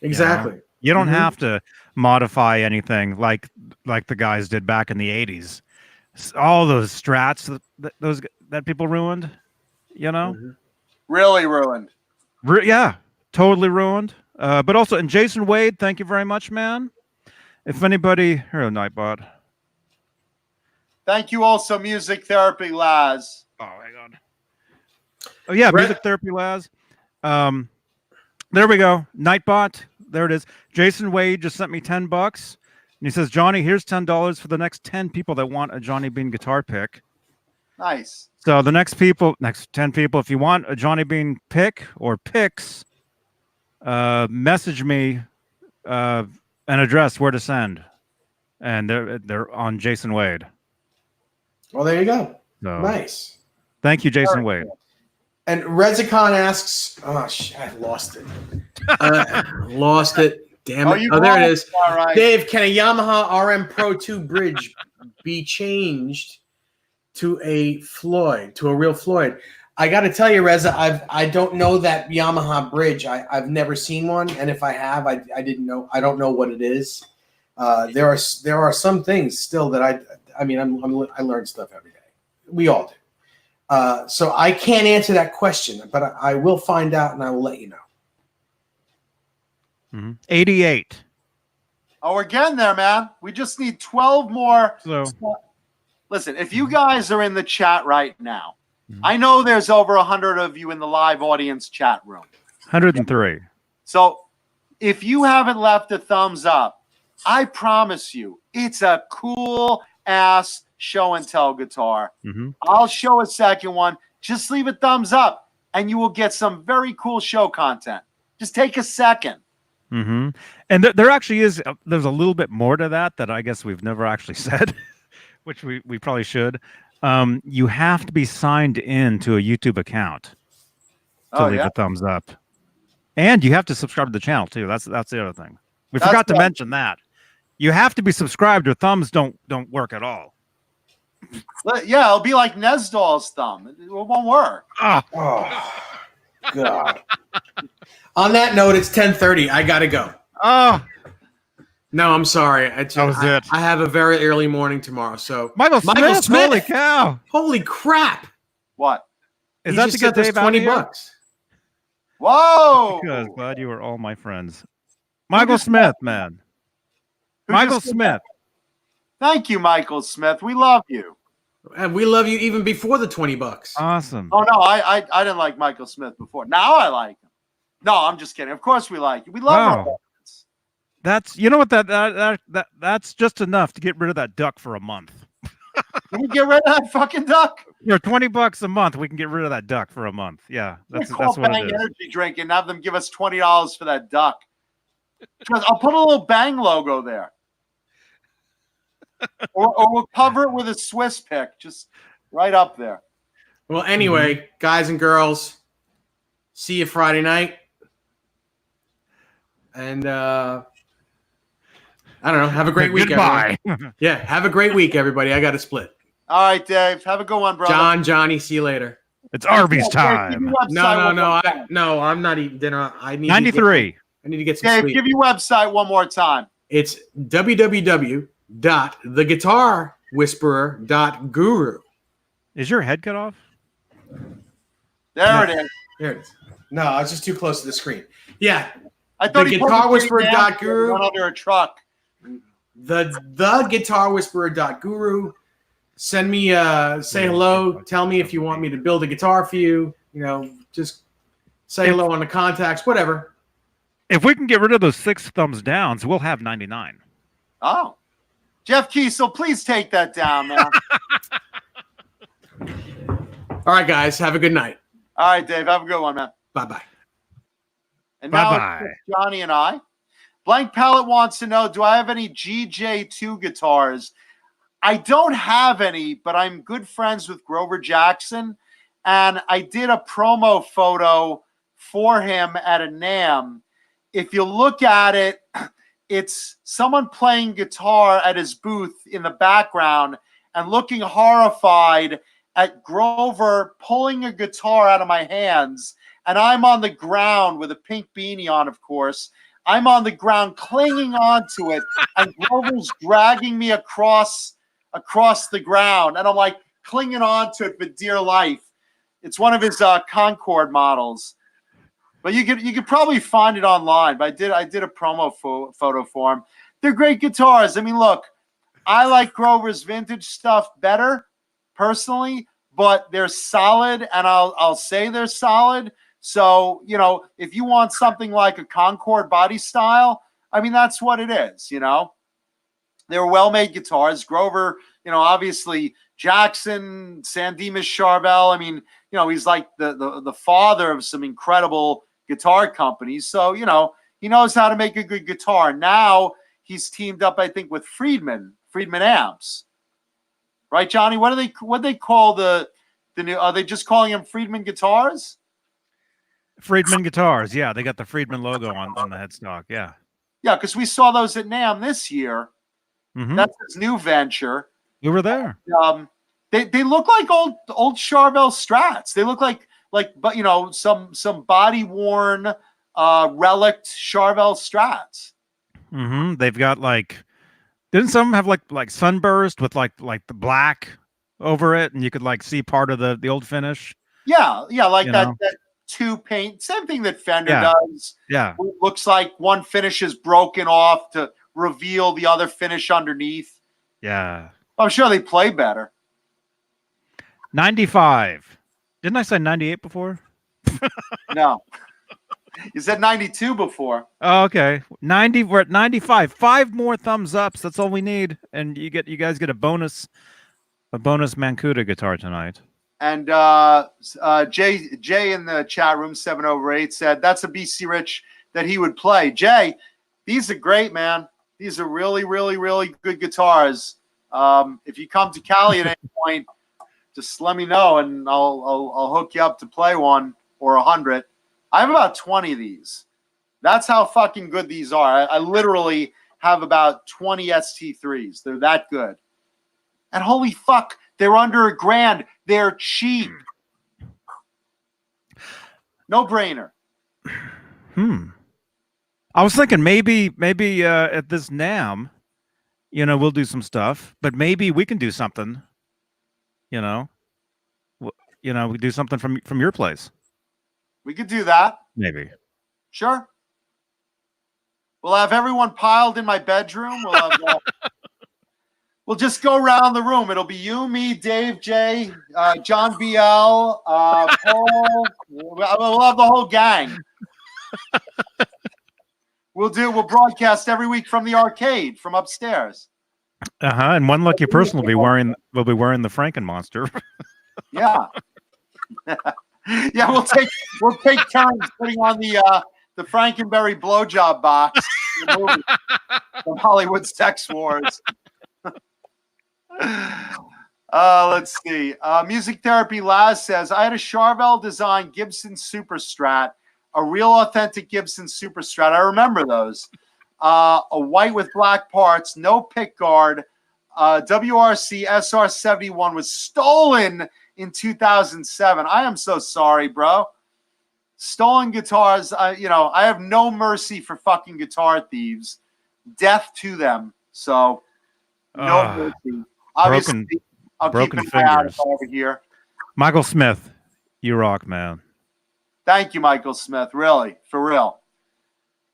Exactly. You don't have to modify anything like the guys did back in the 80s. All those Strats that people ruined, Really ruined. Yeah, totally ruined. But also, and Jason Wade, thank you very much, man. If anybody, Nightbot. Thank you also, Music Therapy Laz. Oh, hang on. Oh yeah, Brett- Music Therapy Laz. There we go. Nightbot. There it is. Jason Wade just sent me $10, and he says, "Johnny, here's $10 for the next 10 people that want a Johnny Beane guitar pick." Nice. So the next 10 people, if you want a Johnny Beane pick or picks, message me an address where to send, and they're on Jason Wade. Well, there you go. So, Nice. thank you, Jason Wade. And Rezicon asks, oh, shit, I lost it. Lost it. Damn it. you Oh, there won. it is. All right. Dave, can a Yamaha RM Pro 2 bridge be changed to a Floyd, to a real Floyd? I got to tell you, Reza, I don't know that Yamaha bridge. I've never seen one, and if I have, I didn't know. I don't know what it is. There are some things still that I learn stuff every day. We all do. So I can't answer that question, but I will find out and I will let you know. 88. Oh, we're getting there, man. We just need 12 more. So Listen, if you guys are in the chat right now, I know there's over 100 of you in the live audience chat room. 103. So if you haven't left a thumbs up, I promise you, it's a cool ass show and tell guitar. I'll show a second one. Just leave a thumbs up and you will get some very cool show content. Just take a second. And there actually is, there's a little bit more to that I guess we've never actually said, which we probably should. You have to be signed in to a YouTube account to leave a thumbs up. And you have to subscribe to the channel too. That's the other thing. We forgot to mention that. You have to be subscribed or thumbs don't work at all. Yeah, it'll be like Nesdal's thumb. It won't work. Oh, God. On that note, it's 10:30. I got to go. Oh, No, I'm sorry. that was it. I have a very early morning tomorrow. So Michael Smith. Holy cow. Holy crap. What? Is He that just to get sent us Dave out of here? $20. Whoa! Because glad you were all my friends. Michael Smith, man. Michael Smith. Thank you, Michael Smith. We love you. And we love you even before the $20. Awesome. Oh no, I didn't like Michael Smith before. Now I like him. No, I'm just kidding. Of course we like you. We love our fans. That's, you know what, that's just enough to get rid of that duck for a month. Can we get rid of that fucking duck? $20 a month, we can get rid of that duck for a month. Yeah, that's what Bang it is. Energy Drink and have them give us $20 for that duck. I'll put a little Bang logo there. or we'll cover it with a Swiss pick, just right up there. Well, anyway, guys and girls, see you Friday night. And I don't know. Have a great week. Goodbye. Yeah, have a great week, everybody. I got to split. All right, Dave. Have a good one, brother. Johnny, see you later. It's Arby's time. No, I'm not eating dinner. I need 93. I need to get some Dave, sleep. give your website one more time. It's www.theguitarwhisperer.guru. Is your head cut off? There it is. There it is. No, I was just too close to the screen. Yeah, I thought he put the theguitarwhisperer.guru. one under a truck. theguitarwhisperer.guru. Send me say hello. Tell me if you want me to build a guitar for you. You know, just say hello on the contacts, whatever. If we can get rid of those 6 thumbs downs, we'll have 99. Oh. Jeff Kiesel, please take that down, man. All right, guys. Have a good night. All right, Dave. Have a good one, man. Bye-bye. And now Bye-bye. it's Johnny and I. Blank Palette wants to know, do I have any Gj2 guitars? I don't have any, but I'm good friends with Grover Jackson, and I did a promo photo for him at a NAMM. If you look at it, it's someone playing guitar at his booth in the background and looking horrified at Grover pulling a guitar out of my hands, and I'm on the ground with a pink beanie on, of course. I'm on the ground clinging onto it, and Grover's dragging me across the ground, and I'm like clinging onto it for dear life. It's one of his Concorde models, but you could probably find it online. But I did a promo photo for him. They're great guitars. I mean, look, I like Grover's vintage stuff better, personally, but they're solid, and I'll say they're solid. So, you know, if you want something like a Concord body style, I mean, that's what it is, you know. They're well-made guitars. Grover, you know, obviously Jackson, Dimas Charvel. I mean, you know, he's like the father of some incredible guitar companies. So, you know, he knows how to make a good guitar. Now he's teamed up, I think, with Friedman amps. Right, Johnny? What do they call the new? Are they just calling them Friedman guitars? Friedman Guitars. Yeah, they got the Friedman logo on the headstock. Yeah. Yeah, because we saw those at NAMM this year. Mm-hmm. That's his new venture. You were there. They look like old Charvel Strats. They look like but you know, some body worn relict Charvel Strats. Mm-hmm. They've got like, didn't some have like sunburst with like the black over it, and you could like see part of the old finish. Yeah, like you that know? that two paint, same thing that Fender Yeah. does. Yeah. It looks like one finish is broken off to reveal the other finish underneath. Yeah. I'm sure they play better. 95. Didn't I say 98 before? No. You said 92 before. Oh, okay. 90. We're at 95. 5 more thumbs ups. That's all we need, and you guys get a bonus Mancuda guitar tonight. And Jay in the chat room 7/8 said that's a BC Rich that he would play. Jay, these are great, man. These are really, really, really good guitars. If you come to Cali at any point, just let me know, and I'll hook you up to play one or 100. I have about 20 of these. That's how fucking good these are. I literally have about 20 ST3s. They're that good. And holy fuck, they're under $1,000. They're cheap. No brainer. I was thinking maybe at this NAMM, you know, we'll do some stuff, but maybe we can do something. You know, we do something from your place. We could do that. Maybe. Sure. We'll have everyone piled in my bedroom. We'll just go around the room. It'll be you, me, Dave, Jay, John BL, Paul. We'll have the whole gang. We'll broadcast every week from the arcade, from upstairs. And one lucky person will be wearing the Frankenmonster. Yeah. Yeah, we'll take turns putting on the Frankenberry blowjob box from Hollywood Sex Wars. Let's see. Music Therapy Laz says, I had a Charvel design Gibson Super Strat, a real authentic Gibson Super Strat. I remember those. A white with black parts, no pick guard. WRC SR71 was stolen in 2007. I am so sorry, bro. Stolen guitars. I have no mercy for fucking guitar thieves. Death to them. So no mercy. Obviously, I'll broken keep an eye out fingers. over here. Michael Smith, you rock, man. Thank you, Michael Smith. Really, for real.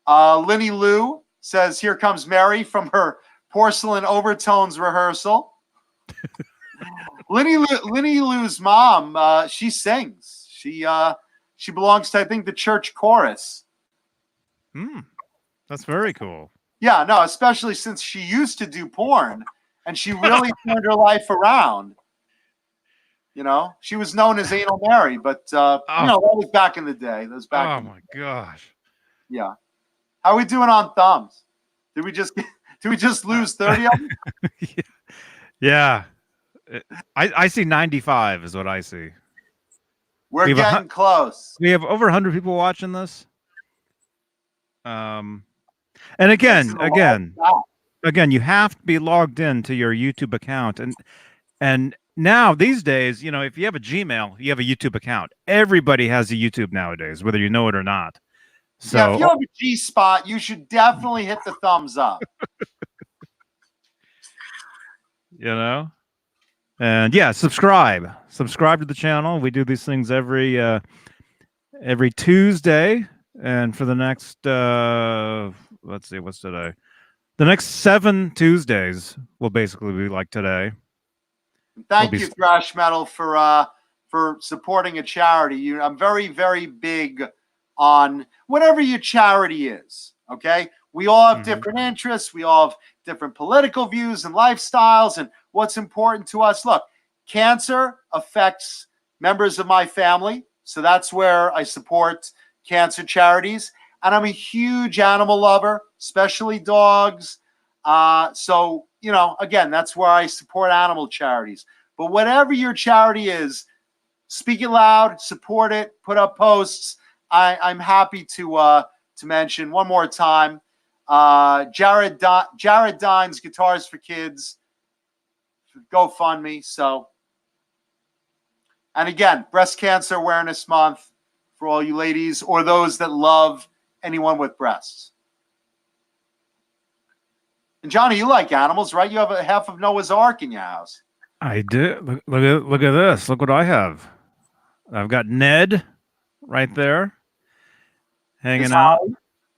Linny Lou says, here comes Mary from her porcelain overtones rehearsal. Linny Lou's mom, she sings. She belongs to, I think, the church chorus. That's very cool. Yeah, no, especially since she used to do porn, and she really turned her life around. You know, she was known as Anal Mary, but that was back in the day. That was back. Oh my gosh. Yeah. How are we doing on thumbs? Did we just lose 30 of them? Yeah. I see 95 is what I see. We're getting close. We have over 100 people watching this. And again, you have to be logged into your YouTube account, and now these days, you know, if you have a Gmail, you have a YouTube account. Everybody has a YouTube nowadays, whether you know it or not. So yeah, if you have a G spot, you should definitely hit the thumbs up. You know, and yeah, subscribe to the channel. We do these things every Tuesday, and for the next let's see, what's today? The next 7 Tuesdays will basically be like today. Thank you, Thrash Metal, for supporting a charity. I'm very, very big on whatever your charity is. Okay, we all have different interests. We all have different political views and lifestyles, and what's important to us. Look, cancer affects members of my family, so that's where I support cancer charities. And I'm a huge animal lover, especially dogs. So, again, that's where I support animal charities. But whatever your charity is, speak it loud, support it, put up posts. I'm happy to mention one more time. Jared Dines Guitars for Kids, GoFundMe. So, and again, Breast Cancer Awareness Month for all you ladies or those that love anyone with breasts. And Johnny, you like animals, right? You have a half of Noah's Ark in your house. I do. Look at this. Look what I have. I've got Ned right there hanging out.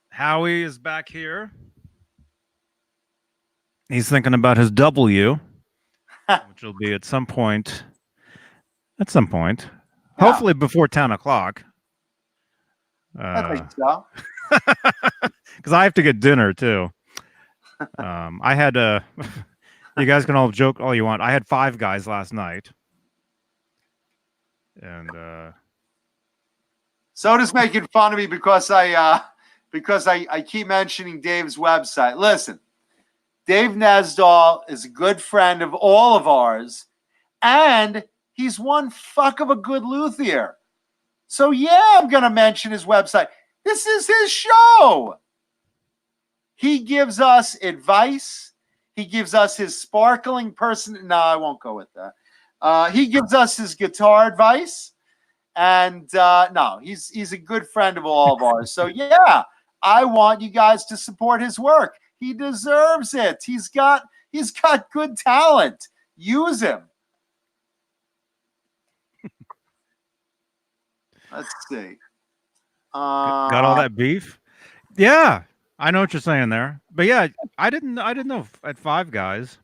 Howie is back here. He's thinking about his W, which will be at some point. Yeah. Hopefully before 10 o'clock. I think so. Because I have to get dinner too. I had you guys can all joke all you want. I had 5 guys last night, and Soda's making fun of me because I keep mentioning Dave's website. Listen, Dave Nesdahl is a good friend of all of ours, and he's one fuck of a good luthier. So yeah, I'm gonna mention his website. This is his show. He gives us advice. He gives us his sparkling person. No, I won't go with that. He gives us his guitar advice. And no, he's a good friend of all of ours. So yeah, I want you guys to support his work. He deserves it. He's got good talent. Use him. Let's see. got all that beef. Yeah, I know what you're saying there. But yeah, I didn't know at 5 guys.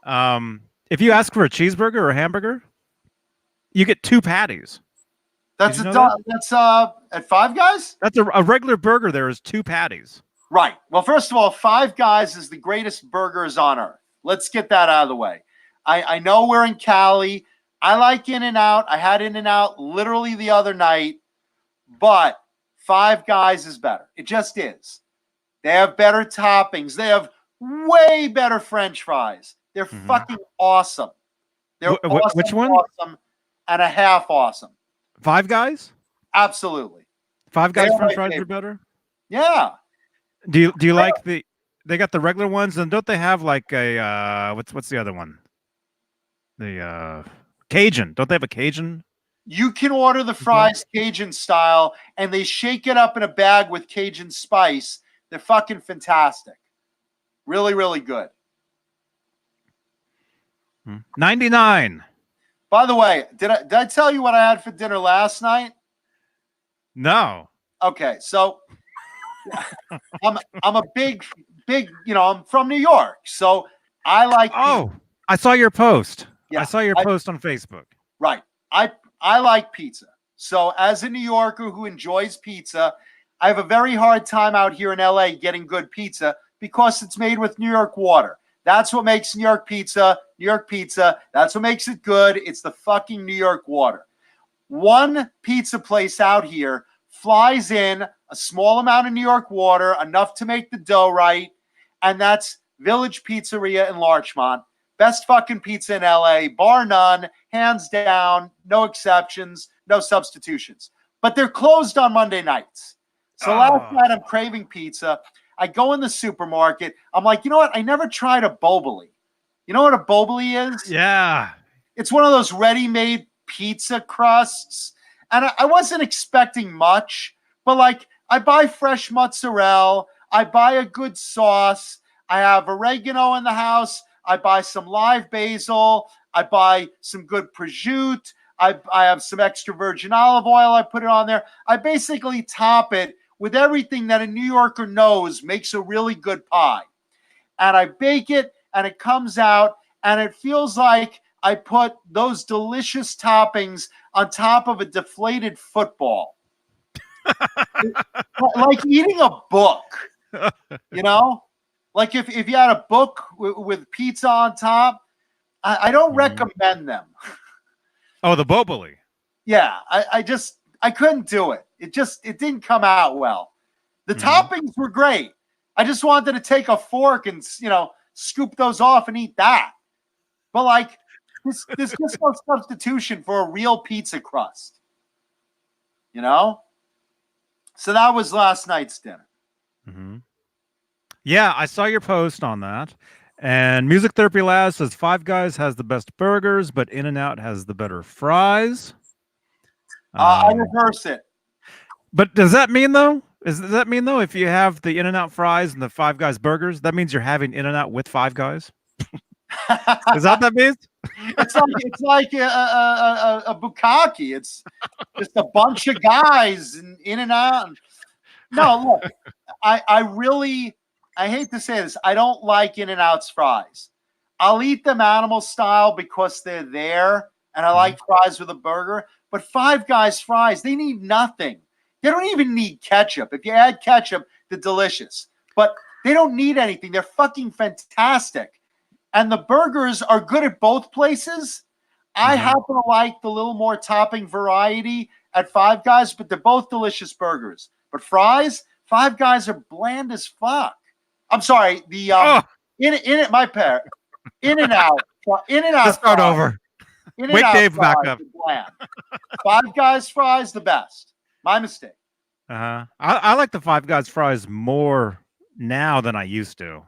If you ask for a cheeseburger or a hamburger, you get 2 patties. That's at 5 Guys? That's a regular burger. There is 2 patties. Right. Well, first of all, 5 Guys is the greatest burgers on earth. Let's get that out of the way. I know we're in Cali. I like In-N-Out. I had In-N-Out literally the other night, but 5 Guys is better. It just is. They have better toppings. They have way better French fries. They're fucking awesome. They're awesome, which one? Awesome and a half awesome. 5 Guys? Absolutely. 5 Guys They're French my fries are favorite. better? Yeah. Do you like they got the regular ones, and don't they have like a what's the other one? The Cajun. Don't they have a Cajun? You can order the fries Cajun style, and they shake it up in a bag with Cajun spice. They're fucking fantastic. Really, really good. 99. By the way, did I tell you what I had for dinner last night? No. Okay, so I'm a big, I'm from New York, so I like. Oh, I saw your post. Yeah, I saw your post on Facebook. Right. I like pizza. So as a New Yorker who enjoys pizza, I have a very hard time out here in LA getting good pizza because it's made with New York water. That's what makes New York pizza. That's what makes it good. It's the fucking New York water. One pizza place out here flies in a small amount of New York water, enough to make the dough right, and that's Village Pizzeria in Larchmont. Best fucking pizza in LA, bar none, hands down, no exceptions, no substitutions. But they're closed on Monday nights. So last night I'm craving pizza. I go in the supermarket. I'm like, you know what? I never tried a Boboli. You know what a Boboli is? Yeah. It's one of those ready-made pizza crusts. And I wasn't expecting much, but like I buy fresh mozzarella. I buy a good sauce. I have oregano in the house. I buy some live basil. I buy some good prosciutto. I have some extra virgin olive oil. I put it on there. I basically top it with everything that a New Yorker knows makes a really good pie. And I bake it, and it comes out, and it feels like I put those delicious toppings on top of a deflated football. Like eating a book, you know? Like if you had a book with pizza on top, I don't recommend them. Oh, the Boboli. Yeah, I couldn't do it. It didn't come out well. The toppings were great. I just wanted to take a fork and, scoop those off and eat that. But like, there's just no substitution for a real pizza crust. You know? So that was last night's dinner. Mm-hmm. Yeah, I saw your post on that. And Music Therapy Lab says Five Guys has the best burgers, but In-N-Out has the better fries. I reverse it. But does that mean though? Does that mean though, if you have the In-N-Out fries and the Five Guys burgers, that means you're having In-N-Out with Five Guys? Is that what that means? It's like a bukkake. It's just a bunch of guys and In-N-Out. No, look, I hate to say this. I don't like In-N-Out's fries. I'll eat them animal style because they're there, and I like fries with a burger. But Five Guys fries, they need nothing. They don't even need ketchup. If you add ketchup, they're delicious. But they don't need anything. They're fucking fantastic. And the burgers are good at both places. I happen to like the little more topping variety at Five Guys, but they're both delicious burgers. But fries, Five Guys are bland as fuck. I'm sorry, In-N-Out. In-N-Out. Let's start over. Wake Dave back up. Five Guys fries, the best. My mistake. I like the Five Guys fries more now than I used to.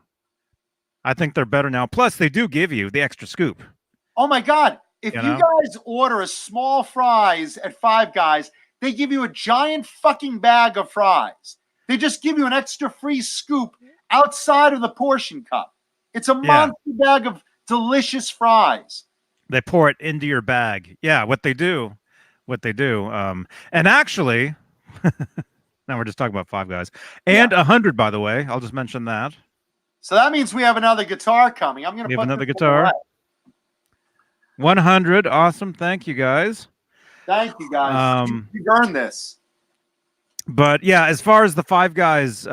I think they're better now. Plus, they do give you the extra scoop. Oh my God. If you guys order a small fries at Five Guys, they give you a giant fucking bag of fries. They just give you an extra free scoop outside of the portion cup. It's a monster bag of delicious fries. They pour it into your bag. Yeah, what they do. And actually, now we're just talking about Five Guys. And 100, by the way. I'll just mention that. So that means we have another guitar coming. I'm going to put another guitar. 100. Awesome. Thank you, guys. Thank you, guys. You've earned this. But yeah, as far as the Five Guys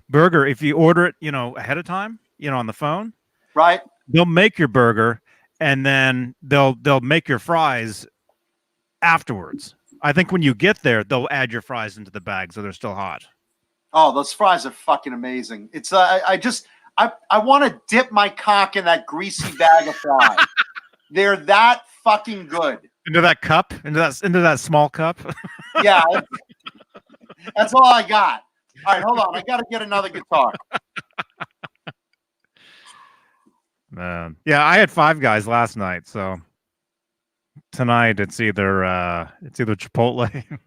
burger, if you order it, ahead of time, on the phone, right? They'll make your burger and then they'll make your fries afterwards. I think when you get there, they'll add your fries into the bag so they're still hot. Oh, those fries are fucking amazing. It's I want to dip my cock in that greasy bag of fries. They're that fucking good. Into that cup? Into that small cup? Yeah. That's all I got. All right, hold on. I got to get another guitar. Man. Yeah, I had Five Guys last night, so tonight it's either Chipotle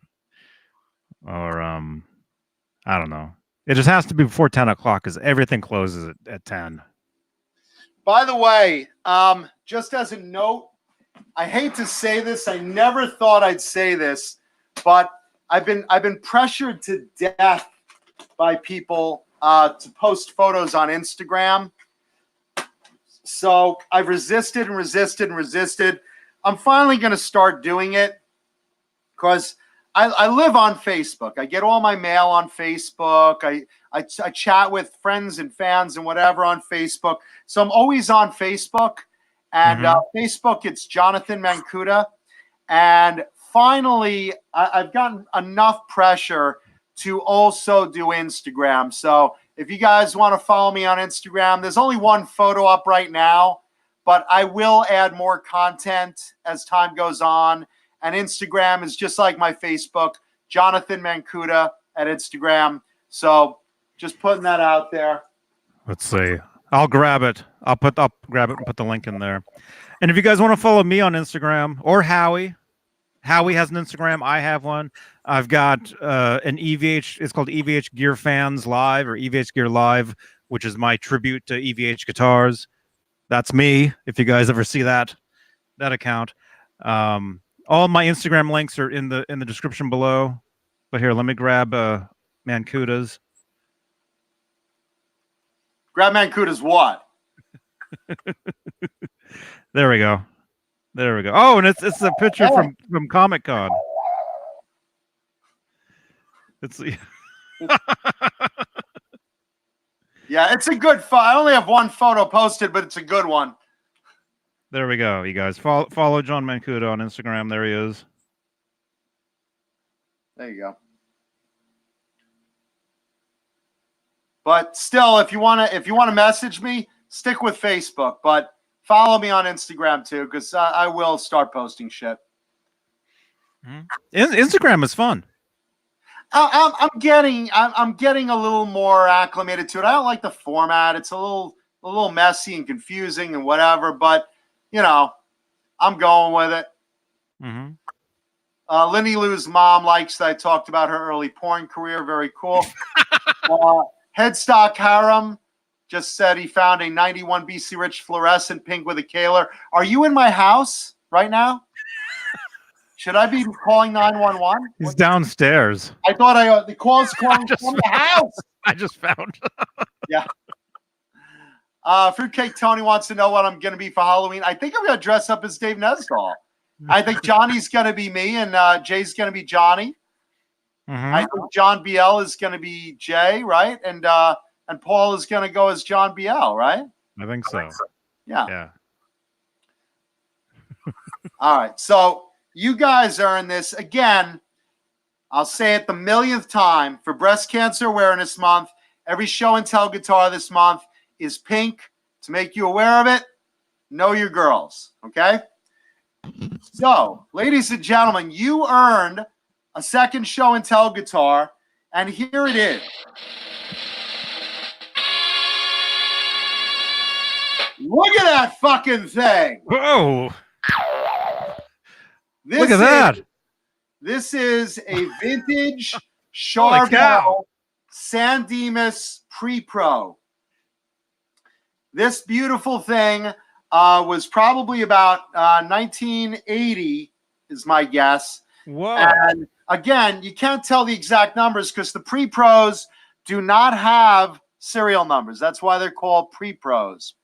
or I don't know. It just has to be before 10 o'clock because everything closes at 10. By the way, just as a note, I hate to say this. I never thought I'd say this, but I've been pressured to death by people to post photos on Instagram. So I've resisted and resisted and resisted. I'm finally going to start doing it because I live on Facebook. I get all my mail on Facebook. I chat with friends and fans and whatever on Facebook. So I'm always on Facebook. And Facebook, it's Jonathan Mancuda. And finally, I've gotten enough pressure to also do Instagram. So if you guys want to follow me on Instagram, there's only one photo up right now, but I will add more content as time goes on. And Instagram is just like my Facebook, Jonathan Mancuda at Instagram. So just putting that out there. Let's see. I'll grab it. I'll grab it and put the link in there. And if you guys want to follow me on Instagram or Howie has an Instagram. I have one. I've got an EVH. It's called EVH Gear Fans Live or EVH Gear Live, which is my tribute to EVH guitars. That's me. If you guys ever see that account. All my Instagram links are in the description below. But here, let me grab Mancudas. Grab Mancuda's what? There we go. There we go. Oh, and it's a picture from Comic Con. It's Yeah, it's a good photo. I only have one photo posted, but it's a good one. there we go. You guys follow John Mancuda on Instagram. There he is. There you go. But still, if you wanna message me, stick with Facebook. But follow me on Instagram too, because I will start posting shit. Instagram is fun. I'm getting a little more acclimated to it. I don't like the format. It's a little messy and confusing and whatever. But you know, I'm going with it. Mm-hmm. Lindy Lou's mom likes that I talked about her early porn career. Very cool. Headstock Harem just said he found a 91 BC Rich fluorescent pink with a Kaler. Are you in my house right now? Should I be calling 911? He's downstairs. I thought the call's calling from the house. I just found. Yeah. Fruitcake Tony wants to know what I'm going to be for Halloween. I think I'm going to dress up as Dave Nesdahl. I think Johnny's going to be me and Jay's going to be Johnny. Mm-hmm. I think John BL is going to be Jay, right? And Paul is going to go as John BL, right? I think so. Yeah. Yeah. All right. So you guys are in this again. I'll say it the millionth time for Breast Cancer Awareness Month. Every show and tell guitar this month is pink. To make you aware of it, know your girls. Okay. So, ladies and gentlemen, you earned a second show and tell guitar, and here it is. Look at that fucking thing. Whoa! Look at that. This is a vintage Holy cow. Charvel San Dimas Pre-Pro. This beautiful thing was probably about 1980, is my guess. Whoa! And again, you can't tell the exact numbers because the pre-pros do not have serial numbers. That's why they're called pre-pros.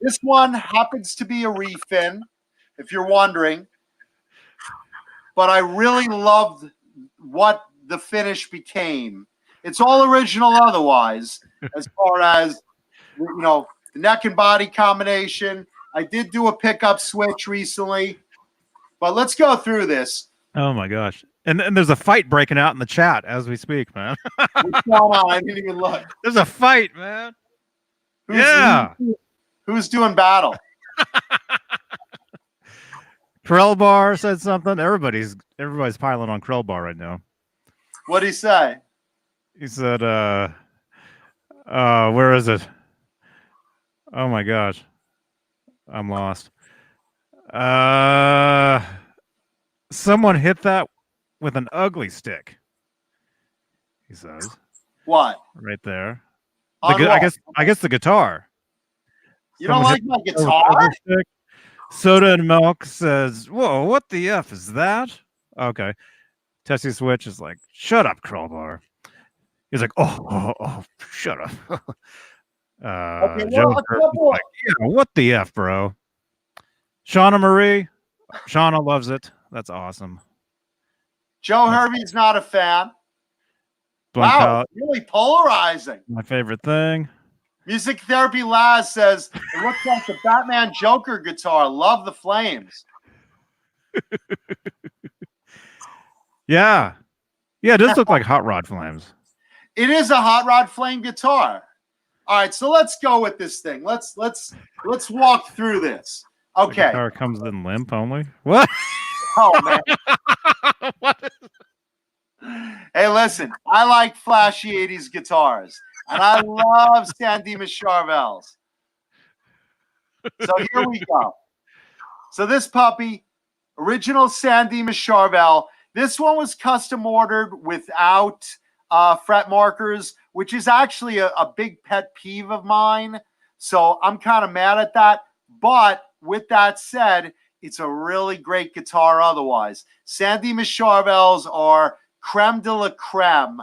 This one happens to be a refin, if you're wondering. But I really loved what the finish became. It's all original otherwise, as far as, you know, the neck and body combination. I did do a pickup switch recently. But let's go through this. Oh my gosh! And there's a fight breaking out in the chat as we speak, man. What's going on? I didn't even look. There's a fight, man. Who's doing battle? Krellbar said something. Everybody's piling on Krellbar right now. What'd he say? He said, where is it? Oh my gosh. I'm lost. Someone hit that with an ugly stick. He says. What? Right there. On what? I guess the guitar. You don't Someone like hit my it with an ugly guitar? stick. Soda and Milk says, "Whoa, what the F is that?" Okay. Tessie Switch is like, "Shut up, Krellbar." He's like, oh, shut up. Okay, Joe Kirby's like, yeah, what the F, bro? Shauna Marie. Shauna loves it. That's awesome. Joe Hervey's not a fan. Blunt Wow, palette, it's really polarizing. my favorite thing. Music Therapy Laz says, it looks like the Batman Joker guitar. Love the flames. Yeah. Yeah, it does look like Hot Rod Flames. It is a Hot Rod Flame guitar. All right, so let's go with this thing. Let's walk through this. The Okay. guitar comes in limp only. What? Oh man. What is Hey, listen, I like flashy 80s guitars, and I love San Dimas Charvels. So here we go. So this puppy, original San Dimas Charvel. This one was custom ordered without fret markers, which is actually a big pet peeve of mine. So I'm kind of mad at that. But with that said, it's a really great guitar otherwise. San Dimas Charvels are creme de la creme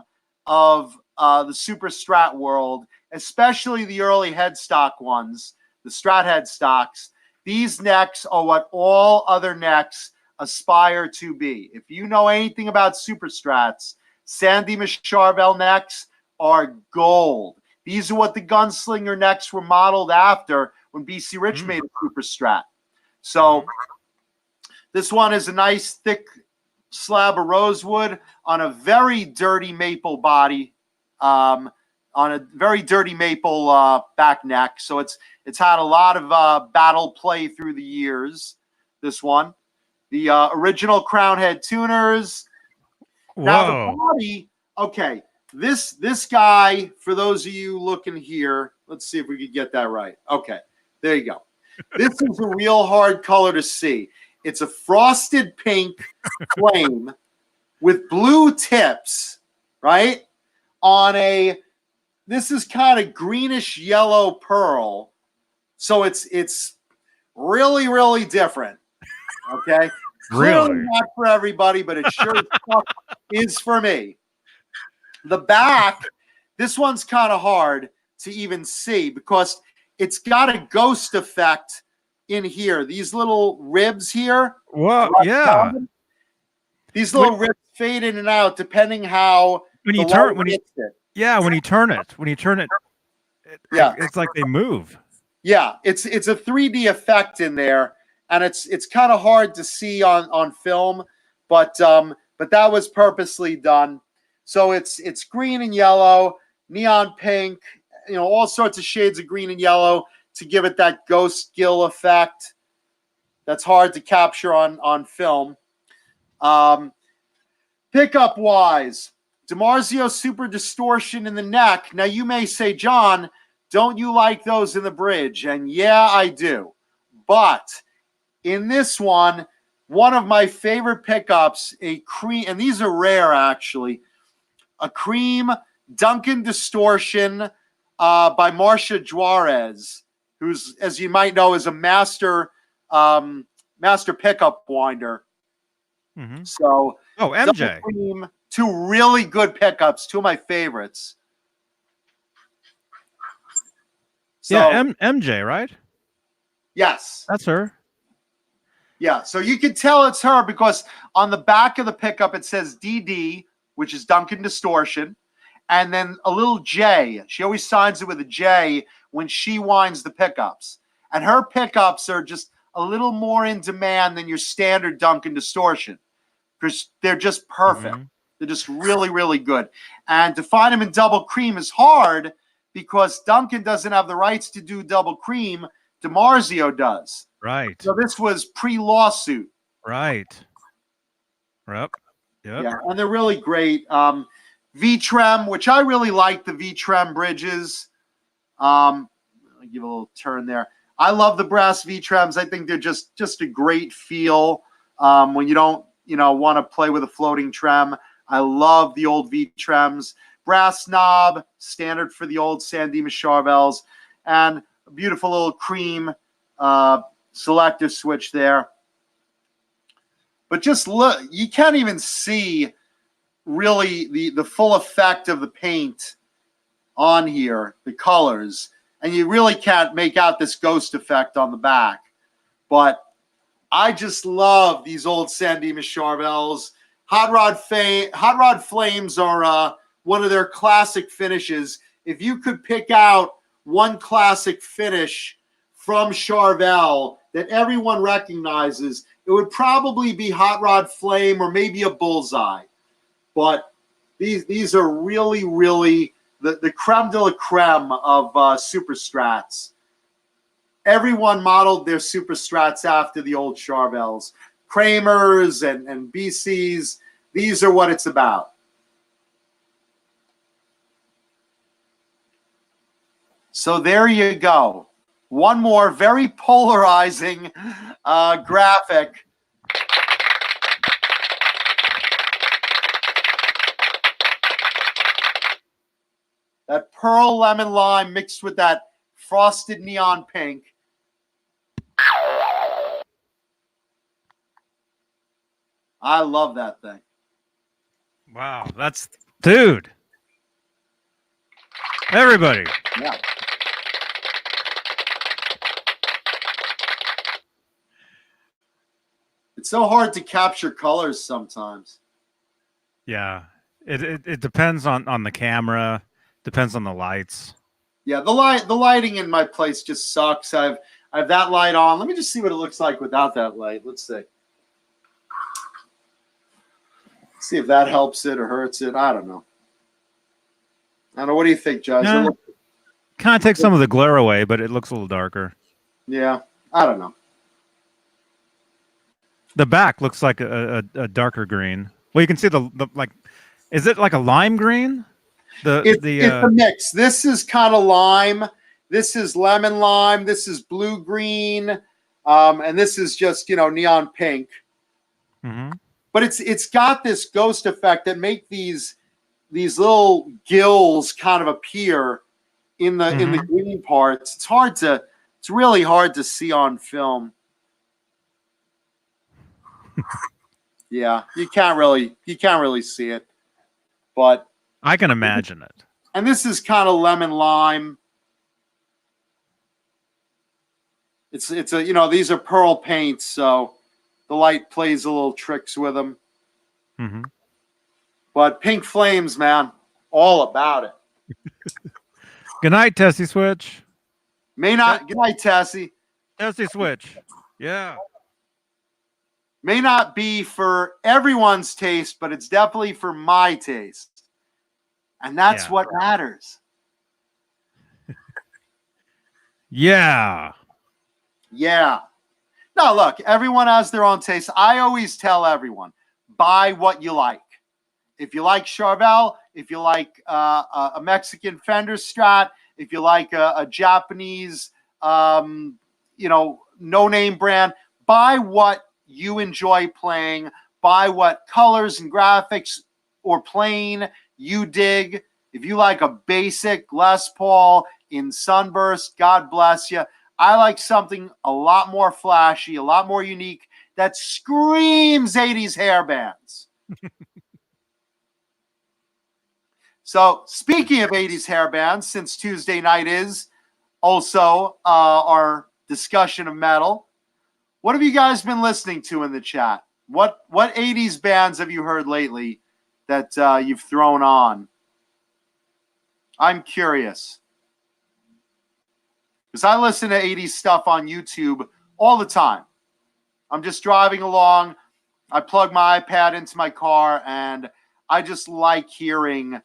of the Super Strat world, especially the early headstock ones, the Strat headstocks. These necks are what all other necks aspire to be. If you know anything about Super Strats, Dimas Charvel necks are gold. These are what the Gunslinger necks were modeled after when BC Rich made a Super Strat. So this one is a nice thick slab of rosewood on a very dirty maple body, on a very dirty maple back neck. So it's had a lot of battle play through the years, this one. The original crown head tuners. Whoa. Now the body, okay, this guy, for those of you looking here, let's see if we could get that right. Okay, there you go. This is a real hard color to see. It's a frosted pink flame with blue tips, right? On a, this is kind of greenish yellow pearl. So it's really, really different. Okay. Clearly Really? not for everybody, but it sure is for me. The back, this one's kind of hard to even see because it's got a ghost effect in here. These little ribs here. Whoa, yeah. These little ribs fade in and out depending how When you the turn, light hits it. yeah, when you turn it, Yeah. it's like they move. Yeah, it's a 3D effect in there, and it's kind of hard to see on film, but that was purposely done. So it's green and yellow, neon pink, all sorts of shades of green and yellow to give it that ghost gill effect. That's hard to capture on film. Pickup wise, Dimarzio Super Distortion in the neck. Now you may say, John, don't you like those in the bridge? And yeah, I do. But in this one of my favorite pickups, a cream, and these are rare actually, a cream Duncan Distortion by Marcia Juarez, who's, as you might know, is a master pickup winder. Mm-hmm. So, oh, MJ, cream, two really good pickups, two of my favorites. So, yeah, MJ, right? yes, That's her. yeah. So you can tell it's her because on the back of the pickup it says DD, which is Duncan Distortion, and then a little J. She always signs it with a J when she winds the pickups. And her pickups are just a little more in demand than your standard Duncan Distortion because they're just perfect. Mm-hmm. They're just really, really good. And to find them in double cream is hard because Duncan doesn't have the rights to do double cream. Dimarzio does. Right. So this was pre-lawsuit. Right. Yep. Yeah, and they're really great. V-Trem, which I really like the V-Trem bridges. I'll give a little turn there. I love the brass V-Trems. I think they're just a great feel when you don't, want to play with a floating trem. I love the old V-Trems. Brass knob, standard for the old Dimas Charvels, and a beautiful little cream selector switch there. But just look, you can't even see really the full effect of the paint on here, the colors, and you really can't make out this ghost effect on the back. But I just love these old Dimas Charvels. Hot Rod Flames are one of their classic finishes. If you could pick out one classic finish from Charvel that everyone recognizes, it would probably be Hot Rod Flame or maybe a Bullseye. But these are really, really the creme de la creme of Super Strats. Everyone modeled their Super Strats after the old Charvels. Kramers and BCs, these are what it's about. So there you go. One more very polarizing graphic. That pearl lemon lime mixed with that frosted neon pink. I love that thing. Wow, that's dude. Everybody. Yeah. It's so hard to capture colors sometimes. Yeah. It depends on the camera, depends on the lights. Yeah, the lighting in my place just sucks. I have that light on. Let me just see what it looks like without that light. Let's see. See if that helps it or hurts it. I don't know. I don't know. What do you think, Judge? Yeah. Kind of takes some of the glare away, but it looks a little darker. Yeah, I don't know. The back looks like a darker green. Well, you can see the like. Is it like a lime green? It's a mix. This is kind of lime. This is lemon lime. This is blue green, and this is just neon pink. Mm-hmm. But it's got this ghost effect that make these little gills kind of appear in the green parts. It's really hard to see on film. Yeah, you can't really see it, but I can imagine it. And this is kind of lemon lime. It's these are pearl paints, so the light plays a little tricks with them. Mm-hmm. But pink flames, man, all about it. Good night, Tessie Switch. Good night, Tessie. Tessie Switch. Yeah. May not be for everyone's taste, but it's definitely for my taste. And that's what matters. Yeah. Yeah. No, look, everyone has their own taste. I always tell everyone, buy what you like. If you like Charvel, if you like a Mexican Fender Strat, if you like a Japanese, no-name brand, buy what you enjoy playing, buy what colors and graphics or plain you dig. If you like a basic Les Paul in Sunburst, God bless you. I like something a lot more flashy, a lot more unique, that screams 80s hair bands. So speaking of 80s hair bands, since Tuesday night is also our discussion of metal, what have you guys been listening to in the chat? What 80s bands have you heard lately that you've thrown on? I'm curious. Because I listen to 80s stuff on YouTube all the time. I'm just driving along. I plug my iPad into my car, and I just like hearing,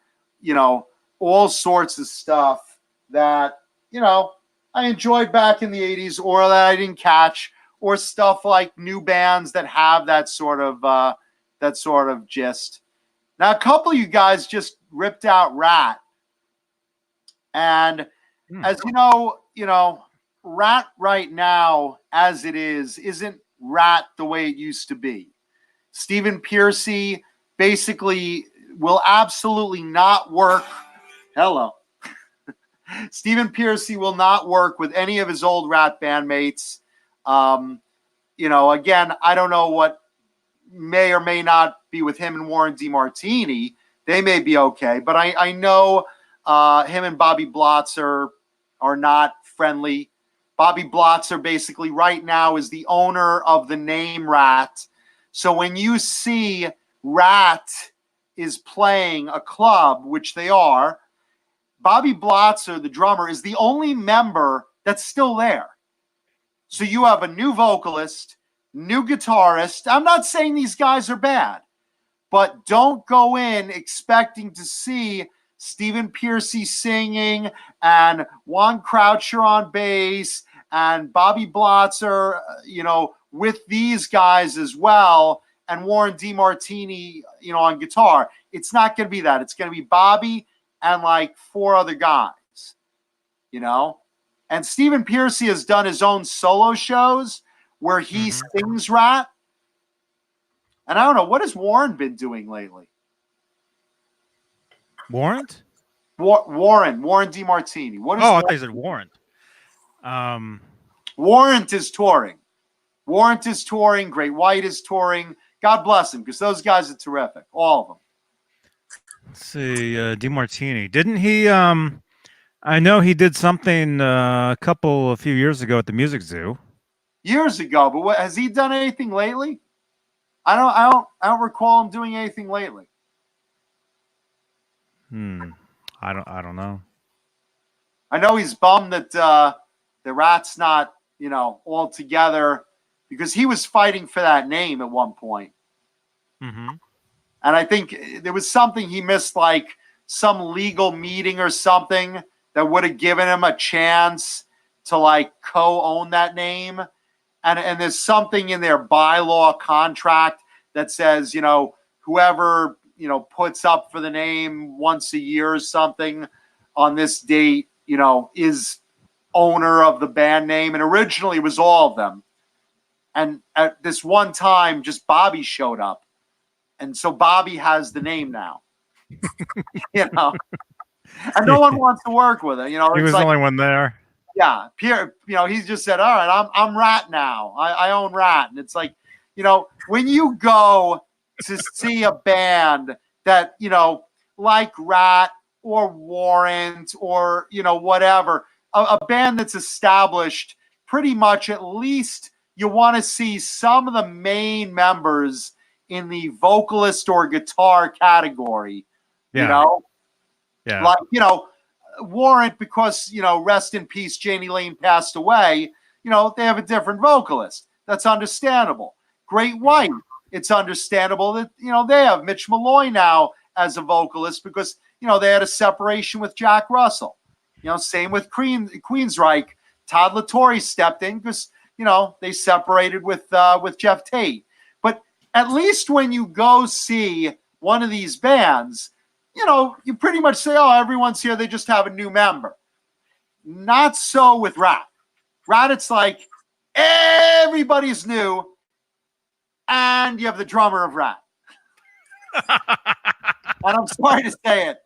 all sorts of stuff that, I enjoyed back in the 80s or that I didn't catch, or stuff like new bands that have that sort of gist. Now, a couple of you guys just ripped out Rat. And as you know, Rat right now, as it is, isn't Rat the way it used to be. Stephen Pearcy basically will absolutely not work. Hello. Stephen Pearcy will not work with any of his old Rat bandmates. Again, I don't know what may or may not be with him and Warren DeMartini. They may be okay, but I know him and Bobby Blotzer are not friendly. Bobby Blotzer basically right now is the owner of the name Rat. So when you see Rat is playing a club, which they are, Bobby Blotzer, the drummer, is the only member that's still there. So you have a new vocalist, new guitarist. I'm not saying these guys are bad, but don't go in expecting to see Stephen Pearcy singing and Juan Croucher on bass and Bobby Blotzer, with these guys as well, and Warren DeMartini, on guitar. It's not going to be that. It's going to be Bobby and like four other guys, And Stephen Pearcy has done his own solo shows where he sings Rat. And I don't know, what has Warren been doing lately? Warrant? Warren DeMartini. What is I thought you said Warrant. Warrant is touring. Warrant is touring. Great White is touring. God bless him, because those guys are terrific. All of them. Let's see, DeMartini. Didn't he I know he did something a few years ago at the Music Zoo. Years ago, but what, has he done anything lately? I don't recall him doing anything lately. I don't know. I know he's bummed that the Rat's not, all together, because he was fighting for that name at one point. Mm-hmm. And I think there was something he missed, like some legal meeting or something that would have given him a chance to like co-own that name. And there's something in their bylaw contract that says, whoever, puts up for the name once a year or something on this date, is owner of the band name. And originally it was all of them. And at this one time, just Bobby showed up. And so Bobby has the name now. And no one wants to work with it. He was the only one there. Yeah, Pierre. He's just said, "All right, I'm Rat now. I own Rat." And it's like, when you go to see a band that like Rat or Warrant or whatever, a band that's established, pretty much at least you want to see some of the main members in the vocalist or guitar category. Yeah. Like, Warrant, because, rest in peace, Janie Lane passed away, they have a different vocalist. That's understandable. Great White, it's understandable that, they have Mitch Malloy now as a vocalist because, they had a separation with Jack Russell. Same with Queensryche. Todd LaTorre stepped in because, they separated with Jeff Tate. But at least when you go see one of these bands, you pretty much say, oh, everyone's here. They just have a new member. Not so with Rat. Rat, it's like everybody's new, and you have the drummer of Rat. And I'm sorry to say it.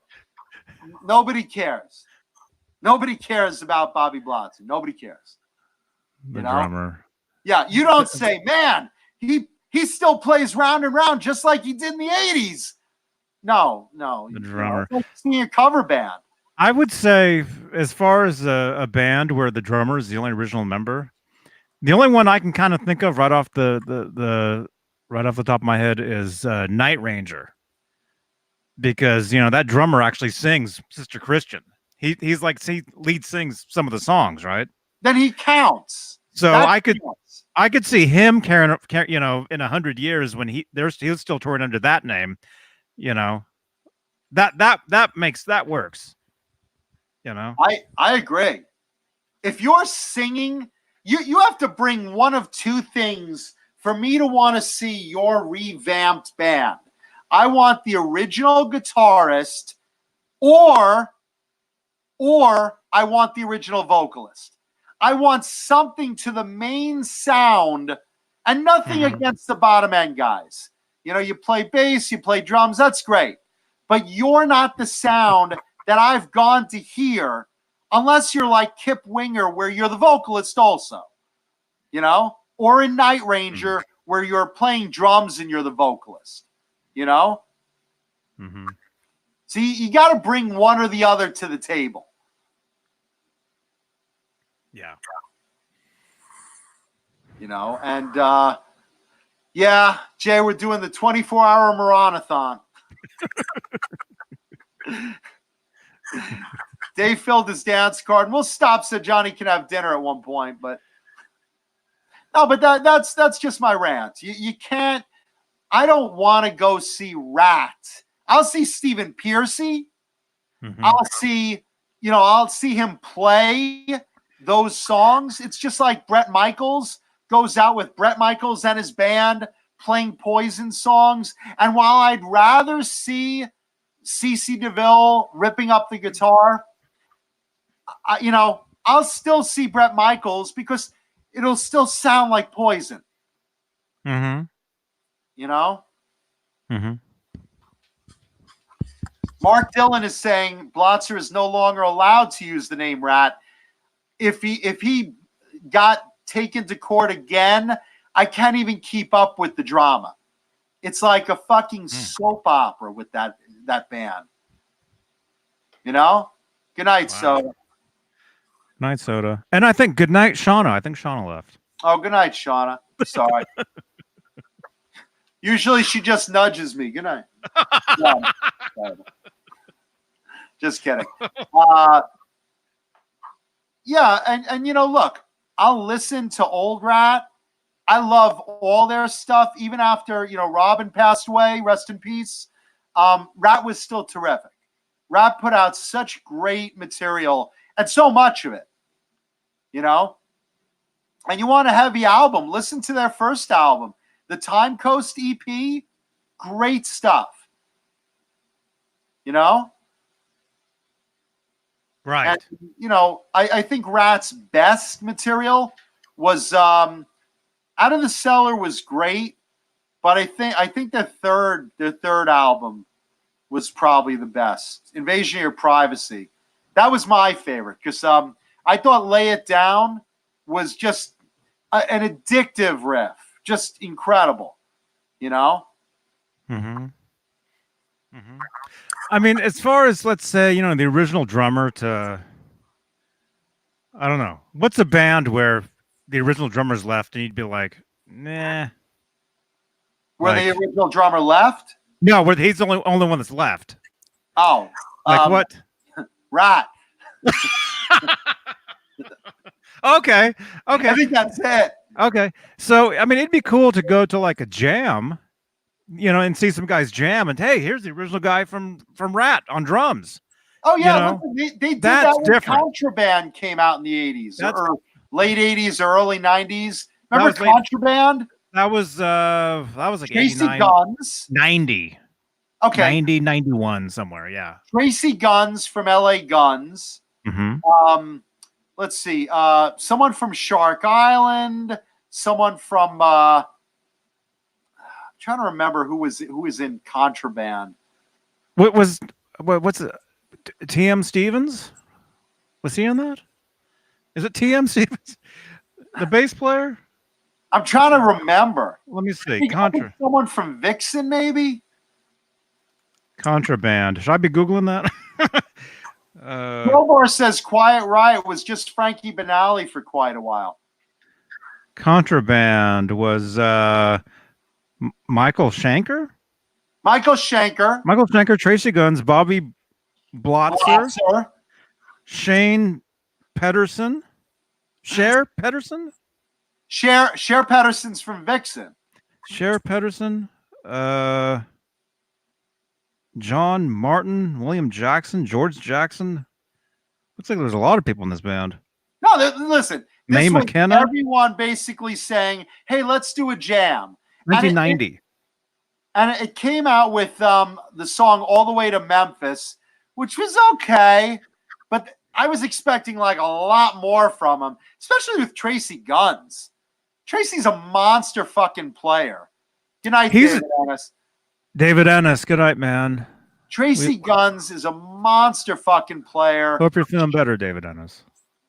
Nobody cares. Nobody cares about Bobby Blotzer. Nobody cares. The drummer. Yeah, you don't say, man, he still plays round and round just like he did in the 80s. No. The drummer. It's like seeing a cover band. I would say, as far as a band where the drummer is the only original member, the only one I can kind of think of right off the top of my head is Night Ranger, because that drummer actually sings Sister Christian. He lead sings some of the songs, right? Then he counts. So that I could see him carrying in 100 years when he was still touring under that name. That works. I agree. If you're singing, you have to bring one of two things for me to want to see your revamped band. I want the original guitarist, or I want the original vocalist. I want something to the main sound, and nothing against the bottom end guys. You play bass, you play drums, that's great. But you're not the sound that I've gone to hear unless you're like Kip Winger, where you're the vocalist also. Or in Night Ranger, where you're playing drums and you're the vocalist. Mm-hmm. See, you got to bring one or the other to the table. Yeah. And yeah, Jay, we're doing the 24-hour marathon. Dave filled his dance card, and we'll stop so Johnny can have dinner at one point. But no, but that's just my rant. You can't. I don't want to go see Rat. I'll see Stephen Pearcy. Mm-hmm. I'll see him play those songs. It's just like Bret Michaels goes out with Bret Michaels and his band playing Poison songs. And while I'd rather see CeCe DeVille ripping up the guitar, I'll still see Bret Michaels because it'll still sound like Poison. Mm-hmm. Mm-hmm. Mark Dillon is saying Blotzer is no longer allowed to use the name Rat. If he got taken to court again, I can't even keep up with the drama. It's like a fucking soap opera with that band. Good night. Wow. So Night Soda. And I think good night, Shauna. I think Shauna left. Oh, good night, Shauna. Sorry. Usually she just nudges me. Good night. No, just kidding. Yeah, and look, I'll listen to old Rat. I love all their stuff, even after Robin passed away. Rest in peace. Rat was still terrific. Rat put out such great material and so much of it, And you want a heavy album? Listen to their first album, the Time Coast EP. Great stuff. Right. And, I think Rat's best material was Out of the Cellar was great, but I think their third album was probably the best. Invasion of Your Privacy. That was my favorite because I thought Lay It Down was just an addictive riff, just incredible. I mean, as far as, let's say, the original drummer to, I don't know, what's a band where the original drummer's left and you'd be like, nah. Where the original drummer left? No, where he's the only one that's left. Oh. What? Rat. Okay. I think that's it. Okay. So, I mean, it'd be cool to go to like a jam, and see some guys jam and, hey, here's the original guy from Rat on drums. Oh, yeah. Listen, they did that when different. Contraband came out in the 80s or late 80s or early 90s. Remember Contraband? That was like Tracy 89, Guns. 90. Okay. 90, 91 somewhere, yeah. Tracy Guns from LA Guns. Mm-hmm. Let's see. Someone from Shark Island. Someone from I'm trying to remember who was in Contraband. What's it? TM Stevens? Was he on that? Is it TM Stevens? The bass player? I'm trying to remember. Let me see. I think someone from Vixen, maybe? Contraband. Should I be Googling that? Crowbar says Quiet Riot was just Frankie Minnelli for quite a while. Contraband was Michael Schenker? Michael Schenker, Tracy Guns, Bobby Blotzer. Shane Pedersen. Cher Pedersen? Cher Pedersen's from Vixen. Cher Pedersen. John Martin, William Jackson, George Jackson. Looks like there's a lot of people in this band. No, listen. Mae McKenna. Everyone basically saying, hey, let's do a jam. 1990. And it came out with the song All the Way to Memphis, which was okay. But I was expecting like a lot more from him, especially with Tracy Guns. Tracy's a monster fucking player. Good night, David Ennis. David Ennis, good night, man. Tracy Guns is a monster fucking player. Hope you're feeling better, David Ennis.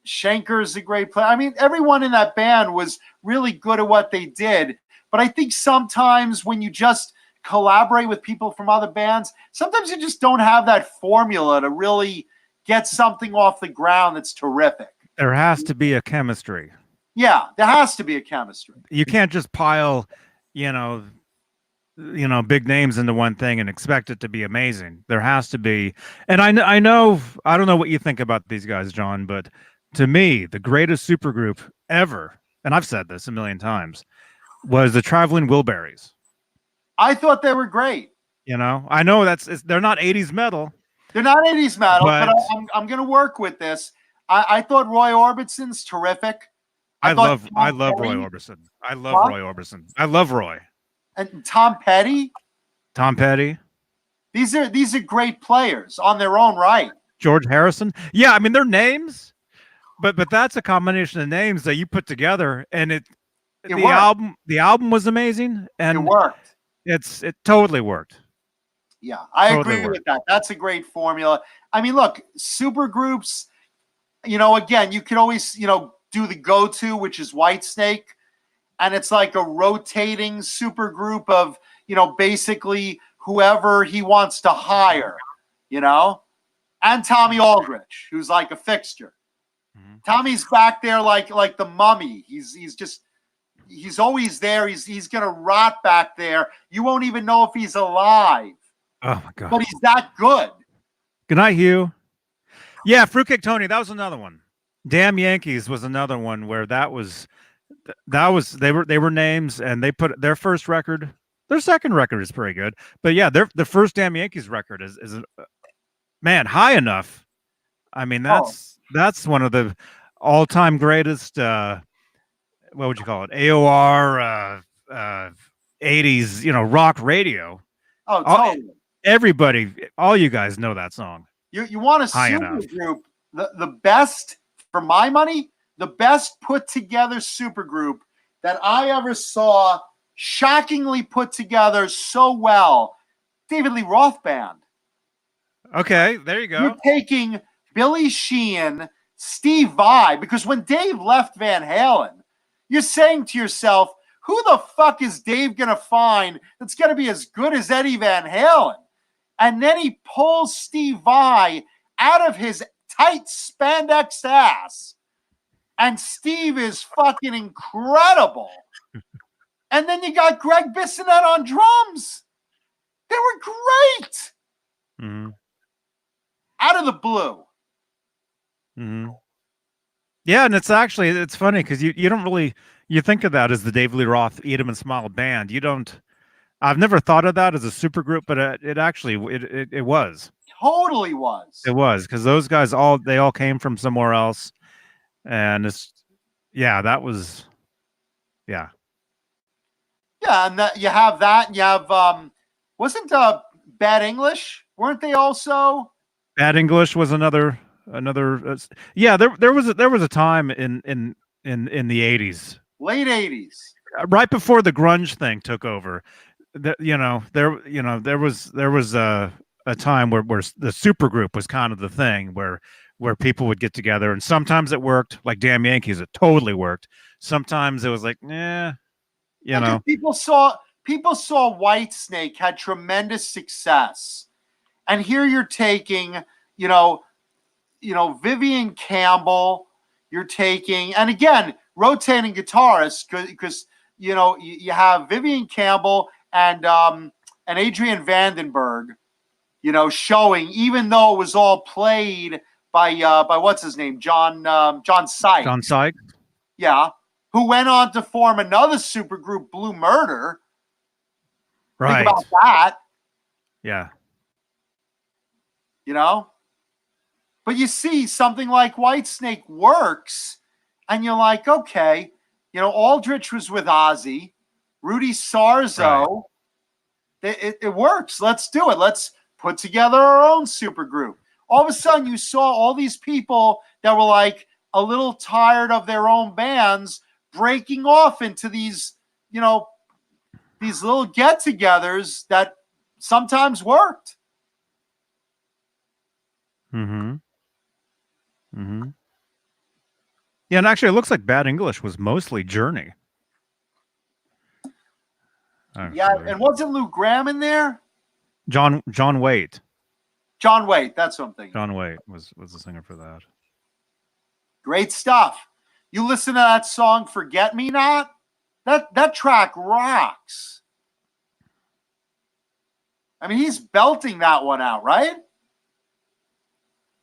Schenker's a great player. I mean, everyone in that band was really good at what they did. But I think sometimes when you just collaborate with people from other bands, sometimes you just don't have that formula to really get something off the ground that's terrific. There has to be a chemistry. Yeah, there has to be a chemistry. You can't just pile, big names into one thing and expect it to be amazing. There has to be. And I know, I don't know what you think about these guys, John, but to me, the greatest supergroup ever, and I've said this a million times, was the Traveling Wilburys. I thought they were great. I know they're not 80s metal. They're not 80s metal, but I'm going to work with this. I thought Roy Orbison's terrific. I love Roy Orbison. I love Roy Orbison. I love Roy. And Tom Petty. These are great players on their own right. George Harrison. Yeah, I mean they're names, but that's a combination of names that you put together, and the album was amazing, and it worked. It totally worked. Yeah, I agree with that. That's a great formula. I mean, look, super groups. Again, you can always do the go-to, which is Whitesnake, and it's like a rotating super group of basically whoever he wants to hire, and Tommy Aldrich, who's like a fixture, Tommy's back there like the mummy. He's always there. He's gonna rot back there. You won't even know if he's alive. Oh my god! But he's that good. Good night, Hugh. Yeah, Fruitcake Tony. That was another one. Damn Yankees was another one where they were names, and they put their first record. Their second record is pretty good, but yeah, the first Damn Yankees record is man high enough. I mean, that's one of the all-time greatest. What would you call it? AOR 80s, rock radio. Oh, totally. Everybody, all you guys know that song. You want a super group, the best, for my money, the best put together super group that I ever saw, shockingly put together so well, David Lee Roth Band. Okay, there you go. You're taking Billy Sheehan, Steve Vai, because when Dave left Van Halen, you're saying to yourself, who the fuck is Dave going to find that's going to be as good as Eddie Van Halen? And then he pulls Steve Vai out of his tight spandex ass. And Steve is fucking incredible. And then you got Greg Bissonette on drums. They were great. Mm-hmm. Out of the blue. Mm-hmm. Yeah, and it's funny because you don't really, you think of that as the Dave Lee Roth Eat 'Em and Smile band. You don't. I've never thought of that as a super group, but it actually was. Totally was. It was, because those guys all came from somewhere else, and that was. Yeah, and you have that. And you have wasn't Bad English? Weren't they also? Bad English was another. Yeah, there was a time in the 80s, late 80s, right before the grunge thing took over. There was a time where the supergroup was kind of the thing where people would get together, and sometimes it worked, like Damn Yankees, it totally worked. Sometimes it was like, people saw Whitesnake had tremendous success, and here you're taking, Vivian Campbell, you're taking, and again, rotating guitarists, because you have Vivian Campbell and Adrian Vandenberg, showing, even though it was all played by what's his name, John Sykes. John Sykes. Yeah, who went on to form another supergroup, Blue Murder. Right. Think about that. Yeah. But you see something like Whitesnake works, and you're like, okay, Aldrich was with Ozzy, Rudy Sarzo. Right. It works. Let's do it. Let's put together our own supergroup. All of a sudden, you saw all these people that were like a little tired of their own bands breaking off into these, these little get-togethers that sometimes worked. Mm-hmm. Mm-hmm. Yeah, and actually, it looks like Bad English was mostly Journey. Yeah, and wasn't Lou Gramm in there? John Waite. John Waite, that's what I'm thinking. John Waite was the singer for that. Great stuff. You listen to that song, Forget Me Not? That track rocks. I mean, he's belting that one out, right?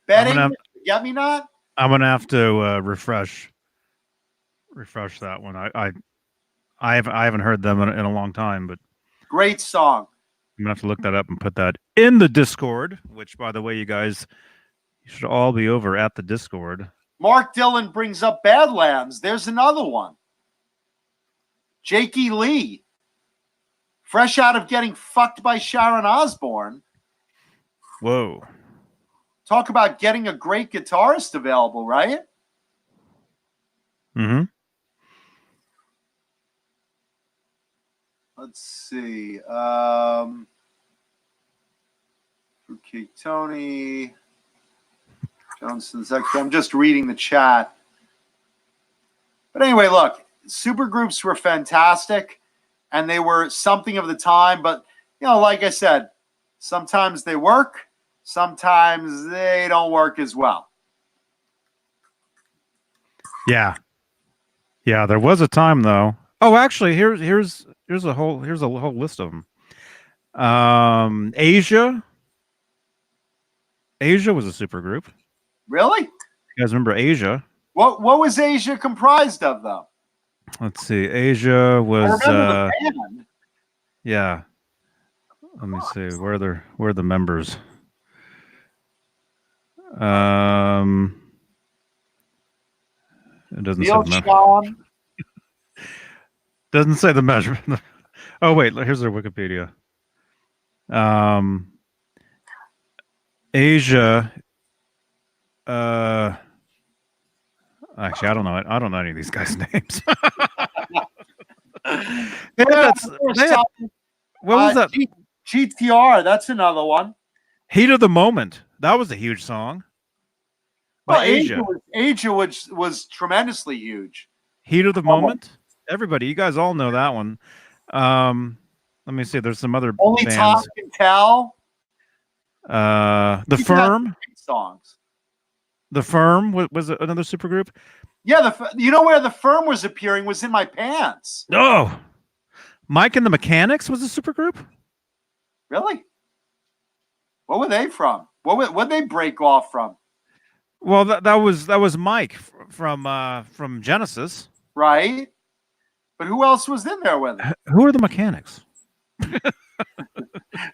Betting, Forget Me Not? I'm gonna have to refresh that one. I haven't heard them in a long time, but great song. I'm gonna have to look that up and put that in the Discord. Which, by the way, you should all be over at the Discord. Mark Dillon brings up Badlands. There's another one. Jakey Lee, fresh out of getting fucked by Sharon Osbourne. Whoa. Talk about getting a great guitarist available, right? Mm-hmm. Let's see. Okay, Tony Johnson's extra. I'm just reading the chat. But anyway, look, supergroups were fantastic, and they were something of the time. But, like I said, sometimes they work. Sometimes they don't work as well. Yeah. Yeah, there was a time though. Oh, actually, here's a whole list of them. Asia was a super group. Really? You guys remember Asia? What was Asia comprised of, though? Let's see. Asia I was remember the band. yeah. Let me see. Where are the members? It doesn't Neil say the Schon. doesn't say the measure. Oh wait, here's their Wikipedia. Asia. Actually, I don't know. I don't know any of these guys' names. What was that? GTR. That's another one. Heat of the Moment. That was a huge song. Well, By Asia. Asia was tremendously huge. Heat of the Moment. Everybody, you guys all know that one. Let me see. There's some other Only bands. Tom Can Tell. The Firm. Songs. The Firm was another supergroup. Yeah, you know where the Firm was appearing was in my pants. Oh, Mike and the Mechanics was a supergroup. Really? What were they from? What they break off from? Well, that was Mike from Genesis. Right. But who else was in there with him? Who are the Mechanics?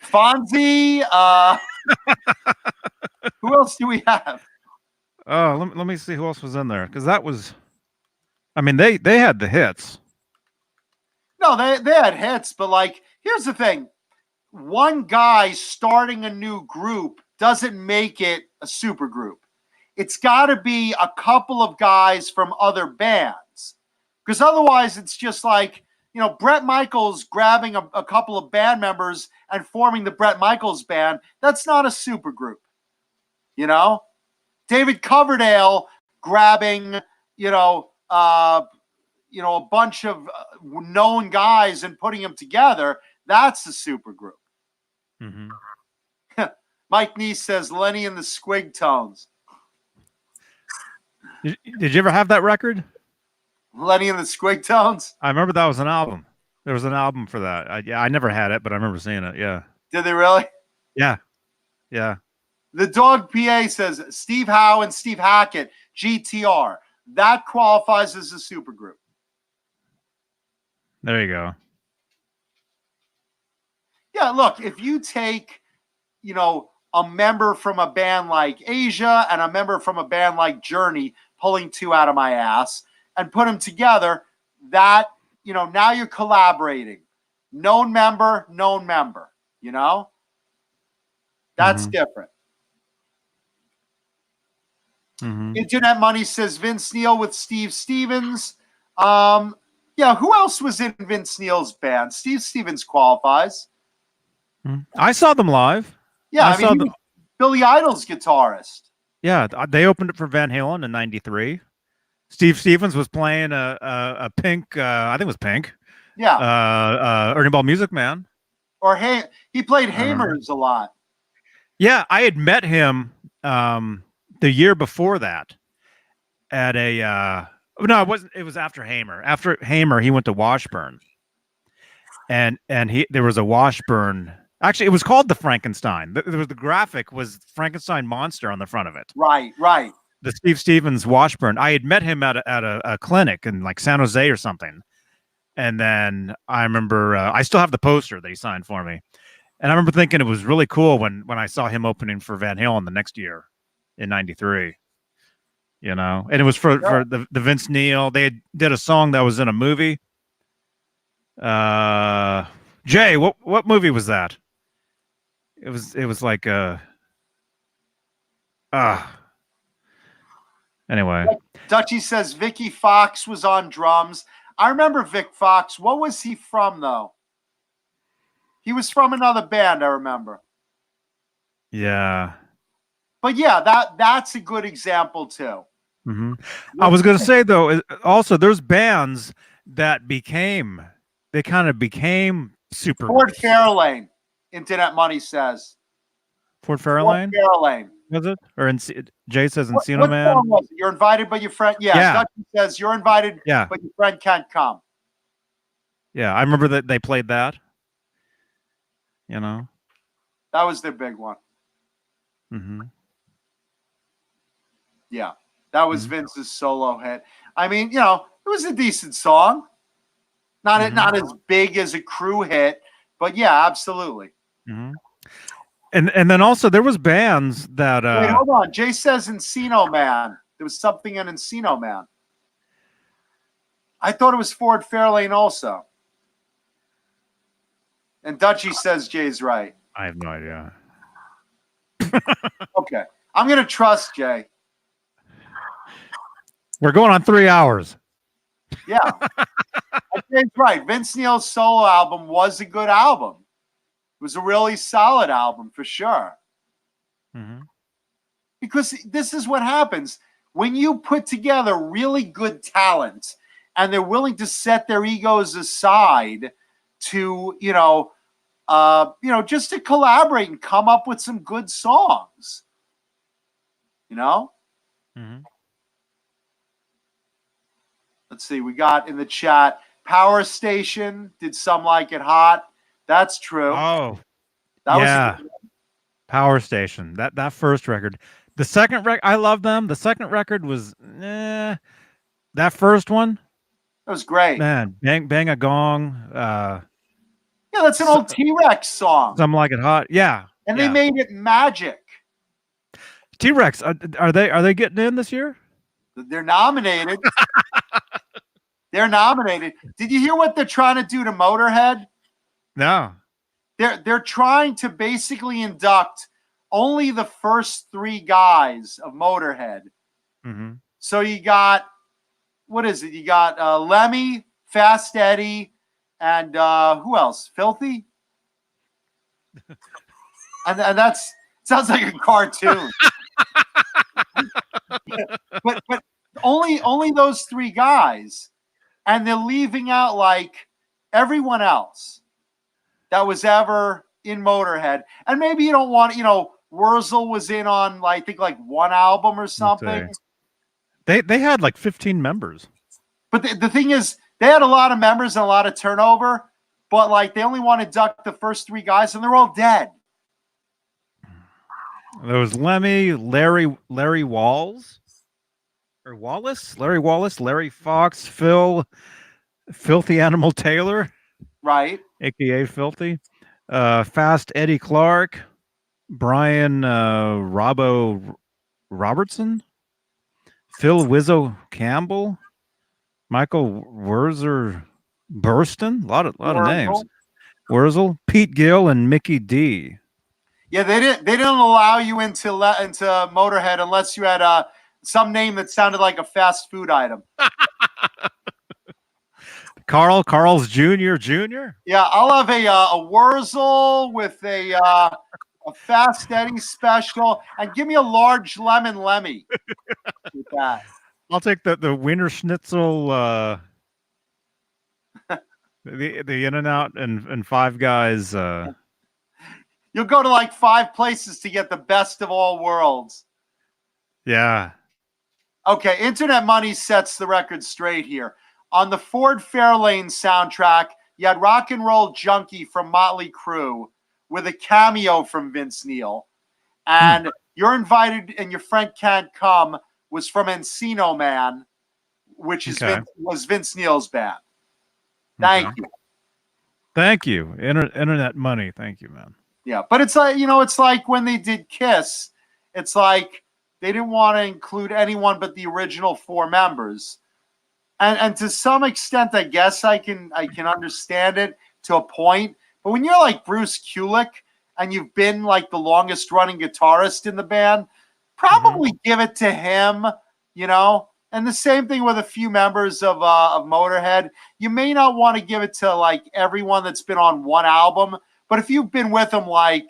Fonzie. Who else do we have? Oh, let me see who else was in there, because that was, I mean, they had the hits. No, they had hits, but like, here's the thing: one guy starting a new group doesn't make it a super group. It's got to be a couple of guys from other bands, because otherwise it's just like, Bret Michaels grabbing a couple of band members and forming the Bret Michaels band. That's not a super group. David Coverdale grabbing, a bunch of known guys and putting them together. That's a super group. Mm-hmm. Mike Neese says Lenny and the Squig Tones. Did you ever have that record? Lenny and the Squig Tones? I remember that was an album. There was an album for that. I never had it, but I remember seeing it. Yeah. Did they really? Yeah. Yeah. The Dog PA says Steve Howe and Steve Hackett, GTR. That qualifies as a supergroup. There you go. Yeah, look, if you take, a member from a band like Asia and a member from a band like Journey, pulling two out of my ass, and put them together, that, now you're collaborating. Known member. That's different. Mm-hmm. Internet Money says Vince Neil with Steve Stevens. Yeah, who else was in Vince Neil's band? Steve Stevens qualifies. I saw them live. Yeah, I mean, he was Billy Idol's guitarist. Yeah, they opened it for Van Halen in '93. Steve Stevens was playing a Pink, I think it was Pink. Yeah. Ernie Ball Music Man. Or he played Hamers a lot. Yeah, I had met him the year before that at a no, it wasn't. It was after Hamer. After Hamer, he went to Washburn, and there was a Washburn. Actually, it was called the Frankenstein. The graphic was Frankenstein monster on the front of it. Right. The Steve Stevens Washburn. I had met him at a clinic in like San Jose or something, and then I remember I still have the poster that he signed for me, and I remember thinking it was really cool when I saw him opening for Van Halen the next year in '93. And it was for the Vince Neil. They did a song that was in a movie. Jay, what movie was that? It was like anyway. Dutchie says Vicky Fox was on drums. I remember Vic Fox. What was he from, though? He was from another band, I remember. Yeah. But yeah, that's a good example too. Mm-hmm. I was going to say though, also there's bands that became super. Ford Fairlane, Internet Money says. Ford Fairlane. Ford Fairlane. Was it? Or Jay says Encino What Man. song was it? You're invited, but your friend. Yeah. Yeah. Dutchie says you're invited, Yeah. but your friend can't come. Yeah, I remember that they played that. You know. That was their big one. Mm-hmm. Yeah, that was Vince's solo hit. I mean, it was a decent song. Not as big as a crew hit, but yeah, absolutely. Mm-hmm. And then also there was bands that. Wait, hold on. Jay says Encino Man. There was something in Encino Man. I thought it was Ford Fairlane also. And Dutchie says Jay's right. I have no idea. Okay. I'm going to trust Jay. We're going on 3 hours. Yeah. Jay's right. Vince Neil's solo album was a good album. It was a really solid album for sure. Mm-hmm. Because this is what happens. When you put together really good talent and they're willing to set their egos aside to, just to collaborate and come up with some good songs. Mm-hmm. Let's see. We got in the chat, Power Station did Some Like It Hot. That's true. Oh, that yeah. was Power Station. That first record. The second record, I love them. The second record was, that first one, that was great. man, bang a gong. Yeah, that's an old T-Rex song. Some Like It Hot. Yeah. And they made it magic. T-Rex, are they getting in this year? They're nominated. They're nominated. Did you hear what they're trying to do to Motorhead? No. They're trying to basically induct only the first 3 guys of Motorhead. Mm-hmm. So you got, what is it? You got Lemmy, Fast Eddie, and who else? Filthy? and that's sounds like a cartoon. but only those 3 guys, and they're leaving out like everyone else that was ever in Motorhead. And maybe you don't want, Wurzel was in on I think like 1 album or something. They had like 15 members. But the thing is, they had a lot of members and a lot of turnover, but like they only want to induct the first 3 guys, and they're all dead. There was Lemmy, Larry Wallace, Larry Fox, Phil, Filthy Animal Taylor, Right. aka Filthy, Fast Eddie Clark, Brian Robbo Robertson, Phil Wizzo Campbell, Michael Wurzer Burston, a lot of names. Wurzel, Pete Gill, and Mickey D. Yeah, they didn't allow you into Motorhead unless you had some name that sounded like a fast food item. Carl's Jr. Yeah, I'll have a Wurzel with a Fast Eddie special, and give me a large lemon Lemmy with that. I'll take the Wiener Schnitzel, the In-N-Out and Five Guys. You'll go to like 5 places to get the best of all worlds. Yeah. Okay, Internet Money sets the record straight here. On the Ford Fairlane soundtrack, you had Rock and Roll Junkie from Motley Crue with a cameo from Vince Neil. And You're Invited and Your Friend Can't Come was from Encino Man, which is was Vince Neil's band. Thank you. Thank you. Internet Money. Thank you, man. Yeah, but it's like, it's like when they did Kiss, it's like they didn't want to include anyone but the original 4 members. And to some extent, I guess I can understand it to a point. But when you're like Bruce Kulick and you've been like the longest running guitarist in the band, probably give it to him, And the same thing with a few members of Motorhead. You may not want to give it to like everyone that's been on 1 album, but if you've been with them like,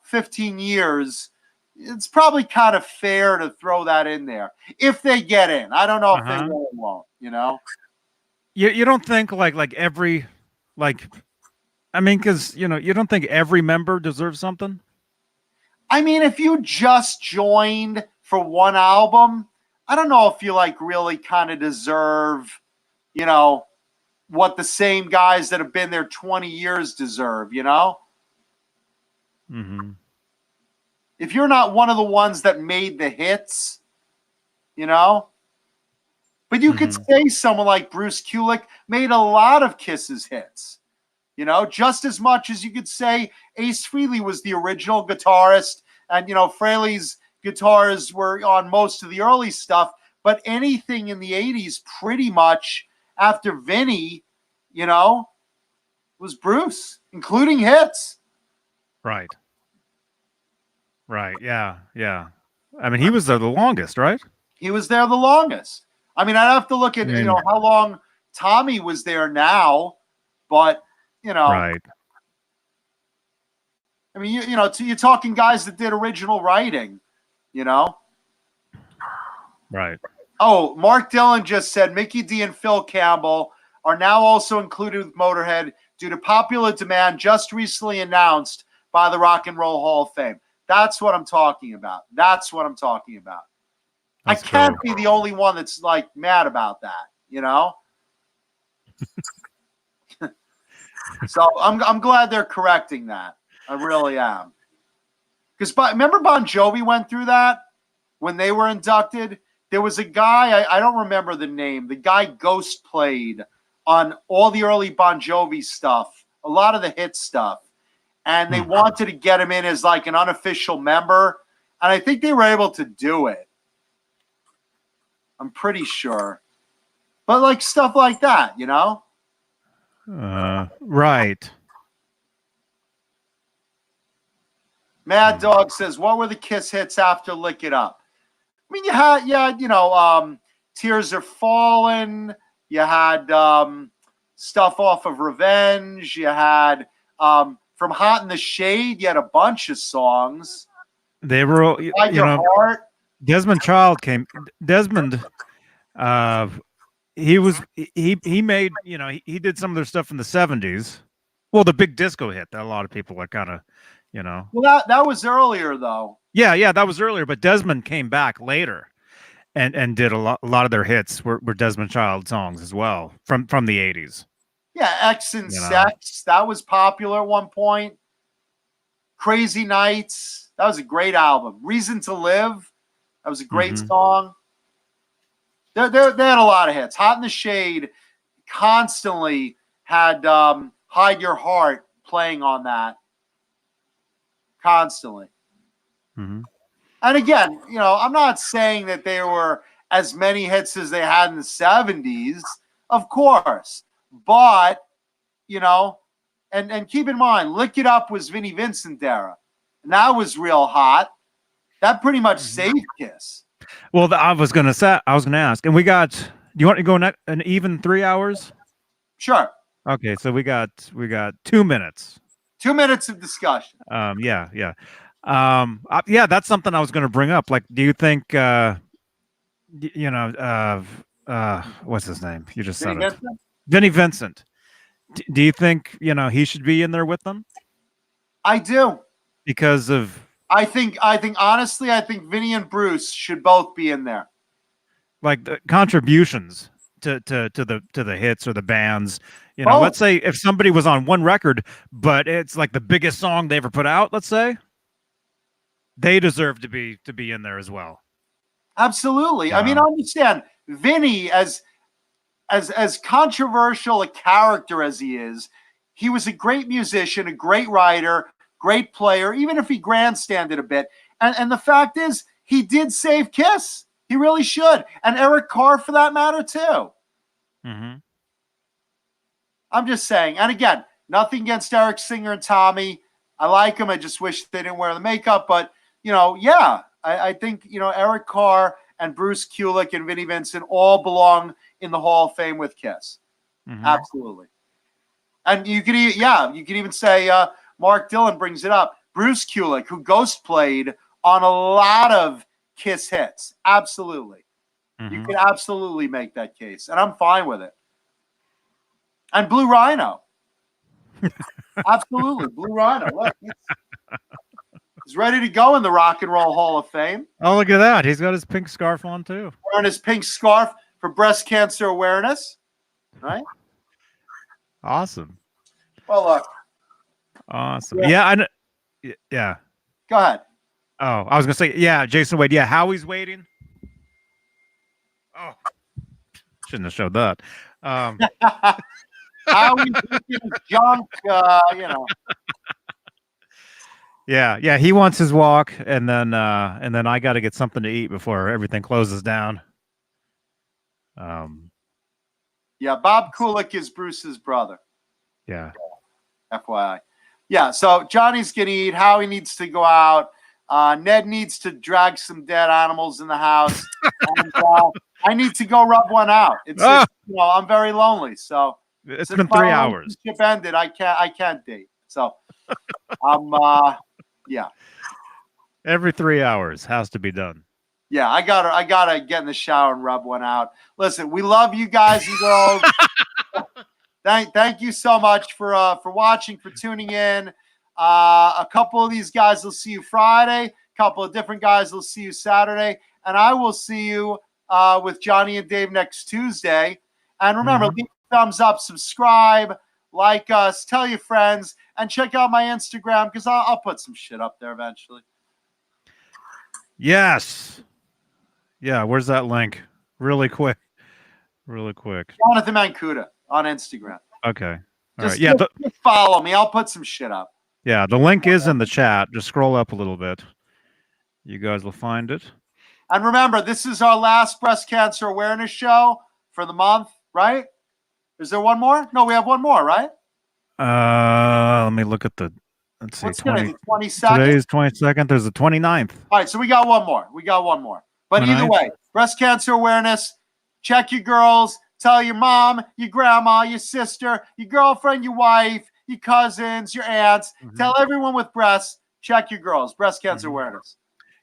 15 years, it's probably kind of fair to throw that in there if they get in. I don't know if they will or won't, You don't think like every, because, you don't think every member deserves something? I mean, if you just joined for one album, I don't know if you like really kind of deserve, you know, what the same guys that have been there 20 years deserve, you know? Mm-hmm. If you're not one of the ones that made the hits, you know? But you could say someone like Bruce Kulick made a lot of Kiss's hits, you know, just as much as you could say Ace Frehley was the original guitarist and, you know, Frehley's guitars were on most of the early stuff, but anything in the 80s pretty much after Vinny, you know, was Bruce, including hits. Right. Right. Yeah. Yeah. I mean, he was there the longest, right? He was there the longest. I mean, I'd have to look at, you know, how long Tommy was there now, but, you know. Right. I mean, you know, you're talking guys that did original writing, you know. Right. Oh, Mark Dillon just said Mickey D and Phil Campbell are now also included with Motorhead due to popular demand just recently announced by the Rock and Roll Hall of Fame. That's what I'm talking about. That's what I'm talking about. That's I can't cool. be the only one that's like mad about that, you know? So I'm glad they're correcting that. I really am. Because remember Bon Jovi went through that when they were inducted? There was a guy, I don't remember the name. The guy ghost played on all the early Bon Jovi stuff, a lot of the hit stuff. And they wanted to get him in as like an unofficial member. And I think they were able to do it. I'm pretty sure. But like stuff like that, you know? Right. Mad Dog says, what were the Kiss hits after Lick It Up? I mean, you had, you know, Tears Are Falling. You had stuff off of Revenge. You had from Hot in the Shade. You had a bunch of songs. They were, you know, Heart. Desmond Child came. Desmond, he made, you know, he did some of their stuff in the 70s. Well, the big disco hit that a lot of people are kind of, you know. Well, that was earlier though. Yeah, that was earlier, but Desmond came back later and did a lot of their hits were Desmond Child songs as well from the 80s. Yeah, X and Sex, that was popular at one point. Crazy Nights, that was a great album. Reason to Live, that was a great song. They had a lot of hits. Hot in the Shade constantly had Hide Your Heart playing on that. Constantly. And again, you know, I'm not saying that there were as many hits as they had in the 70s, of course. But, you know, and keep in mind, Lick It Up was Vinnie Vincent era. And that was real hot. That pretty much saved Kiss. Well, I was going to ask, and we got, do you want to go an even 3 hours? Sure. Okay, so we got 2 minutes. 2 minutes of discussion. Yeah. Yeah, that's something I was going to bring up. Like, do you think, you know, what's his name? You just said it. Vinnie Vincent. Do you think, you know, he should be in there with them? I do. Because of, I think honestly, I think Vinnie and Bruce should both be in there. Like the contributions to the hits or the bands. You know, let's say if somebody was on one record, but it's like the biggest song they ever put out, let's say, they deserve to be in there as well. Absolutely. Yeah. I mean, I understand Vinnie as controversial a character as he is, he was a great musician, a great writer, great player, even if he grandstanded a bit. And the fact is, he did save Kiss. He really should. And Eric Carr, for that matter, too. I'm just saying. And again, nothing against Eric Singer and Tommy. I like them. I just wish they didn't wear the makeup. But, you know, yeah, I think, you know, Eric Carr and Bruce Kulick and Vinnie Vincent all belong in the Hall of Fame with Kiss. Absolutely. And you could even say Mark Dillon brings it up. Bruce Kulick, who ghost played on a lot of Kiss hits. Absolutely. You could absolutely make that case. And I'm fine with it. And Blue Rhino. Absolutely. Blue Rhino. Look, He's ready to go in the Rock and Roll Hall of Fame. Oh, look at that. He's got his pink scarf on, too. Wearing his pink scarf for breast cancer awareness. Right? Awesome. Well, look. Awesome. Yeah, I know. Yeah. Go ahead. Oh, I was going to say, yeah, Jason Wade. Yeah, Howie's waiting. Oh, shouldn't have showed that. Howie's looking junk, you know. Yeah, he wants his walk, and then I got to get something to eat before everything closes down. Yeah, Bob Kulick is Bruce's brother. Yeah. FYI. Yeah, so Johnny's going to eat. Howie needs to go out. Ned needs to drag some dead animals in the house. And I need to go rub one out. It's just, you know, I'm very lonely. So it's been 3 hours. Ship ended. I can't date. So yeah. Every 3 hours has to be done. Yeah, I gotta get in the shower and rub one out. Listen, we love you guys and girls. Thank you so much for watching, for tuning in. A couple of these guys will see you Friday. A couple of different guys will see you Saturday, and I will see you with Johnny and Dave next Tuesday. And remember, leave a thumbs up, subscribe, like us, tell your friends, and check out my Instagram because I'll put some shit up there eventually. Yes. Yeah, where's that link? Really quick. Jonathan Mancuda on Instagram. Okay. All Just, right. Yeah. just follow me. I'll put some shit up. Yeah, the link is in the chat. Just scroll up a little bit. You guys will find it. And remember, this is our last breast cancer awareness show for the month, right? Is there one more? No, we have one more, right? Let me look at the. Let's see. What's today? The 22nd? Today's 22nd. There's the 29th. All right, so we got one more. But either way, breast cancer awareness. Check your girls. Tell your mom, your grandma, your sister, your girlfriend, your wife, your cousins, your aunts. Tell everyone with breasts. Check your girls. Breast cancer awareness.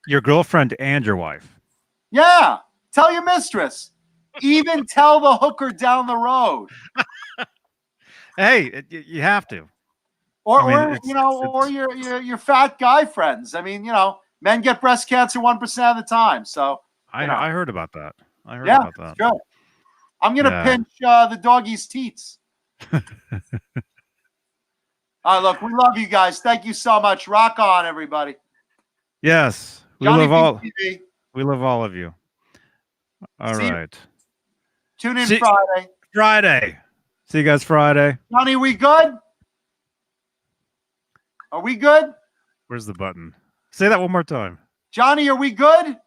Your girlfriend and your wife. Yeah. Tell your mistress. Even tell the hooker down the road. Hey, you have to. Or your fat guy friends. I mean, you know, men get breast cancer 1% of the time. So I heard about that. About that. Good. I'm gonna pinch the doggy's teats. All right, look, we love you guys. Thank you so much. Rock on, everybody. Yes, we love all of you. All right. Tune in Friday. See you guys Friday. Johnny, we good? Are we good? Where's the button? Say that one more time. Johnny, are we good?